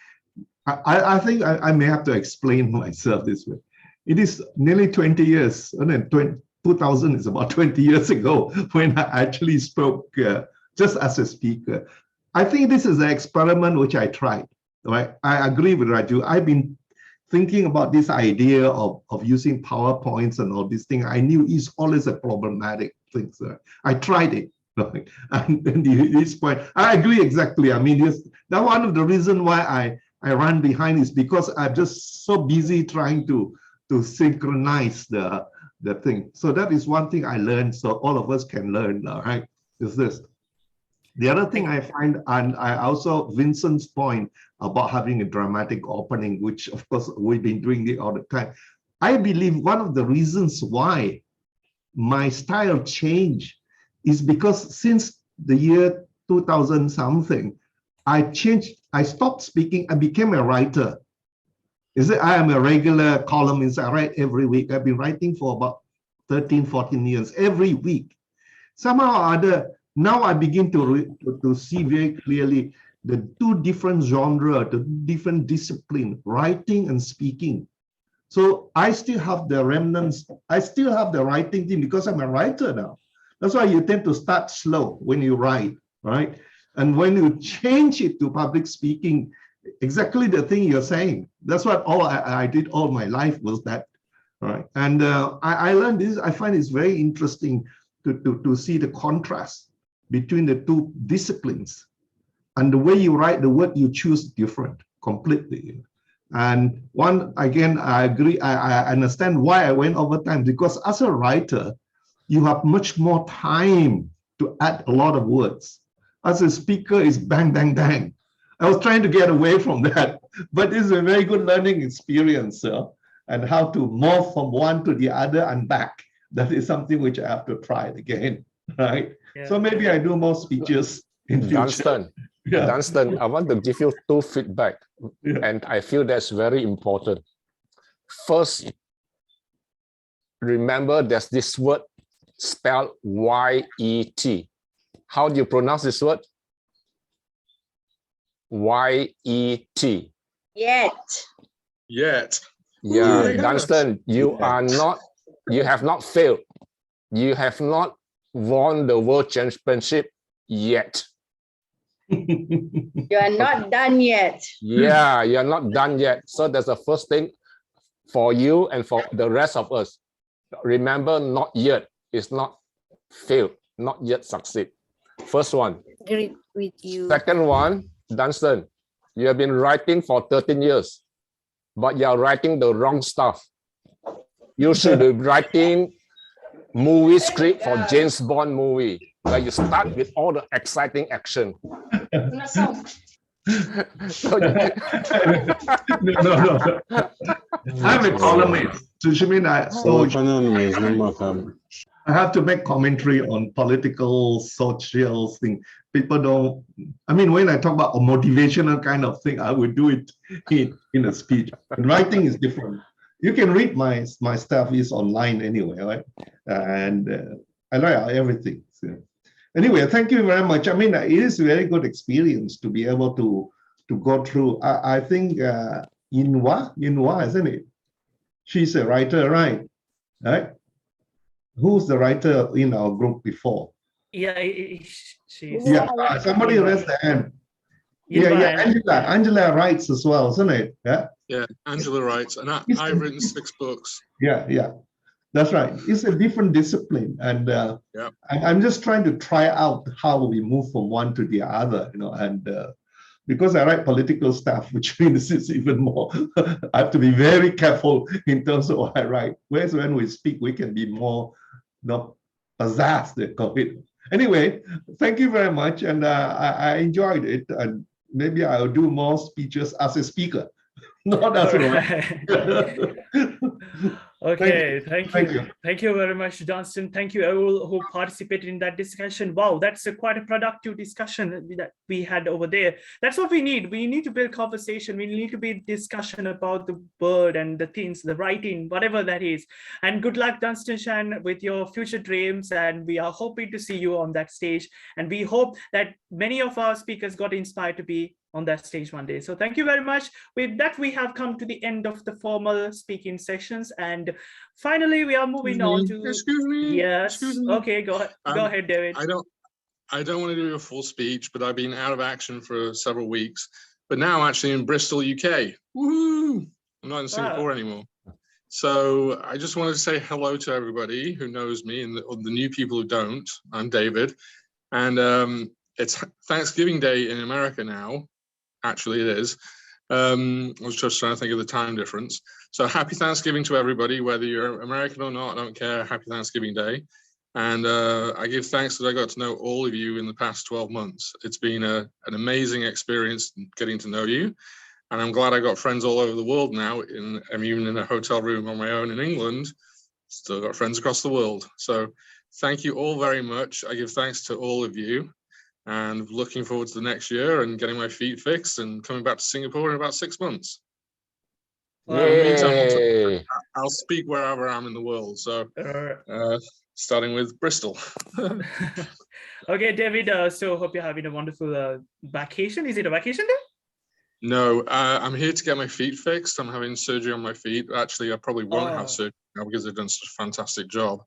G: I think I may have to explain myself this way. It is nearly 20 years, and then 2000 is about 20 years ago when I actually spoke just as a speaker. I think this is an experiment which I tried. Right? I agree with Raju. I've been thinking about this idea of using PowerPoints and all these things. I knew it's always a problematic thing. So I tried it. Right? And this point, I agree exactly. I mean, that's one of the reasons why I run behind is because I'm just so busy trying to synchronize the thing. So that is one thing I learned. So all of us can learn, right? Is this. The other thing I find, and I also, Vincent's point about having a dramatic opening, which of course we've been doing it all the time. I believe one of the reasons why my style changed is because since the year 2000 something, I stopped speaking, I became a writer. I am a regular columnist, I write every week. I've been writing for about 13, 14 years, every week. Somehow or other, now I begin to see very clearly the 2 different genres, the different discipline, writing and speaking. So I still have the remnants. I still have the writing thing because I'm a writer now. That's why you tend to start slow when you write, right? And when you change it to public speaking, exactly the thing you're saying. That's what I did all my life was that, right? And I learned this. I find it's very interesting to see the contrast between the 2 disciplines. and the way you write the word you choose different completely. And one, again, I agree, I understand why I went over time, because as a writer, you have much more time to add a lot of words. As a speaker, it's bang, bang, bang. I was trying to get away from that, but it's a very good learning experience, and how to morph from one to the other and back. That is something which I have to try again, right?
A: Yeah.
G: So maybe I do more speeches in future.
N: Dunstan,
G: Yeah.
N: Dunstan, I want to give you two feedback, and I feel that's very important. First, remember there's this word spelled Y-E-T. How do you pronounce this word? Y-E-T.
J: Yet.
N: Yet. Yeah, Dunstan, you have not failed. You have not won the world championship yet.
J: You are not done yet.
N: Yeah, you're not done yet. So that's the first thing for you and for the rest of us. Remember, not yet. It's not failed, not yet succeed. First one.
C: Agree with you.
N: Second one, Dunstan, you have been writing for 13 years, but you're writing the wrong stuff. You should be writing movie script for James Bond movie, where you start with all the exciting action.
G: No. I'm a columnist. So you mean I have to make commentary on political, social thing. People don't, I mean, when I talk about a motivational kind of thing, I would do it in a speech. And writing is different. You can read my stuff is online anyway, right? And I write everything. So. Anyway, thank you very much. I mean, it is a very good experience to be able to go through. I think Yinhua, isn't it? She's a writer, right? Who's the writer in our group before?
A: Yeah, she's.
G: Yeah, somebody raised the hand. Yeah, Angela writes as well, isn't it?
L: Yeah, Angela writes, and I've written 6 books.
G: Yeah, that's right. It's a different discipline, and I'm just trying to try out how we move from one to the other, and because I write political stuff, which means it's even more, I have to be very careful in terms of what I write. Whereas when we speak, we can be more, pizzazz, they call it. Anyway, thank you very much, and I enjoyed it, and maybe I'll do more speeches as a speaker, not as a writer.
A: Okay, thank you very much, Johnston. Thank you all who participated in that discussion. Wow, that's quite a productive discussion that we had over there. That's what we need. We need to build conversation. We need to be discussion about the word and the things, the writing, whatever that is. And good luck, Dunstan Shan, with your future dreams. And we are hoping to see you on that stage. And we hope that many of our speakers got inspired to be on that stage one day. So thank you very much. With that, we have come to the end of the formal speaking sessions, and finally we are moving on to.
L: Excuse me.
A: Yes.
L: Excuse me.
A: Okay, go ahead, David.
L: I don't want to do a full speech, but I've been out of action for several weeks. But now I'm actually in Bristol, UK. Woohoo! I'm not in Singapore anymore. So I just wanted to say hello to everybody who knows me and the new people who don't. I'm David, and it's Thanksgiving Day in America now. Actually, it is. I was just trying to think of the time difference. So happy Thanksgiving to everybody, whether you're American or not, I don't care. Happy Thanksgiving Day. And I give thanks that I got to know all of you in the past 12 months. It's been an amazing experience getting to know you. And I'm glad I got friends all over the world now. I'm even in a hotel room on my own in England. Still got friends across the world. So thank you all very much. I give thanks to all of you. And looking forward to the next year and getting my feet fixed and coming back to Singapore in about 6 months. In the meantime, I'll speak wherever I'm in the world. So starting with Bristol.
A: Okay, David, so hope you're having a wonderful vacation. Is it a vacation day?
L: No, I'm here to get my feet fixed. I'm having surgery on my feet. Actually, I probably won't have surgery now because they've done such a fantastic job.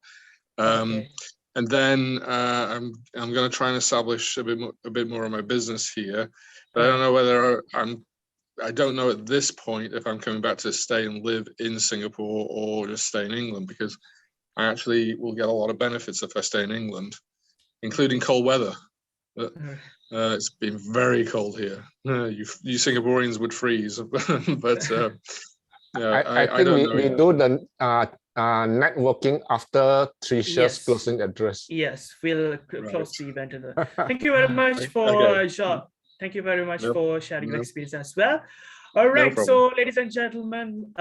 L: And then I'm going to try and establish a bit more of my business here, but I don't know whether I don't know at this point if I'm coming back to stay and live in Singapore or just stay in England, because I actually will get a lot of benefits if I stay in England, including cold weather. But it's been very cold here. You Singaporeans would freeze, but yeah,
N: I think we do the networking after Trisha's closing address.
A: Yes, we'll close the event. Thank you very much for thank you very much for sharing your experience as well. All right, so ladies and gentlemen,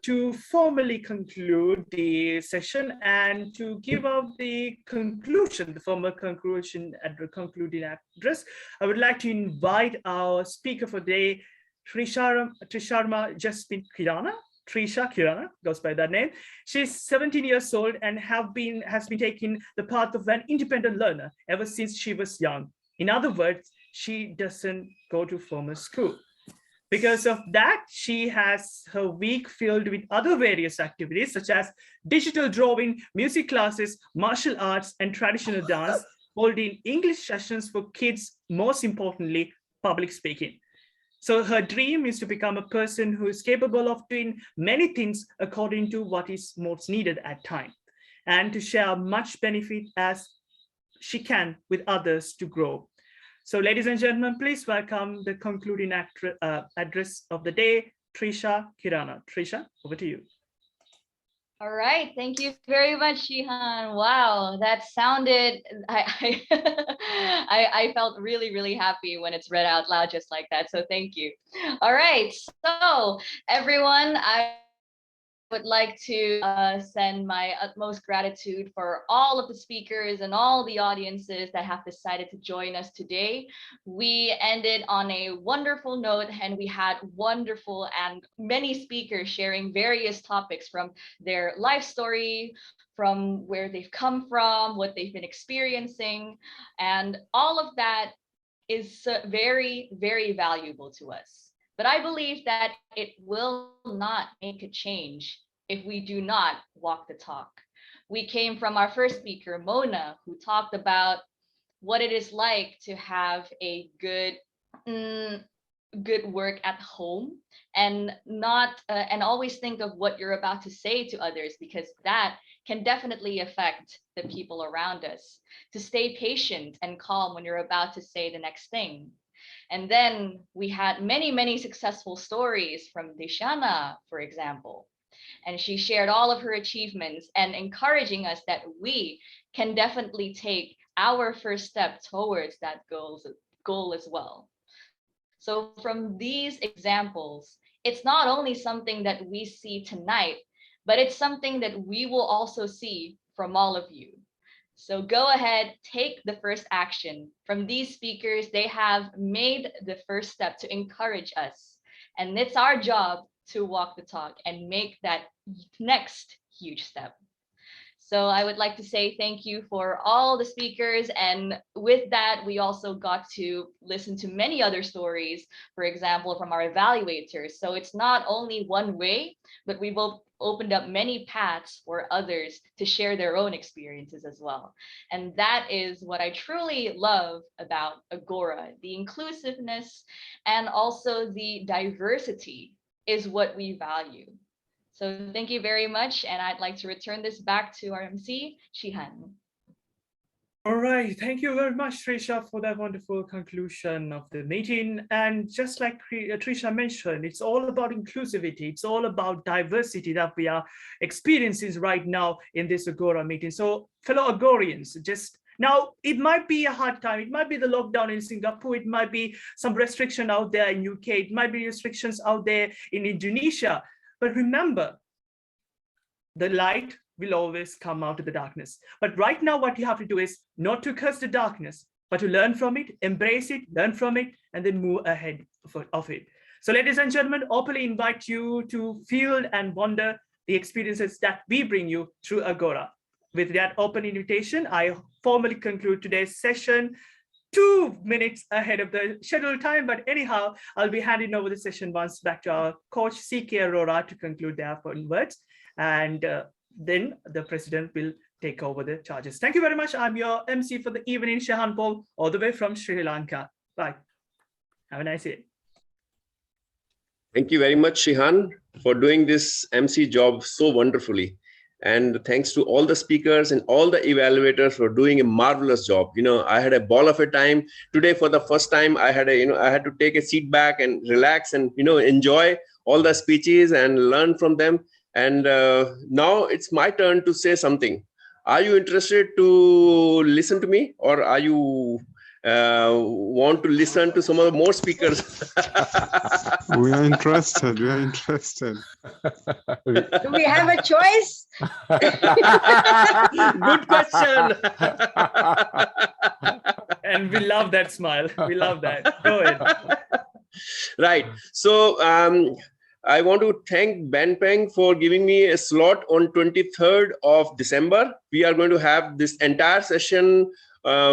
A: to formally conclude the session and to give out the conclusion, the formal conclusion at the concluding address, I would like to invite our speaker for the day, Trisharma Jasmine Kirana. Trisha Kirana goes by that name. She's 17 years old and has been taking the path of an independent learner ever since she was young. In other words, she doesn't go to formal school. Because of that, she has her week filled with other various activities such as digital drawing, music classes, martial arts, and traditional dance, holding English sessions for kids, most importantly, public speaking. So her dream is to become a person who is capable of doing many things according to what is most needed at time, and to share much benefit as she can with others to grow. So ladies and gentlemen, please welcome the concluding address of the day, Trisha Kirana. Trisha, over to you.
Q: All right, thank you very much, Shihan. Wow, that sounded, I felt really, really happy when it's read out loud just like that. So thank you. All right, so everyone, I would like to send my utmost gratitude for all of the speakers and all the audiences that have decided to join us today. We ended on a wonderful note and we had wonderful and many speakers sharing various topics from their life story, from where they've come from, what they've been experiencing, and all of that is very, very valuable to us. But I believe that it will not make a change if we do not walk the talk. We came from our first speaker, Mona, who talked about what it is like to have a good work at home and not and always think of what you're about to say to others, because that can definitely affect the people around us. To stay patient and calm when you're about to say the next thing. And then we had many, many successful stories from Deshana, for example. And she shared all of her achievements and encouraging us that we can definitely take our first step towards that goal as well. So from these examples, it's not only something that we see tonight, but it's something that we will also see from all of you. So go ahead, take the first action. From these speakers, they have made the first step to encourage us. And it's our job to walk the talk and make that next huge step. So I would like to say thank you for all the speakers. And with that, we also got to listen to many other stories, for example, from our evaluators. So it's not only one way, but we will opened up many paths for others to share their own experiences as well. And that is what I truly love about Agora. The inclusiveness and also the diversity is what we value. So thank you very much. And I'd like to return this back to our MC, Shihan.
A: All right, thank you very much, Trisha, for that wonderful conclusion of the meeting. And just like Trisha mentioned, it's all about inclusivity. It's all about diversity that we are experiencing right now in this Agora meeting. So fellow Agorians, just now, it might be a hard time. It might be the lockdown in Singapore. It might be some restriction out there in UK. It might be restrictions out there in Indonesia. But remember, the light will always come out of the darkness. But right now, what you have to do is not to curse the darkness, but to learn from it, embrace it, learn from it, and then move ahead of it. So ladies and gentlemen, openly invite you to feel and wonder the experiences that we bring you through Agora. With that open invitation, I formally conclude today's session 2 minutes ahead of the scheduled time. But anyhow, I'll be handing over the session once back to our coach, CK Arora, to conclude their important words. And then the president will take over the charges. Thank you very much. I'm your MC for the evening, Shahan Paul, all the way from Sri Lanka. Bye. Have a nice day.
M: Thank you very much, Shihan, for doing this MC job so wonderfully. And thanks to all the speakers and all the evaluators for doing a marvelous job. I had a ball of a time today. For the first time, I had to take a seat back and relax and enjoy all the speeches and learn from them. And now it's my turn to say something. Are you interested to listen to me, or are you want to listen to some of the more speakers?
E: We are interested. We are interested.
S: Do we have a choice?
M: Good question.
A: And we love that smile. We love that. Go ahead.
M: Right. So I want to thank Ben Peng for giving me a slot on 23rd of December. We are going to have this entire session,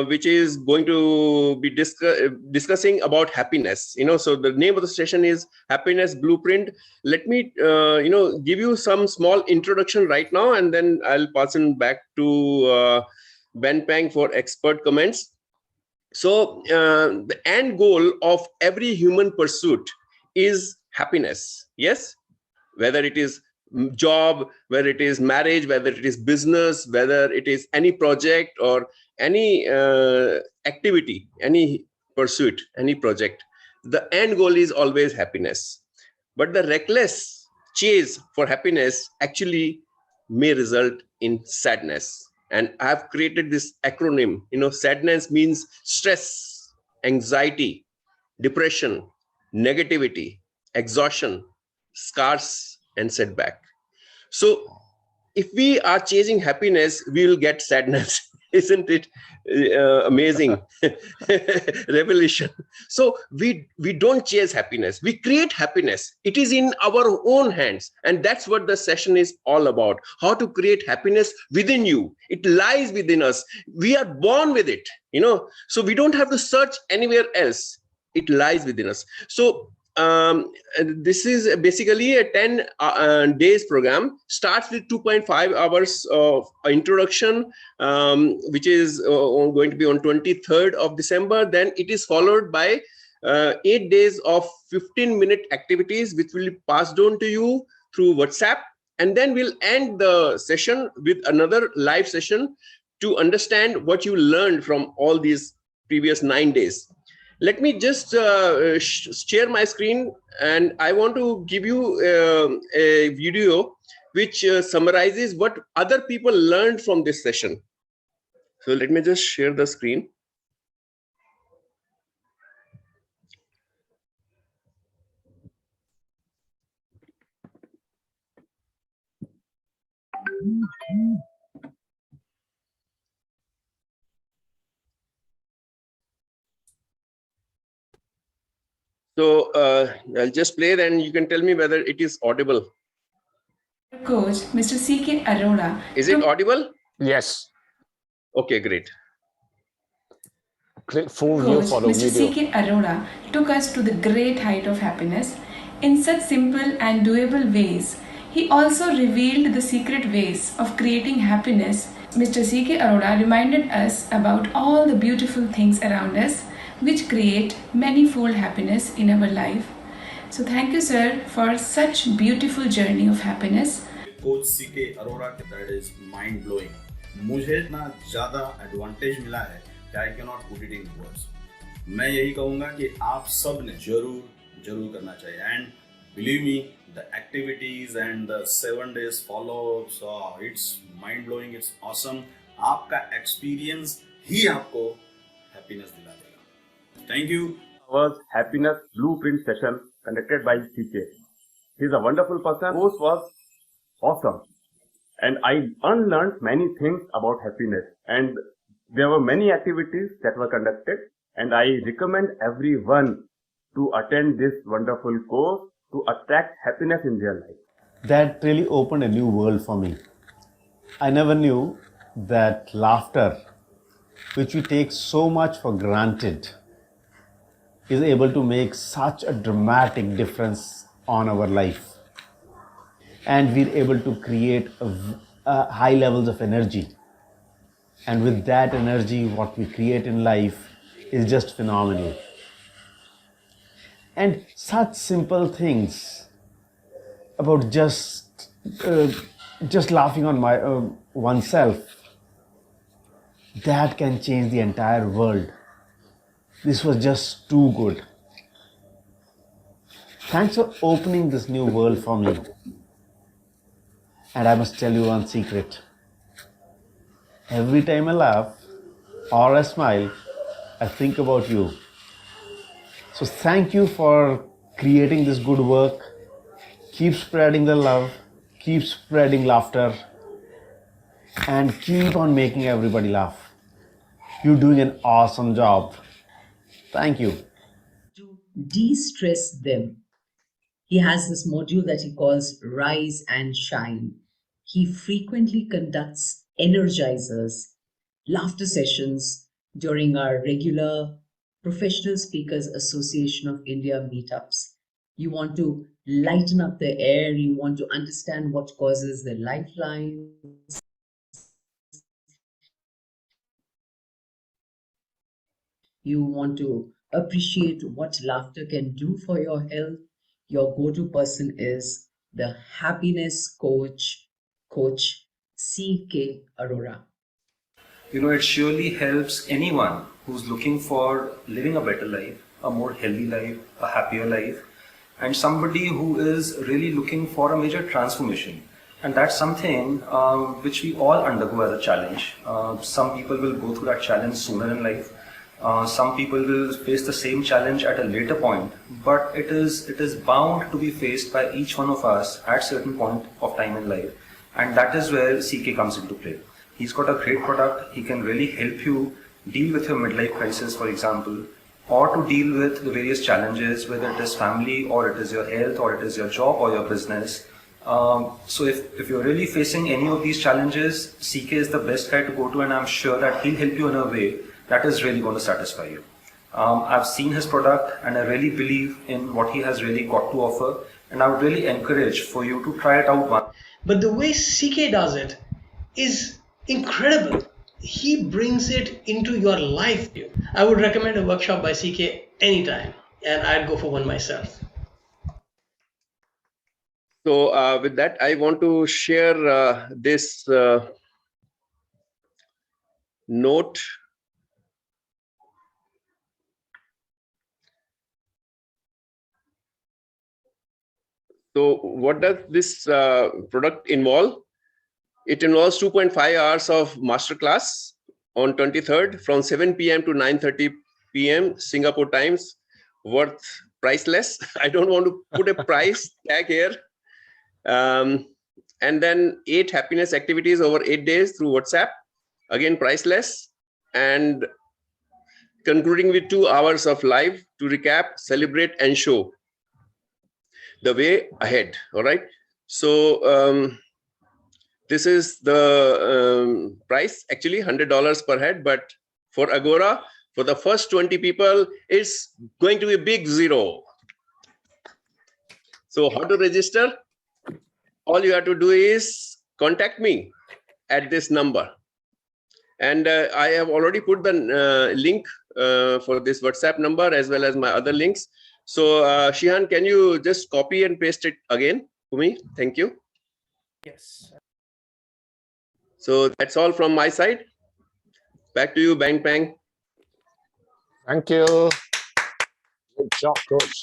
M: which is going to be discussing about happiness. So the name of the session is Happiness Blueprint. Let me, give you some small introduction right now, and then I'll pass it back to Ben Peng for expert comments. So the end goal of every human pursuit is happiness. Yes, whether it is job, whether it is marriage, whether it is business, whether it is any project or any activity, any pursuit, any project, the end goal is always happiness. But the reckless chase for happiness actually may result in sadness. And I have created this acronym. Sadness means stress, anxiety, depression, negativity, exhaustion, scars, and setback. So if we are chasing happiness, we will get sadness. Isn't it amazing revelation? So we don't chase happiness. We create happiness. It is in our own hands. And that's what the session is all about. How to create happiness within you. It lies within us. We are born with it, so we don't have to search anywhere else. It lies within us. So this is basically a 10 days program. Starts with 2.5 hours of introduction, which is going to be on 23rd of December. Then it is followed by 8 days of 15-minute activities, which will be passed on to you through WhatsApp. And then we'll end the session with another live session to understand what you learned from all these previous 9 days. Let me just share my screen, and I want to give you a video which summarizes what other people learned from this session. So let me just share the screen. So I'll just play, then you can tell me whether it is audible.
F: Coach, Mr. C.K. Arora.
M: Is it audible?
N: Yes.
M: Okay, great.
N: Click full view for the
F: Mr.
N: video.
F: C.K. Arora took us to the great height of happiness in such simple and doable ways. He also revealed the secret ways of creating happiness. Mr. C.K. Arora reminded us about all the beautiful things around us which create manifold happiness in our life. So thank you, sir, for such beautiful journey of happiness.
V: Coach CK Arora के that is mind blowing. मुझे इतना ज़्यादा advantage मिला है कि I can not put it in words. मैं यही कहूँगा कि आप सब ने जरूर करना चाहिए। And believe me, the activities and the 7 days follow-ups, it's mind blowing, it's awesome. आपका एक्सपीरियंस ही आपको हैप्पीनेस दिला देगा। Thank you.
W: Was happiness blueprint session conducted by CK. He's a wonderful person. Course was awesome, and I unlearned many things about happiness. And there were many activities that were conducted, and I recommend everyone to attend this wonderful course to attract happiness in their life.
X: That really opened a new world for me. I never knew that laughter, which we take so much for granted, is able to make such a dramatic difference on our life. And we're able to create high levels of energy. And with that energy, what we create in life is just phenomenal. And such simple things about just just laughing on my oneself, that can change the entire world. This was just too good. Thanks for opening this new world for me. And I must tell you one secret. Every time I laugh or I smile, I think about you. So thank you for creating this good work. Keep spreading the love, keep spreading laughter, and keep on making everybody laugh. You're doing an awesome job. Thank you.
H: De-stress them. He has this module that he calls Rise and Shine. He frequently conducts energizers, laughter sessions during our regular Professional Speakers Association of India meetups. You want to lighten up the air, you want to understand what causes the lifelines. You want to appreciate what laughter can do for your health. Your go-to person is the happiness coach, Coach C.K. Arora.
K: It surely helps anyone who's looking for living a better life, a more healthy life, a happier life, and somebody who is really looking for a major transformation. And that's something which we all undergo as a challenge. Some people will go through that challenge sooner in life. Some people will face the same challenge at a later point, but it is bound to be faced by each one of us at certain point of time in life. And that is where CK comes into play. He's got a great product. He can really help you deal with your midlife crisis, for example, or to deal with the various challenges, whether it is family or it is your health or it is your job or your business. So if you're really facing any of these challenges, CK is the best guy to go to, and I'm sure that he'll help you in a way that is really going to satisfy you. I've seen his product and I really believe in what he has really got to offer, and I would really encourage for you to try it out once.
R: But the way CK does it is incredible. He brings it into your life. I would recommend a workshop by CK anytime, and I'd go for one myself.
M: So with that, I want to share this note. So what does this product involve? It involves 2.5 hours of masterclass on 23rd from 7 p.m. to 9:30 p.m. Singapore times, worth priceless. I don't want to put a price tag here. And then 8 happiness activities over 8 days through WhatsApp, again priceless, and concluding with 2 hours of live to recap, celebrate, and show the way ahead. All right. So this is the price, actually $100 per head, but for Agora, for the first 20 people, it's going to be a big zero. So how to register? All you have to do is contact me at this number. And I have already put the link for this WhatsApp number as well as my other links. So Shihan, can you just copy and paste it again to me? Thank you.
A: Yes.
M: So that's all from my side. Back to you, Bang Pang.
N: Thank you. Good job, coach.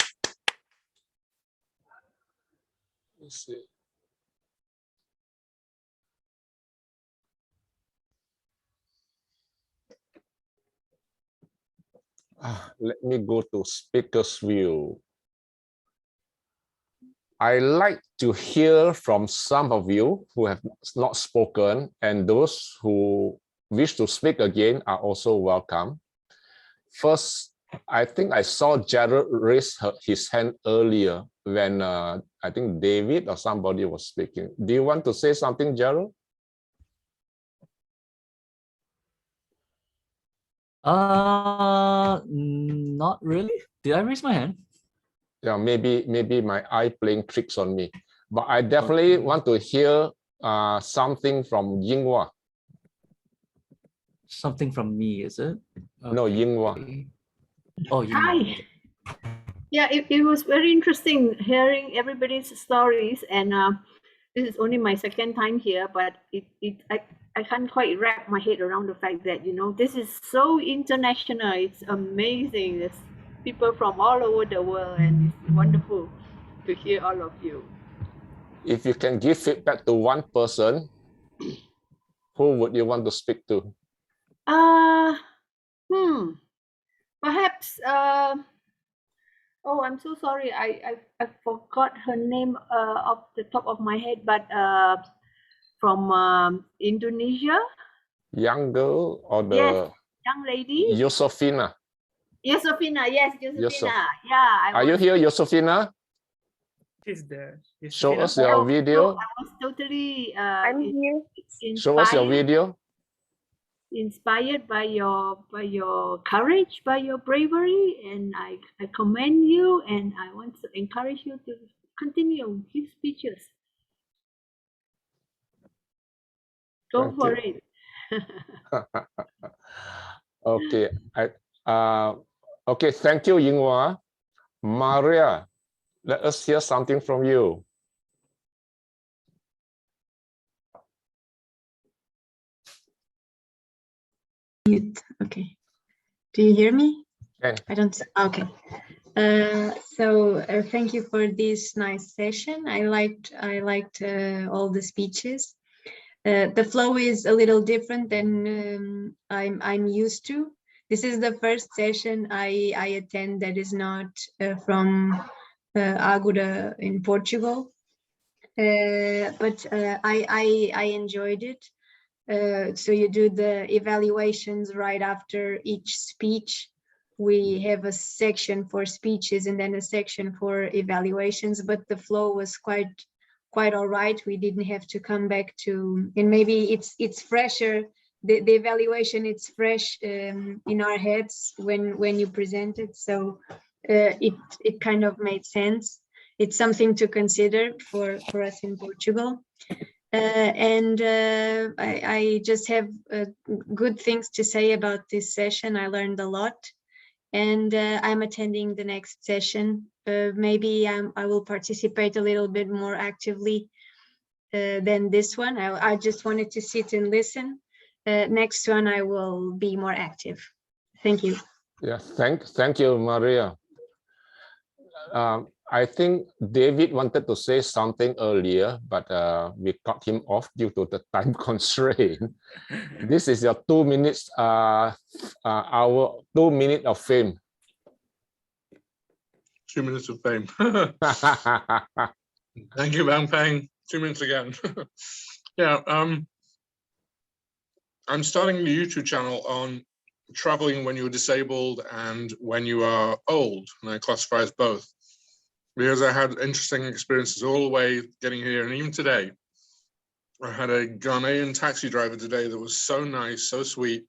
N: Let's see. Let me go to speaker's view. I like to hear from some of you who have not spoken, and those who wish to speak again are also welcome. First, I think I saw Gerald raise his hand earlier when I think David or somebody was speaking. Do you want to say something, Gerald?
I: Not really. Did I raise my hand?
N: Yeah, maybe my eye playing tricks on me. But I definitely want to hear something from Yinghua.
I: Something from me, is it? Okay.
N: No, Yinghua.
I: Oh, Yinghua.
U: Hi. Yeah, it was very interesting hearing everybody's stories, and
D: this is only my second time here, but I can't quite wrap my head around the fact that, you know, this is so international. It's amazing. There's people from all over the world, and it's wonderful to hear all of you.
N: If you can give feedback to one person, who would you want to speak to?
D: Perhaps, oh, I'm so sorry. I forgot her name off the top of my head, but from Indonesia.
N: Young girl or the
D: Yes, young lady.
N: Yosefina?
D: Yosefina, yes, Yosefina.
N: Yosef.
D: Yeah.
N: Are you here, Yosefina?
A: She's there.
N: Show us your video.
D: I was totally
S: I'm here.
N: Show us your video.
D: Inspired by your courage, by your bravery, and I commend you, and I want to encourage you to continue, give speeches. Go for it.
N: Okay. Okay. Thank you, Yinghua. Maria, let us hear something from you.
O: Okay. Do you hear me?
N: Okay.
O: I don't. Okay. Thank you for this nice session. I liked all the speeches. The flow is a little different than I'm used to. This is the first session I attend that is not from Agora in Portugal, but I enjoyed it. So you do the evaluations right after each speech. We have a section for speeches and then a section for evaluations, but the flow was quite all right. We didn't have to come back to, and maybe it's fresher. The evaluation, it's fresh in our heads when you present it. So it kind of made sense. It's something to consider for us in Portugal. I just have good things to say about this session. I learned a lot, and I'm attending the next session. Maybe I will participate a little bit more actively than this one. I just wanted to sit and listen. Next one, I will be more active. Thank you.
N: Yeah, thank you, Maria. I think David wanted to say something earlier, but we cut him off due to the time constraint. This is your 2 minutes, our 2 minutes of fame.
L: 2 minutes of fame. Thank you, Bang Pang. 2 minutes again. Yeah, I'm starting a YouTube channel on traveling when you're disabled and when you are old, and I classify as both. Because I had interesting experiences all the way getting here, and even today. I had a Ghanaian taxi driver today that was so nice, so sweet.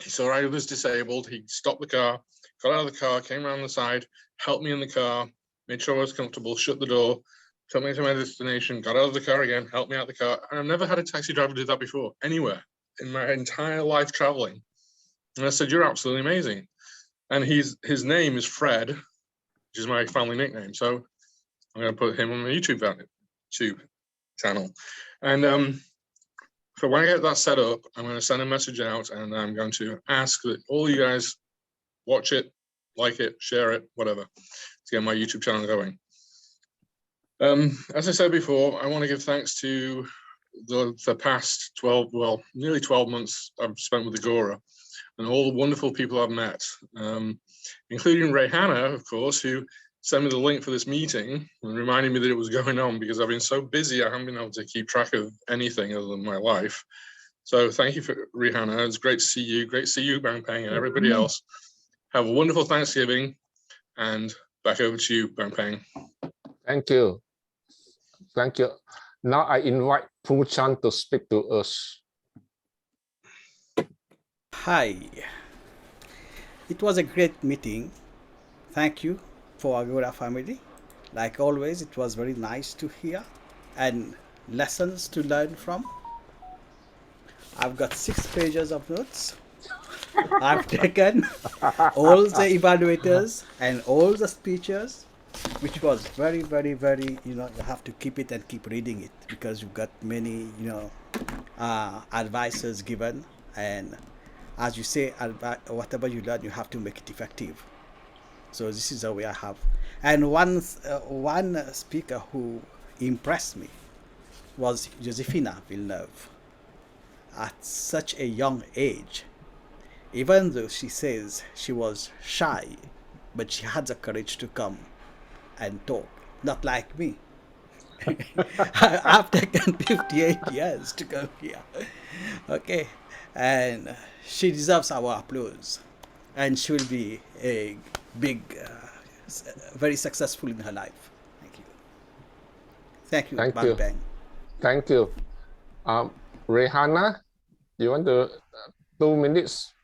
L: He saw I was disabled. He stopped the car, got out of the car, came around the side, helped me in the car, made sure I was comfortable, shut the door, took me to my destination, got out of the car again, helped me out the car. And I've never had a taxi driver do that before, anywhere, in my entire life traveling. And I said, "You're absolutely amazing." And his name is Fred, which is my family nickname. So I'm going to put him on my YouTube channel. And so when I get that set up, I'm going to send a message out, and I'm going to ask that all you guys watch it, like it, share it, whatever, to get my YouTube channel going. As I said before, I want to give thanks to the past 12, well, nearly 12 months I've spent with Agora, and all the wonderful people I've met, including Rihanna, of course, who sent me the link for this meeting and reminded me that it was going on, because I've been so busy I haven't been able to keep track of anything other than my life. So thank you for Rihanna. It's great to see you. Great to see you, Bang Pang, and everybody else. Have a wonderful Thanksgiving, and back over to you, Bang Pang.
N: Thank you. Thank you. Now I invite Pooh Chan to speak to us.
T: Hi. It was a great meeting. Thank you for Agora family. Like always, it was very nice to hear and lessons to learn from. I've got 6 pages of notes. I've taken all the evaluators and all the speeches, which was very, very, very, you have to keep it and keep reading it because you've got many, advices given. And as you say, whatever you learn, you have to make it effective. So this is the way I have. And one speaker who impressed me was Josefina Villeneuve. At such a young age, even though she says she was shy, but she had the courage to come and talk, not like me. I've taken 58 years to come here. Okay, and she deserves our applause, and she will be a big, very successful in her life. Thank you. Thank you, Bang Bang.
N: Thank you. Rehana, you want to 2 minutes?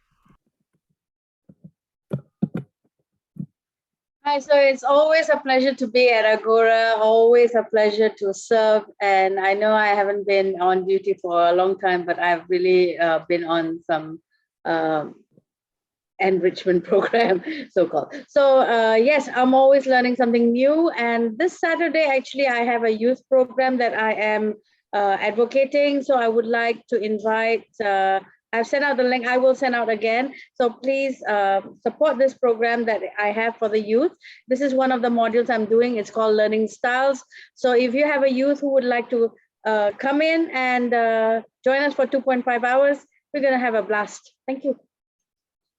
B: Hi, so it's always a pleasure to be at Agora, always a pleasure to serve. And I know I haven't been on duty for a long time, but I've really been on some enrichment program, so-called. So yes, I'm always learning something new. And this Saturday, actually, I have a youth program that I am advocating. So I would like to invite, I've sent out the link, I will send out again. So please support this program that I have for the youth. This is one of the modules I'm doing. It's called Learning Styles. So if you have a youth who would like to come in and join us for 2.5 hours, we're gonna have a blast. Thank you.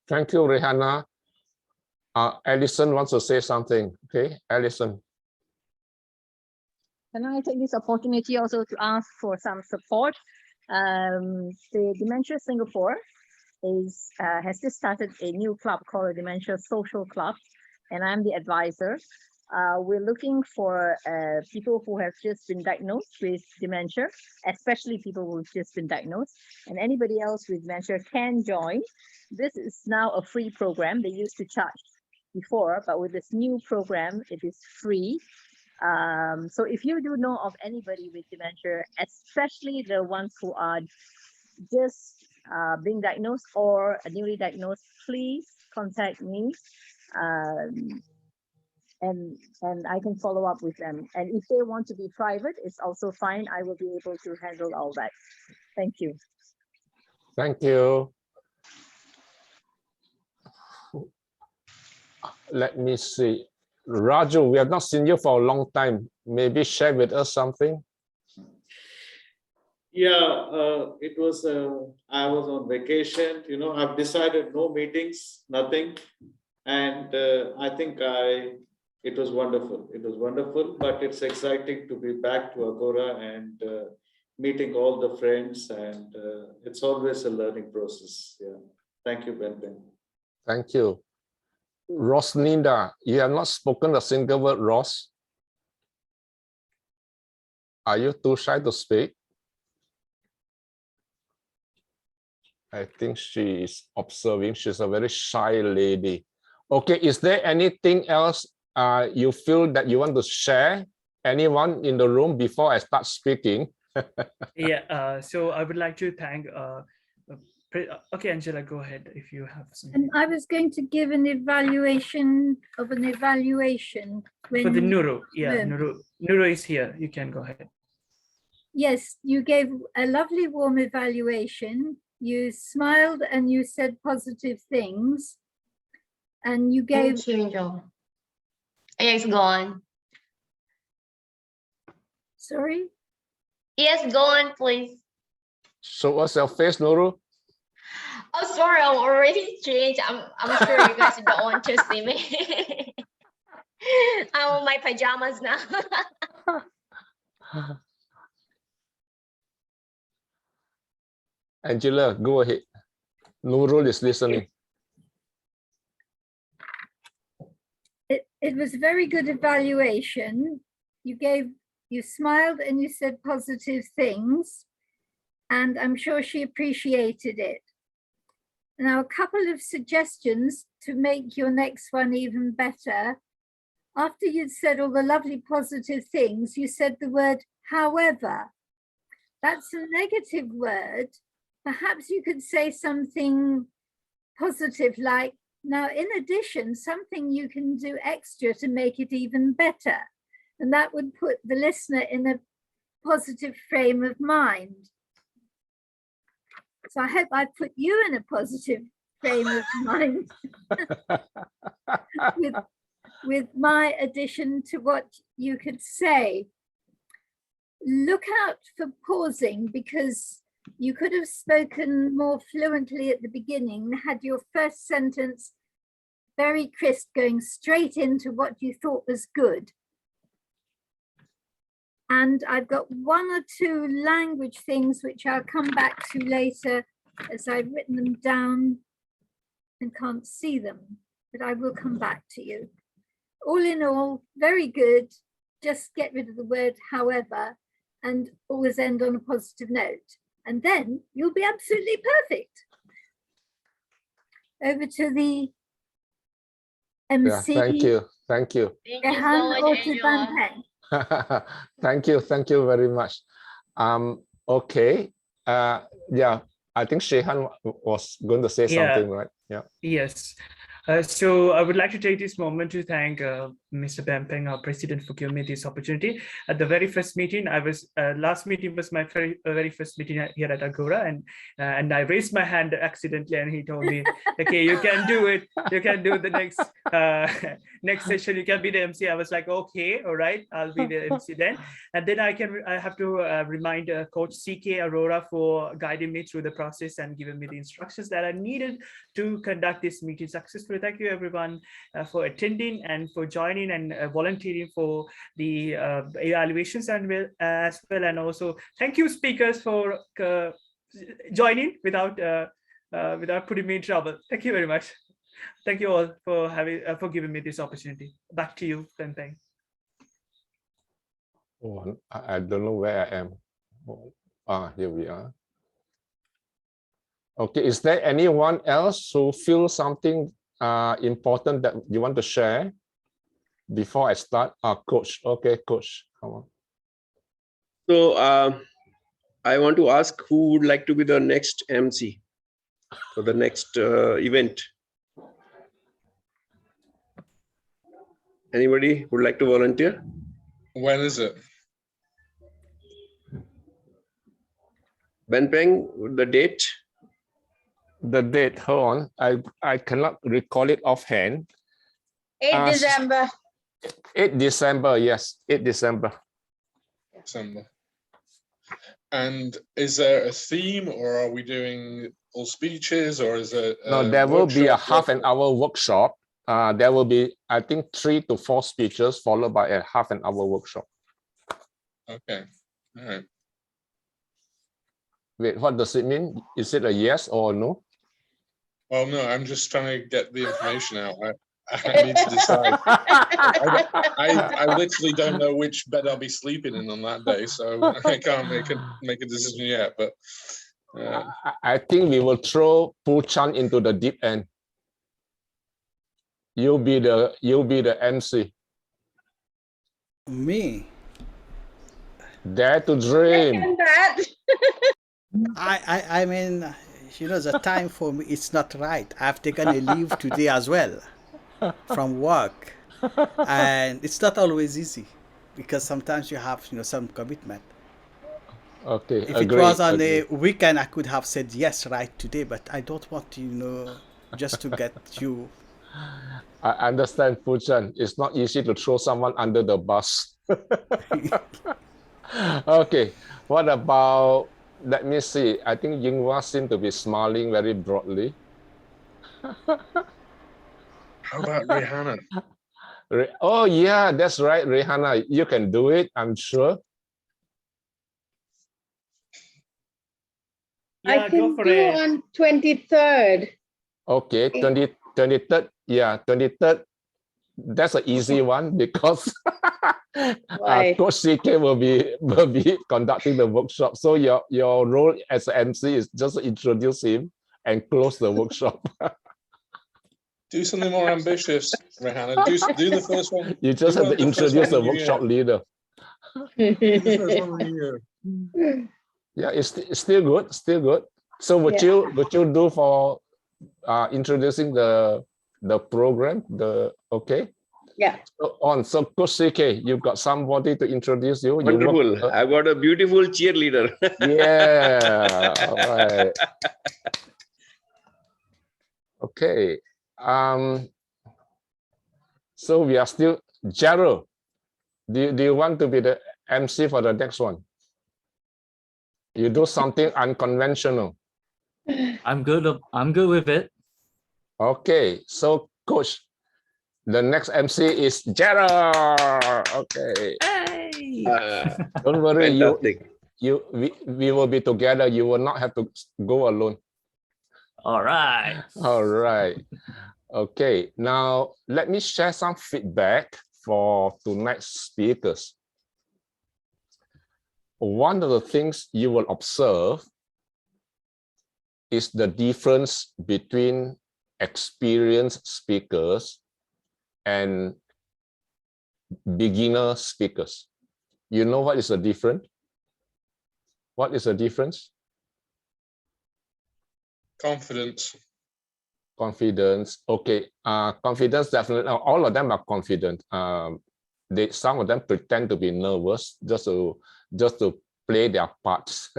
N: Thank you, Rihanna. Alison wants to say something. Okay, Alison.
J: Can I take this opportunity also to ask for some support? The Dementia Singapore has just started a new club called the Dementia Social Club, and I'm the advisor. We're looking for people who have just been diagnosed with dementia, especially people who've just been diagnosed, and anybody else with dementia can join. This is now a free program. They used to charge before, but with this new program, it is free. So if you do know of anybody with dementia, especially the ones who are just being diagnosed or newly diagnosed, please contact me. And I can follow up with them. And if they want to be private, it's also fine. I will be able to handle all that. Thank you.
N: Thank you. Let me see. Raju, we have not seen you for a long time. Maybe share with us something.
P: Yeah, it was, I was on vacation, I've decided no meetings, nothing. And I think it was wonderful. It was wonderful, but it's exciting to be back to Agora and meeting all the friends. And it's always a learning process. Yeah. Thank you, Ben Ben.
N: Thank you. Roslinda, you have not spoken a single word, Ross. Are you too shy to speak? I think she is observing. She's a very shy lady. Okay, is there anything else you feel that you want to share? Anyone in the room before I start speaking?
A: Yeah, so I would like to thank, okay, Angela, go ahead if you have some.
U: And I was going to give an evaluation of an evaluation.
A: For the Nuru, yeah, Nuru is here. You can go ahead.
U: Yes, you gave a lovely warm evaluation. You smiled and you said positive things. And you gave...
S: Thank you, Angel. Yes, go on.
U: Sorry?
S: Yes, go on, please.
N: So what's your face, Nuru?
S: Oh, sorry, I'm already changed. I'm sure you guys don't want to see me. I'm in my pajamas now.
N: Angela, go ahead. Nurul is listening.
U: It was a very good evaluation. You smiled and you said positive things, and I'm sure she appreciated it. Now, a couple of suggestions to make your next one even better. After you'd said all the lovely positive things, you said the word however. That's a negative word. Perhaps you could say something positive like, Now, in addition, something you can do extra to make it even better, and that would put the listener in a positive frame of mind. So I hope I put you in a positive frame of mind with my addition to what you could say. Look out for pausing, because you could have spoken more fluently at the beginning, had your first sentence very crisp, going straight into what you thought was good. And I've got one or two language things which I'll come back to later, as I've written them down and can't see them, but I will come back to you. All in all, very good. Just get rid of the word however, and always end on a positive note. And then you'll be absolutely perfect. Over to the MC.
N: Yeah, thank you. Thank you.
S: Thank you so much, Angela.
N: Thank you very much. Okay. Yeah, I think Shehan was going to say something, right? Yeah.
A: Yes. So I would like to take this moment to thank Mr. Bempeng, our president, for giving me this opportunity. At the very first meeting, last meeting was my very first meeting here at Agora, and I raised my hand accidentally, and he told me, okay, you can do it. You can do the next next session. You can be the MC. I was like, okay, all right, I'll be the MC then. And then I have to remind Coach CK Arora for guiding me through the process and giving me the instructions that I needed to conduct this meeting successfully. Thank you everyone for attending and for joining and volunteering for the evaluations as well. And also thank you speakers for joining without putting me in trouble. Thank you very much. Thank you all for giving me this opportunity. Back to you, Bempeng.
N: Oh, I don't know where I am. Oh, here we are. Okay, is there anyone else who feels something important that you want to share before I start? Coach. Okay, Coach, come on.
M: So I want to ask who would like to be the next MC for the next event. Anybody would like to volunteer?
L: When is it?
M: Bempeng, the date?
N: The date, hold on. I cannot recall it offhand.
S: 8 December.
N: 8 December, yes, 8 December.
L: December. And is there a theme, or are we doing all speeches, or is it
N: no, there will be a half-an-hour workshop. There will be, I think, 3 to 4 speeches followed by a half-an-hour workshop.
L: Okay, all right.
N: Wait, what does it mean? Is it a yes or no?
L: Well, no, I'm just trying to get the information out. I need to decide. I literally don't know which bed I'll be sleeping in on that day, so I can't make a decision yet. But
N: I think we will throw Poo Chan into the deep end. You'll be the MC.
T: Me?
N: Dare to dream.
T: I mean, you know, the time for me, it's not right. I've taken a leave today as well from work, and it's not always easy because sometimes you have, you know, some commitment.
N: Okay,
T: if it was on a weekend, I could have said yes right today, but I don't want to, you know, just to get you.
N: I understand, Poo Chan. It's not easy to throw someone under the bus. Okay, what about, let me see. I think Yinghua seemed to be smiling very broadly.
L: How about Rihanna?
N: Oh yeah, that's right, Rihanna. You can do it, I'm sure.
B: I can do on 23rd.
N: Okay, 23rd. Yeah, 23rd. That's an easy one because Coach CK will be conducting the workshop. So your role as an MC is just to introduce him and close the workshop.
L: Do something more ambitious, Rihanna. Do the first one.
N: You just have to introduce the workshop leader.
L: Do the first one of the year.
N: Yeah, it's still good, still good. So would you do for introducing the the program. Okay.
B: Yeah.
N: So Coach CK, you've got somebody to introduce you.
M: Wonderful. I've got a beautiful cheerleader.
N: Yeah. All right. Okay. So we are still Gerald. Do you want to be the MC for the next one? You do something unconventional.
I: I'm good with it.
N: Okay. So Coach, the next MC is Gerald. Okay.
I: Hey.
N: Don't worry,
M: Fantastic.
N: we will be together. You will not have to go alone.
I: All right.
N: All right. Okay. Now let me share some feedback for tonight's speakers. One of the things you will observe is the difference between experienced speakers and beginner speakers. You know what is the difference? What is the difference?
L: Confidence.
N: Confidence. Okay. Confidence, definitely. All of them are confident. Some of them pretend to be nervous just to play their parts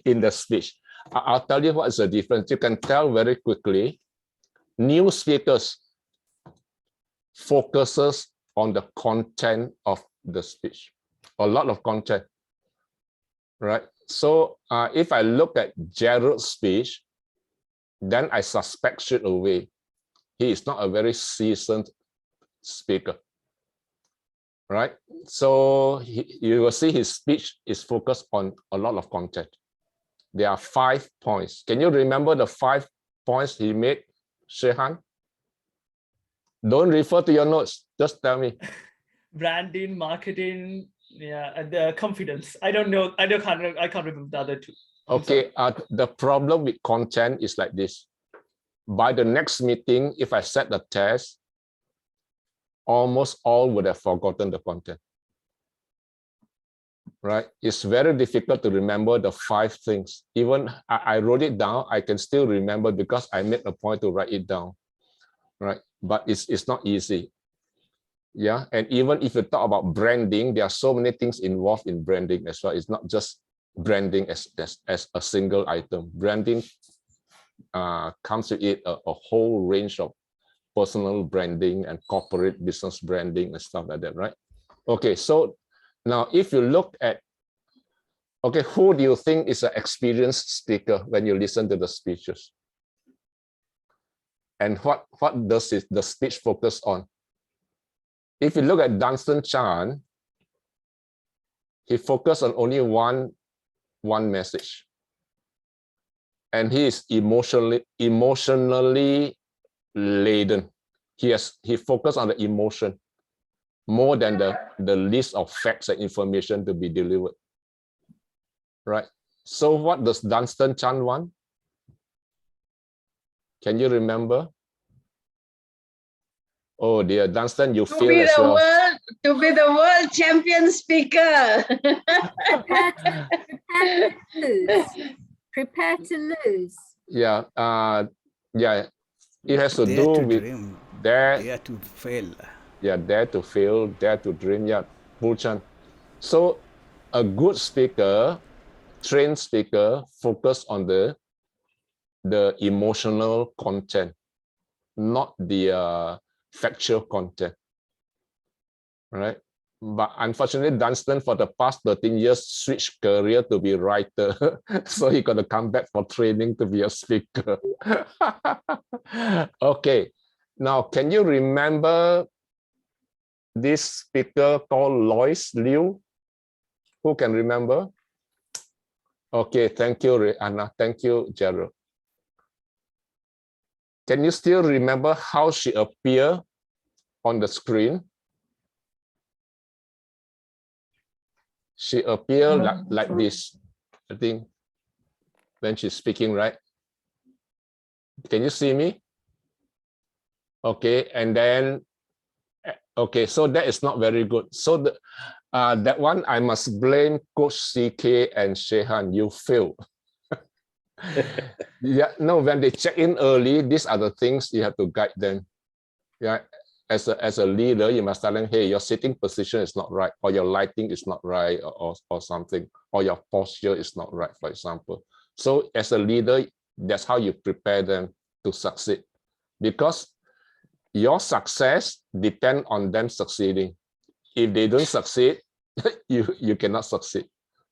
N: in the speech. I'll tell you what is the difference. You can tell very quickly. New speakers focuses on the content of the speech. A lot of content, right? So if I look at Gerald's speech, then I suspect straight away he is not a very seasoned speaker, right? So you will see his speech is focused on a lot of content. There are 5 points. Can you remember the 5 points he made, Shehan? Don't refer to your notes. Just tell me.
A: Branding, marketing, yeah, and the confidence. I don't know. I can't remember the other two.
N: Okay. The problem with content is like this. By the next meeting, if I set the test, almost all would have forgotten the content. Right? It's very difficult to remember the 5 things. Even I wrote it down, I can still remember because I made a point to write it down. Right? But it's not easy. Yeah. And even if you talk about branding, there are so many things involved in branding as well. It's not just branding as a single item. Branding comes with it a whole range of personal branding and corporate business branding and stuff like that, right? Okay, so now if you look at, okay, who do you think is an experienced speaker when you listen to the speeches? And what does the speech focus on? If you look at Dunstan Chan, he focused on only one message. And he is emotionally laden. He focused on the emotion more than the list of facts and information to be delivered. Right? So what does Dunstan Chan want? Can you remember? Oh dear, Dunstan, you failed as well.
B: To be the world champion speaker.
U: Prepare to lose.
N: Yeah, yeah. It has to do with
T: dream.
N: dare
T: to fail.
N: Yeah, dare to fail, dare to dream. Yeah, Bulchan. So a good speaker, trained speaker, focus on the emotional content, not the factual content, right? But unfortunately, Dunstan for the past 13 years switched career to be writer. So he got to come back for training to be a speaker. Okay, now can you remember this speaker called Lois Liu? Who can remember? Okay, thank you, Anna. Thank you, Gerald. Can you still remember how she appeared on the screen? She appeared like this, I think, when she's speaking, right? Can you see me? Okay, and then, okay, so that is not very good. So that one, I must blame Coach CK and Shehan. You failed. Yeah, no, when they check in early, these are the things you have to guide them. Yeah, as a leader, you must tell them, hey, your sitting position is not right, or your lighting is not right, or something, or your posture is not right, for example. So as a leader, that's how you prepare them to succeed, because your success depends on them succeeding. If they don't succeed, you cannot succeed.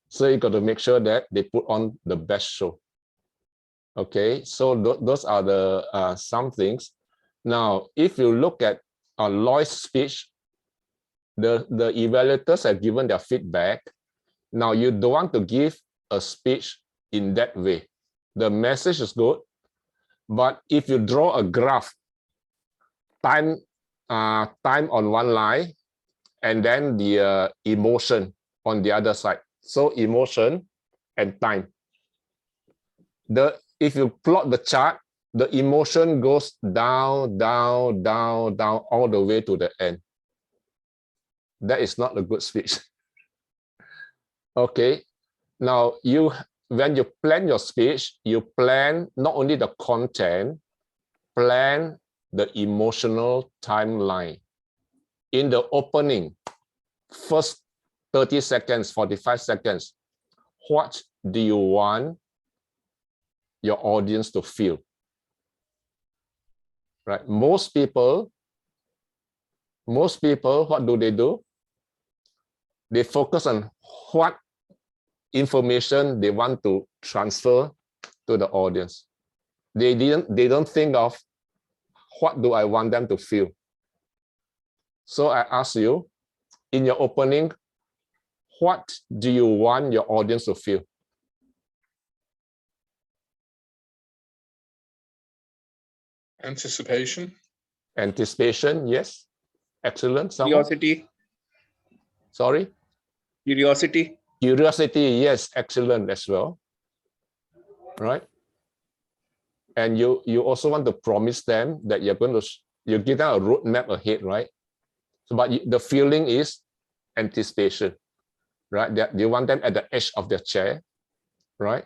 N: So you got to make sure that they put on the best show. Okay, so those are the some things. Now, if you look at Lloyd's speech, the evaluators have given their feedback. Now, you don't want to give a speech in that way. The message is good, but if you draw a graph, time on one line, and then the emotion on the other side. So emotion and time. If you plot the chart, the emotion goes down, down, down, down, all the way to the end. That is not a good speech. Okay. Now, when you plan your speech, you plan not only the content, plan the emotional timeline. In the opening, first 30 seconds, 45 seconds, what do you want your audience to feel? Right? Most people, what do? They focus on what information they want to transfer to the audience. They don't think of what do I want them to feel. So I ask you, in your opening, what do you want your audience to feel?
L: Anticipation.
N: Anticipation, yes. Excellent. Someone?
M: Curiosity.
N: Sorry?
M: Curiosity.
N: Curiosity, yes. Excellent as well. Right? And you also want to promise them that you give them a roadmap ahead, right? So, but the feeling is anticipation, right? That you want them at the edge of their chair, right?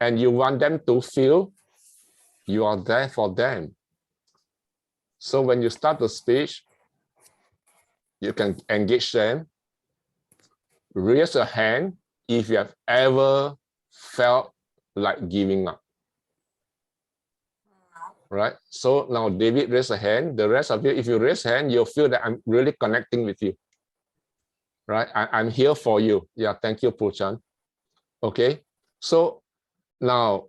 N: And you want them to feel you are there for them. So when you start the speech, you can engage them. Raise a hand if you have ever felt like giving up. Right? So now David raised a hand. The rest of you, if you raise a hand, you'll feel that I'm really connecting with you. Right? I'm here for you. Yeah, thank you, Puchan. Okay. So now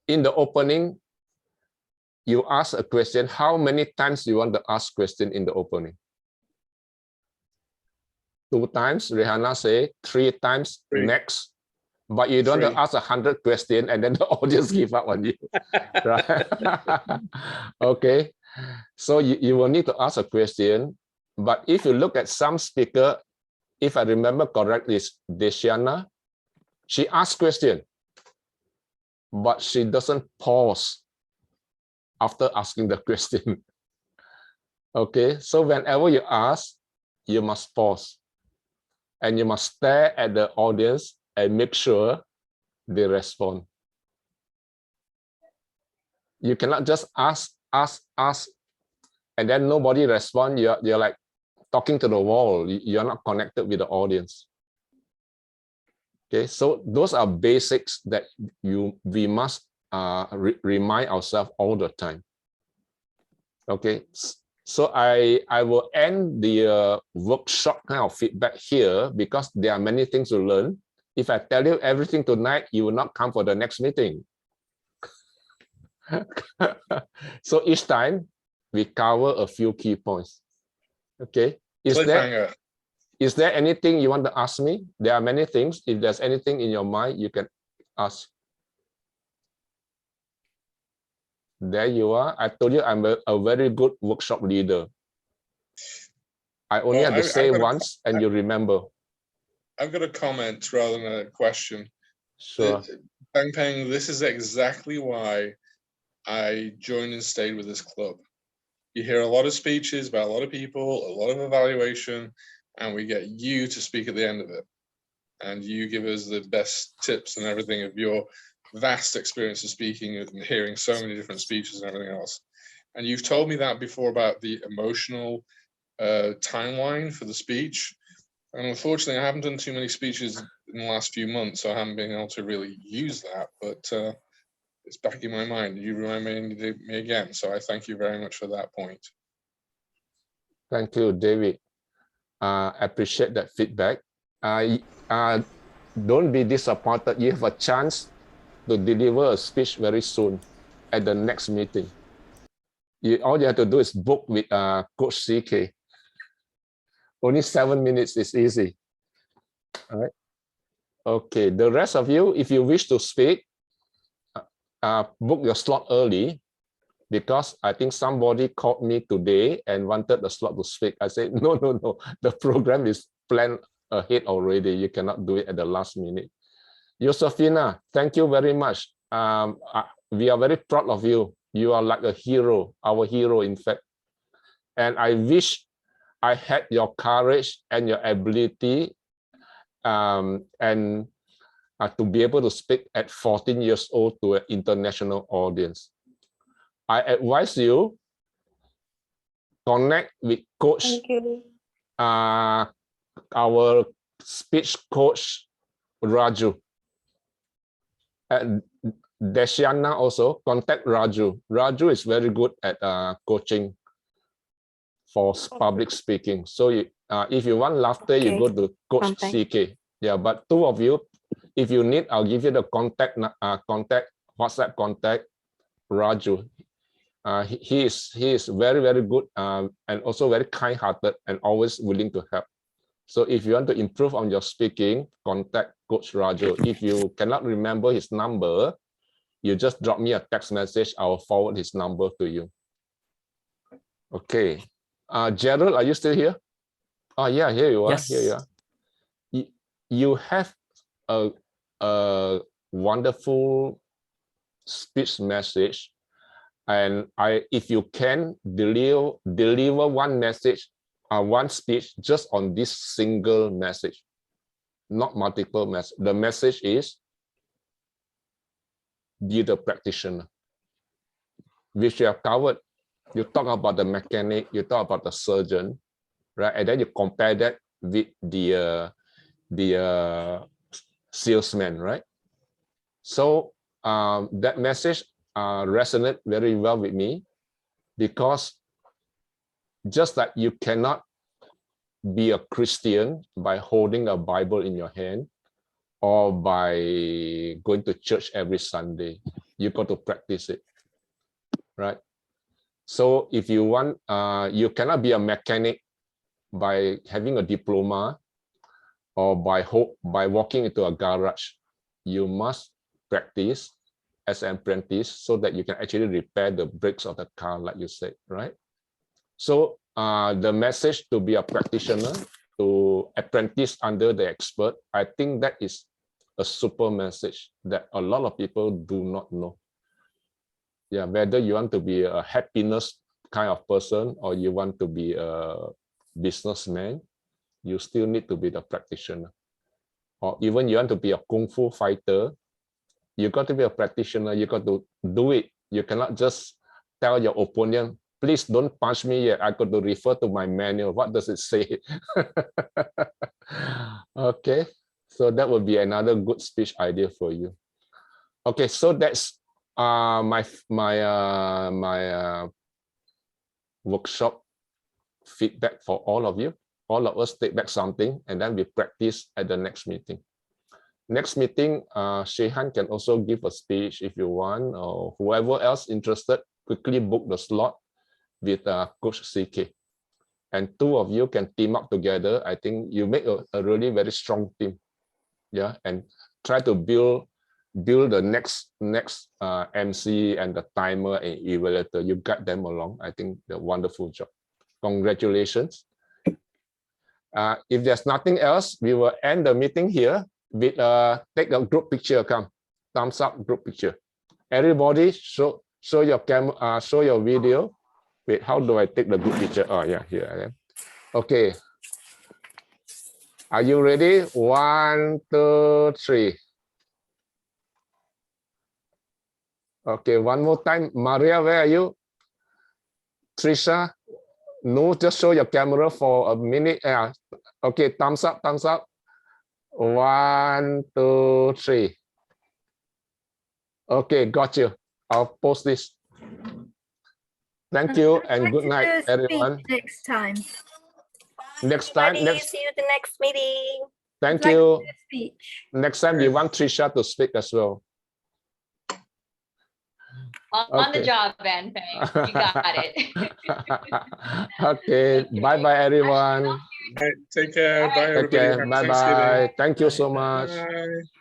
N: in the opening, you ask a question. How many times do you want to ask question in the opening? 2 times. Rihanna say 3 times. 3. Next. But you don't 3. Ask 100 questions and then the audience give up on you. Right? Okay. So you will need to ask a question. But if you look at some speaker, if I remember correctly, it's Deshiana, she asks question, but she doesn't pause after asking the question. Okay. So whenever you ask, you must pause. And you must stare at the audience and make sure they respond. You cannot just ask, and then nobody respond. You're like talking to the wall. You're not connected with the audience. Okay, so those are basics that we must remind ourselves all the time. Okay, so I will end the workshop kind of feedback here because there are many things to learn. If I tell you everything tonight, you will not come for the next meeting. So each time we cover a few key points. Okay. Is there anything you want to ask me? There are many things. If there's anything in your mind, you can ask. There you are. I told you I'm a very good workshop leader. I only have to say once and you remember.
L: I've got a comment rather than a question.
N: Sure.
L: Peng Peng, this is exactly why I joined and stayed with this club. You hear a lot of speeches by a lot of people, a lot of evaluation, and we get you to speak at the end of it. And you give us the best tips and everything of your vast experience of speaking and hearing so many different speeches and everything else. And you've told me that before about the emotional timeline for the speech. And unfortunately, I haven't done too many speeches in the last few months, so I haven't been able to really use that, but it's back in my mind. You reminded me again, so I thank you very much for that point.
N: Thank you, David. I appreciate that feedback. Don't be disappointed. You have a chance to deliver a speech very soon at the next meeting. All you have to do is book with Coach CK. Only 7 minutes is easy. All right. Okay, the rest of you, if you wish to speak, book your slot early, because I think somebody called me today and wanted the slot to speak. I said, no, the program is planned ahead already. You cannot do it at the last minute. Josefina, thank you very much. We are very proud of you. You are like a hero, our hero, in fact. And I wish I had your courage and your ability to be able to speak at 14 years old to an international audience. I advise you connect with Coach, our speech coach, Raju. And Deshiana also, contact Raju. Raju is very good at coaching for public speaking. So if you want laughter, you go to Coach CK. Yeah, but two of you, if you need, I'll give you the contact, WhatsApp contact, Raju. He is very, very good and also very kind-hearted and always willing to help. So if you want to improve on your speaking, contact Coach Raju. If you cannot remember his number, you just drop me a text message. I will forward his number to you. Okay. Gerald, are you still here? Oh, yeah, here you are.
I: Yes.
N: Here you are. You have a wonderful speech message. And if you can deliver one message, one speech just on this single message, not multiple messages. The message is be the practitioner, which you have covered. You talk about the mechanic, you talk about the surgeon, right? And then you compare that with the salesman, right? So that message resonated very well with me, because just like you cannot be a Christian by holding a Bible in your hand or by going to church every Sunday, you got to practice it, right? So if you want, you cannot be a mechanic by having a diploma or by walking into a garage. You must practice as an apprentice so that you can actually repair the brakes of the car, like you said, right? So the message to be a practitioner, to apprentice under the expert, I think that is a super message that a lot of people do not know. Yeah, whether you want to be a happiness kind of person or you want to be a businessman, you still need to be the practitioner. Or even you want to be a kung fu fighter, you got to be a practitioner. You got to do it. You cannot just tell your opponent, please don't punch me yet. I got to refer to my manual. What does it say? Okay, so that would be another good speech idea for you. Okay, so that's my workshop feedback for all of you. All of us take back something, and then we practice at the next meeting. Next meeting, Shehan can also give a speech if you want, or whoever else interested, quickly book the slot with Coach CK. And two of you can team up together. I think you make a really very strong team. Yeah, and try to build the next MC and the timer and evaluator. You got them along. I think they're wonderful job. Congratulations. If there's nothing else, we will end the meeting here with take a group picture. Come, thumbs up group picture. Everybody show your camera, show your video. Wait, how do I take the group picture? Oh yeah, here I am. Okay. Are you ready? 1, 2, 3. Okay, one more time. Maria, where are you? Trisha? No, just show your camera for a minute. Okay, thumbs up, thumbs up. 1, 2, 3. Okay, got you. I'll post this. Thank you and good night, everyone.
U: Next time.
N: Next time.
C: See you at the next meeting.
N: Thank you.
U: Speech.
N: Next time we want Trisha to speak as well.
C: On the job, Ben. You got it.
N: Okay. Bye-bye, everyone.
L: Take care. Bye, everybody.
N: Bye-bye. Thank you so much.
L: Bye.